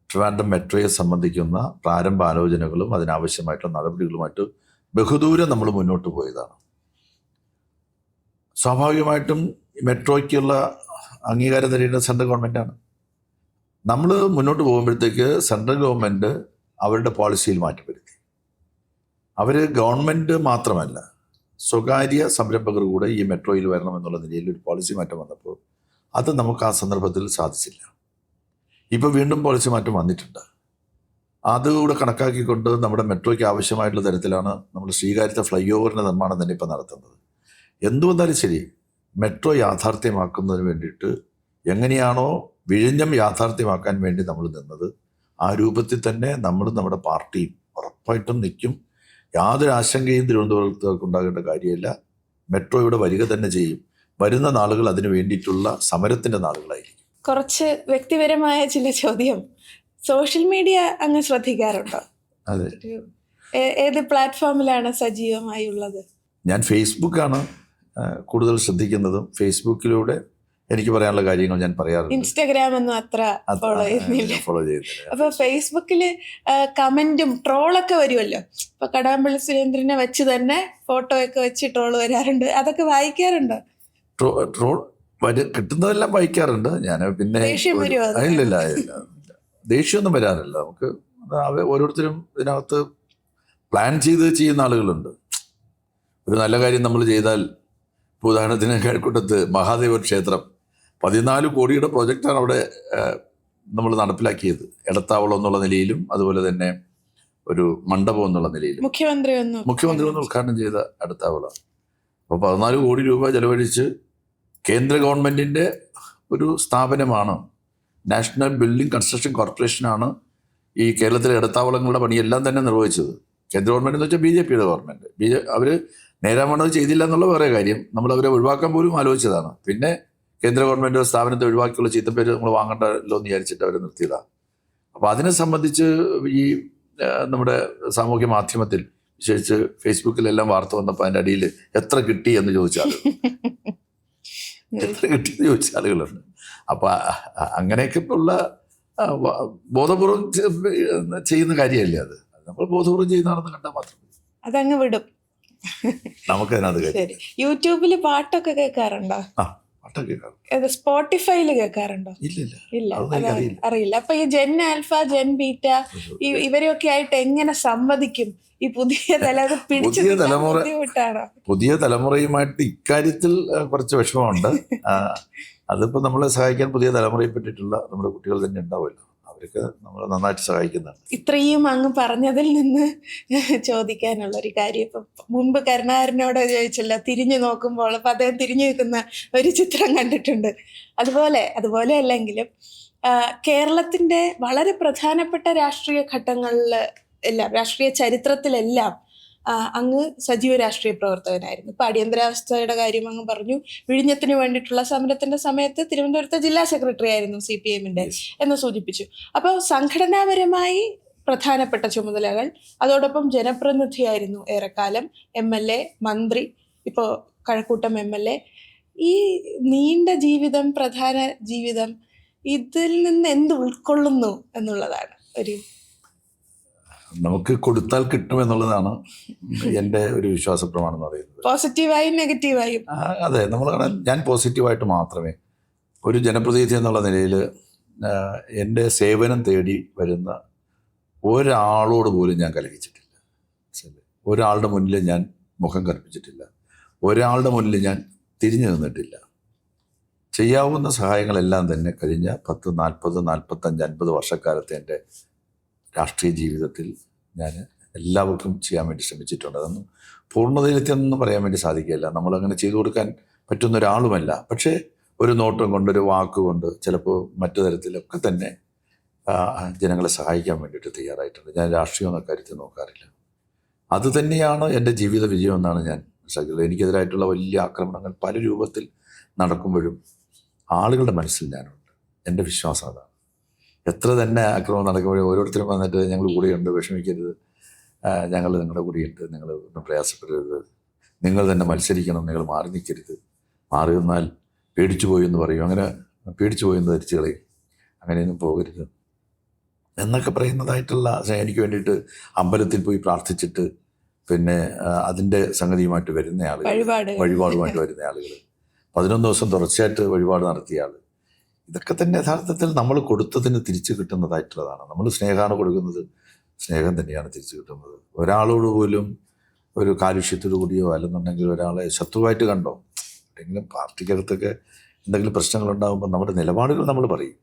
ട്രിവാൻഡ്രം മെട്രോയെ സംബന്ധിക്കുന്ന പ്രാരംഭ ആലോചനകളും അതിനാവശ്യമായിട്ടുള്ള നടപടികളുമായിട്ട് ബഹുദൂരം നമ്മൾ മുന്നോട്ട് പോയതാണ്. സ്വാഭാവികമായിട്ടും മെട്രോയ്ക്കുള്ള അംഗീകാരം തരേണ്ടത് സെൻട്രൽ ഗവൺമെൻറ്റാണ്. നമ്മൾ മുന്നോട്ട് പോകുമ്പോഴത്തേക്ക് സെൻട്രൽ ഗവൺമെൻറ് അവരുടെ പോളിസിയിൽ മാറ്റം വരുത്തി. അവർ ഗവൺമെൻറ് മാത്രമല്ല, സ്വകാര്യ സംരംഭകർ കൂടെ ഈ മെട്രോയിൽ വരണമെന്നുള്ള നിലയിൽ ഒരു പോളിസി മാറ്റം വന്നപ്പോൾ അത് നമുക്ക് ആ സന്ദർഭത്തിൽ സാധിച്ചില്ല. ഇപ്പോൾ വീണ്ടും പോളിസി മാറ്റം വന്നിട്ടുണ്ട്. അതുകൂടെ കണക്കാക്കിക്കൊണ്ട് നമ്മുടെ മെട്രോയ്ക്ക് ആവശ്യമായിട്ടുള്ള തരത്തിലാണ് നമ്മൾ ശ്രീകാര്യത്തെ ഫ്ലൈ ഓവറിൻ്റെ നിർമ്മാണം തന്നെ ഇപ്പോൾ നടത്തുന്നത്. എന്തുവന്നാലും ശരി, മെട്രോ യാഥാർത്ഥ്യമാക്കുന്നതിന് വേണ്ടിയിട്ട് എങ്ങനെയാണോ വിഴിഞ്ഞം യാഥാർത്ഥ്യമാക്കാൻ വേണ്ടി നമ്മൾ നിന്നത്, ആ രൂപത്തിൽ തന്നെ നമ്മളും നമ്മുടെ പാർട്ടിയും ഉറപ്പായിട്ടും നിൽക്കും. യാതൊരു ആശങ്കയും തിരുവനന്തപുരത്തേക്ക് ഉണ്ടാകേണ്ട കാര്യമില്ല. മെട്രോ ഇവിടെ വരിക തന്നെ ചെയ്യും. വരുന്ന നാളുകൾ അതിനു വേണ്ടിയിട്ടുള്ള സമരത്തിൻ്റെ നാളുകളായിരിക്കും. കുറച്ച് വ്യക്തിപരമായ ചില ചോദ്യം, സോഷ്യൽ മീഡിയ അങ്ങ് ശ്രദ്ധിക്കാറുണ്ടോ? അതെ. ഏത് പ്ലാറ്റ്ഫോമിലാണ് സജീവമായി ഉള്ളത്? ഞാൻ ഫേസ്ബുക്കാണ് കൂടുതൽ ശ്രദ്ധിക്കുന്നതും. ഫേസ്ബുക്കിലൂടെ എനിക്ക് പറയാനുള്ള കാര്യങ്ങൾ ഞാൻ പറയാറുണ്ട്. ഇൻസ്റ്റാഗ്രാം ഒന്നും അത്ര ഫോളോ ചെയ്യുന്നില്ല. അപ്പൊ ഫേസ്ബുക്കിൽ കമന്റും ട്രോളൊക്കെ വരുമല്ലോ. ഇപ്പൊ കടകംപള്ളി സുരേന്ദ്രനെ വെച്ച് തന്നെ ഫോട്ടോ ഒക്കെ വെച്ച് ട്രോൾ വരാറുണ്ട്. അതൊക്കെ വായിക്കാറുണ്ടോ? ട്രോൾ കിട്ടുന്നതെല്ലാം വായിക്കാറുണ്ട് ഞാൻ. പിന്നെ ഇല്ല, ദേഷ്യമൊന്നും വരാറില്ല. നമുക്ക് ഓരോരുത്തരും ഇതിനകത്ത് പ്ലാൻ ചെയ്ത് ചെയ്യുന്ന ആളുകളുണ്ട്. ഒരു നല്ല കാര്യം നമ്മൾ ചെയ്താൽ, ഇപ്പോൾ ഉദാഹരണത്തിന് കഴക്കൂട്ടത്ത് മഹാദേവ ക്ഷേത്രം 14 കോടിയുടെ പ്രോജക്റ്റാണ് അവിടെ നമ്മൾ നടപ്പിലാക്കിയത്. ഇടത്താവളം എന്നുള്ള നിലയിലും അതുപോലെ തന്നെ ഒരു മണ്ഡപം എന്നുള്ള നിലയിലും മുഖ്യമന്ത്രി ഒന്ന് ഉദ്ഘാടനം ചെയ്ത ഇടത്താവളം. അപ്പോൾ 14 കോടി രൂപ ചെലവഴിച്ച് കേന്ദ്ര ഗവൺമെൻറ്റിൻ്റെ ഒരു സ്ഥാപനമാണ്, നാഷണൽ ബിൽഡിംഗ് കൺസ്ട്രക്ഷൻ കോർപ്പറേഷനാണ് ഈ കേരളത്തിലെ ഇടത്താവളങ്ങളുടെ പണിയെല്ലാം തന്നെ നിർവഹിച്ചത്. കേന്ദ്ര ഗവൺമെൻറ് എന്ന് വെച്ചാൽ BJP യുടെ ഗവൺമെൻറ്. അവർ നേരാമണത് ചെയ്തില്ല എന്നുള്ള വേറെ കാര്യം. നമ്മൾ അവരെ ഒഴിവാക്കാൻ പോലും ആലോചിച്ചതാണ്. പിന്നെ കേന്ദ്ര ഗവൺമെൻറ് സ്ഥാപനത്തെ ഒഴിവാക്കിയുള്ള ചീത്തപ്പേര് നമ്മൾ വാങ്ങണ്ടല്ലോ എന്ന് വിചാരിച്ചിട്ട് അവരെ നിർത്തിയതാണ്. അപ്പോൾ അതിനെ സംബന്ധിച്ച് ഈ നമ്മുടെ സാമൂഹ്യ മാധ്യമത്തിൽ വിശേഷിച്ച് ഫേസ്ബുക്കിലെല്ലാം വാർത്ത വന്നപ്പോൾ അതിൻ്റെ അടിയിൽ എത്ര കിട്ടി എന്ന് ചോദിച്ച ആളുകളുണ്ട്. അപ്പോൾ അങ്ങനെയൊക്കെ ഉള്ള ബോധപൂർവം ചെയ്യുന്ന കാര്യമല്ലേ അത്. നമ്മൾ ബോധപൂർവം ചെയ്യുന്നതാണെന്ന് കണ്ടാൽ മാത്രം അതങ്ങ് വിടും. നമുക്കതിനകത്ത് ശരി. യൂട്യൂബിൽ പാട്ടൊക്കെ കേൾക്കാറുണ്ടോ? പാട്ടൊക്കെ കേൾക്കാറുണ്ട്. സ്പോട്ടിഫൈയില് കേൾക്കാറുണ്ടോ? ഇല്ല, അറിയില്ല. അപ്പൊ ഈ ജെൻ ആൽഫ, ജെൻ ബീറ്റ ഇവരെയൊക്കെ ആയിട്ട് എങ്ങനെ സംവദിക്കും ഈ പുതിയ ബുദ്ധിമുട്ടാണോ? പുതിയ തലമുറയുമായിട്ട് ഇക്കാര്യത്തിൽ കുറച്ച് വിഷമമുണ്ട്. അതിപ്പോ നമ്മളെ സഹായിക്കാൻ പുതിയ തലമുറയെ പറ്റിയിട്ടുള്ള നമ്മുടെ കുട്ടികൾ തന്നെ ഉണ്ടാവുമല്ലോ. അവർക്ക് നമ്മളെ നന്നായിട്ട് സഹായിക്കുന്നതാണ്. ഇത്രയും അങ്ങ് പറഞ്ഞതിൽ നിന്ന് ചോദിക്കാനുള്ള ഒരു കാര്യം, ഇപ്പം മുൻപ് കരുണാകരനോട് ചോദിച്ചല്ലോ, തിരിഞ്ഞു നോക്കുമ്പോൾ അപ്പൊ അദ്ദേഹം തിരിഞ്ഞു നിൽക്കുന്ന ഒരു ചിത്രം കണ്ടിട്ടുണ്ട്. അതുപോലെ അല്ലെങ്കിലും കേരളത്തിന്റെ വളരെ പ്രധാനപ്പെട്ട രാഷ്ട്രീയ ഘട്ടങ്ങളിൽ എല്ലാം, രാഷ്ട്രീയ ചരിത്രത്തിലെല്ലാം അങ്ങ് സജീവ രാഷ്ട്രീയ പ്രവർത്തകനായിരുന്നു. ഇപ്പൊ അടിയന്തരാവസ്ഥയുടെ കാര്യം അങ്ങ് പറഞ്ഞു. വിഴിഞ്ഞത്തിന് വേണ്ടിയിട്ടുള്ള സമരത്തിന്റെ സമയത്ത് തിരുവനന്തപുരത്തെ ജില്ലാ സെക്രട്ടറി ആയിരുന്നു CPM-ന്റെ എന്ന് സൂചിപ്പിച്ചു. അപ്പോൾ സംഘടനാപരമായി പ്രധാനപ്പെട്ട ചുമതലകൾ, അതോടൊപ്പം ജനപ്രതിനിധിയായിരുന്നു ഏറെക്കാലം, MLA, മന്ത്രി, ഇപ്പോൾ കഴക്കൂട്ടം MLA. ഈ നീണ്ട ജീവിതം, പ്രധാന ജീവിതം, ഇതിൽ നിന്ന് എന്ത് ഉൾക്കൊള്ളുന്നു എന്നുള്ളതാണ് ഒരു നമുക്ക് കൊടുത്താൽ കിട്ടുമെന്നുള്ളതാണ് എൻ്റെ ഒരു വിശ്വാസ പ്രമാണം എന്ന് പറയുന്നത്. പോസിറ്റീവായും നെഗറ്റീവായും. അതെ, ഞാൻ പോസിറ്റീവായിട്ട് മാത്രമേ ഒരു ജനപ്രതിനിധി എന്നുള്ള നിലയിൽ എൻ്റെ സേവനം തേടി വരുന്ന ഒരാളോട് പോലും ഞാൻ കലഹിച്ചിട്ടില്ല. ഒരാളുടെ മുന്നിൽ ഞാൻ മുഖം കറുപ്പിച്ചിട്ടില്ല. ഒരാളുടെ മുന്നിൽ ഞാൻ തിരിഞ്ഞു നിന്നിട്ടില്ല. ചെയ്യാവുന്ന സഹായങ്ങളെല്ലാം തന്നെ കഴിഞ്ഞ 10, 40, 45, 50 വർഷക്കാലത്തെ എൻ്റെ രാഷ്ട്രീയ ജീവിതത്തിൽ ഞാൻ എല്ലാവർക്കും ചെയ്യാൻ വേണ്ടി ശ്രമിച്ചിട്ടുണ്ട്. അതൊന്നും പൂർണ്ണതയിലെത്തിയെന്നൊന്നും പറയാൻ വേണ്ടി സാധിക്കില്ല. നമ്മളങ്ങനെ ചെയ്തു കൊടുക്കാൻ പറ്റുന്ന ഒരാളുമല്ല. പക്ഷേ ഒരു നോട്ടം കൊണ്ട്, ഒരു വാക്കുകൊണ്ട്, ചിലപ്പോൾ മറ്റു തരത്തിലൊക്കെ തന്നെ ജനങ്ങളെ സഹായിക്കാൻ വേണ്ടിയിട്ട് തയ്യാറായിട്ടുണ്ട്. ഞാൻ രാഷ്ട്രീയം എന്ന കാര്യത്തിൽ നോക്കാറില്ല. അത് തന്നെയാണ് എൻ്റെ ജീവിത വിജയം എന്നാണ് ഞാൻ മനസ്സിലാക്കിയത്. എനിക്കെതിരായിട്ടുള്ള വലിയ ആക്രമണങ്ങൾ പല രൂപത്തിൽ നടക്കുമ്പോഴും ആളുകളുടെ മനസ്സിൽ ഞാനുണ്ട്. എൻ്റെ വിശ്വാസം അതാണ്. എത്ര തന്നെ ആക്രമണം നടക്കുമ്പോഴും ഓരോരുത്തരും വന്നിട്ട് ഞങ്ങൾ കൂടെയുണ്ട്, വിഷമിക്കരുത്, ഞങ്ങൾ നിങ്ങളുടെ കൂടെയുണ്ട്, നിങ്ങൾ ഒന്നും പ്രയാസപ്പെടരുത്, നിങ്ങൾ തന്നെ മത്സരിക്കണം, നിങ്ങൾ മാറി നിൽക്കരുത്, മാറി നിന്നാൽ പേടിച്ചു പോയി എന്ന് പറയും, അങ്ങനെ പേടിച്ചു പോയി എന്ന് ധരിച്ചു കളയും, അങ്ങനെയൊന്നും പോകരുത് എന്നൊക്കെ പറയുന്നതായിട്ടുള്ള എനിക്ക് വേണ്ടിയിട്ട് അമ്പലത്തിൽ പോയി പ്രാർത്ഥിച്ചിട്ട് പിന്നെ അതിൻ്റെ സംഗതിയുമായിട്ട് വരുന്ന ആളുകൾ, വഴിപാടുമായിട്ട് വരുന്ന ആളുകൾ, 11 ദിവസം തുടർച്ചയായിട്ട് വഴിപാട് നടത്തിയ ആൾ, ഇതൊക്കെ തന്നെ യഥാർത്ഥത്തിൽ നമ്മൾ കൊടുത്തതിന് തിരിച്ചു കിട്ടുന്നതായിട്ടുള്ളതാണ്. നമ്മൾ സ്നേഹമാണ് കൊടുക്കുന്നത്, സ്നേഹം തന്നെയാണ് തിരിച്ചു കിട്ടുന്നത്. ഒരാളോട് പോലും ഒരു കാലുഷ്യത്തോടു കൂടിയോ അല്ലെന്നുണ്ടെങ്കിൽ ഒരാളെ ശത്രുവായിട്ട് കണ്ടോ, എന്തെങ്കിലും പാർട്ടിക്കകത്തൊക്കെ എന്തെങ്കിലും പ്രശ്നങ്ങളുണ്ടാകുമ്പോൾ നമ്മുടെ നിലപാടുകൾ നമ്മൾ പറയും.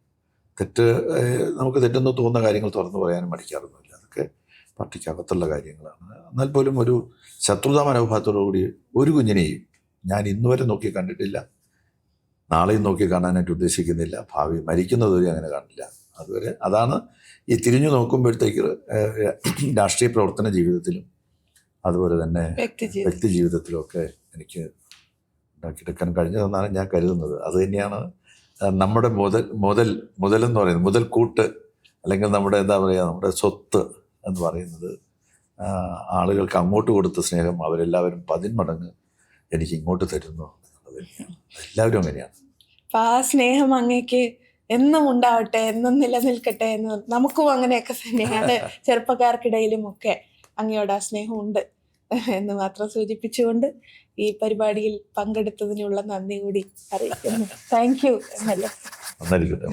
നമുക്ക് തെറ്റെന്ന് തോന്നുന്ന കാര്യങ്ങൾ തുറന്നു പറയാനും മടിക്കാറൊന്നുമില്ല. അതൊക്കെ പാർട്ടിക്കകത്തുള്ള കാര്യങ്ങളാണ്. എന്നാൽ പോലും ഒരു ശത്രുതാ മനോഭാവത്തോടു കൂടി ഒരു കുഞ്ഞിനെയും ഞാൻ ഇന്നുവരെ നോക്കി കണ്ടിട്ടില്ല, നാളെയും നോക്കി കാണാനായിട്ട് ഉദ്ദേശിക്കുന്നില്ല, ഭാവി മരിക്കുന്നതുവരെ അങ്ങനെ കാണില്ല. അതുവരെ അതാണ് ഈ തിരിഞ്ഞു നോക്കുമ്പോഴത്തേക്ക് രാഷ്ട്രീയ പ്രവർത്തന ജീവിതത്തിലും അതുപോലെ തന്നെ വ്യക്തി ജീവിതത്തിലുമൊക്കെ എനിക്ക് ഉണ്ടാക്കിയെടുക്കാൻ കഴിഞ്ഞതെന്നാണ് ഞാൻ കരുതുന്നത്. അത് തന്നെയാണ് നമ്മുടെ മുതലെന്ന് പറയുന്നത്, മുതൽക്കൂട്ട്, അല്ലെങ്കിൽ നമ്മുടെ എന്താ പറയുക, നമ്മുടെ സ്വത്ത് എന്ന് പറയുന്നത്. ആളുകൾക്ക് അങ്ങോട്ട് കൊടുത്ത സ്നേഹം അവരെല്ലാവരും 10 മടങ്ങ് എനിക്ക് ഇങ്ങോട്ട് തരുന്നു. എല്ലാവരും അങ്ങനെയാണ്. അപ്പൊ ആ സ്നേഹം അങ്ങേക്ക് എന്നും ഉണ്ടാവട്ടെ, എന്നും നിലനിൽക്കട്ടെ എന്ന് നമുക്കും അങ്ങനെയൊക്കെ തന്നെയാണ്. ചെറുപ്പക്കാർക്കിടയിലും ഒക്കെ അങ്ങയോട് ആ സ്നേഹം ഉണ്ട് എന്ന് മാത്രം സൂചിപ്പിച്ചുകൊണ്ട് ഈ പരിപാടിയിൽ പങ്കെടുത്തതിനുള്ള നന്ദി കൂടി അറിയിക്കുന്നു. Thank you. നന്നായിരിക്കട്ടെ.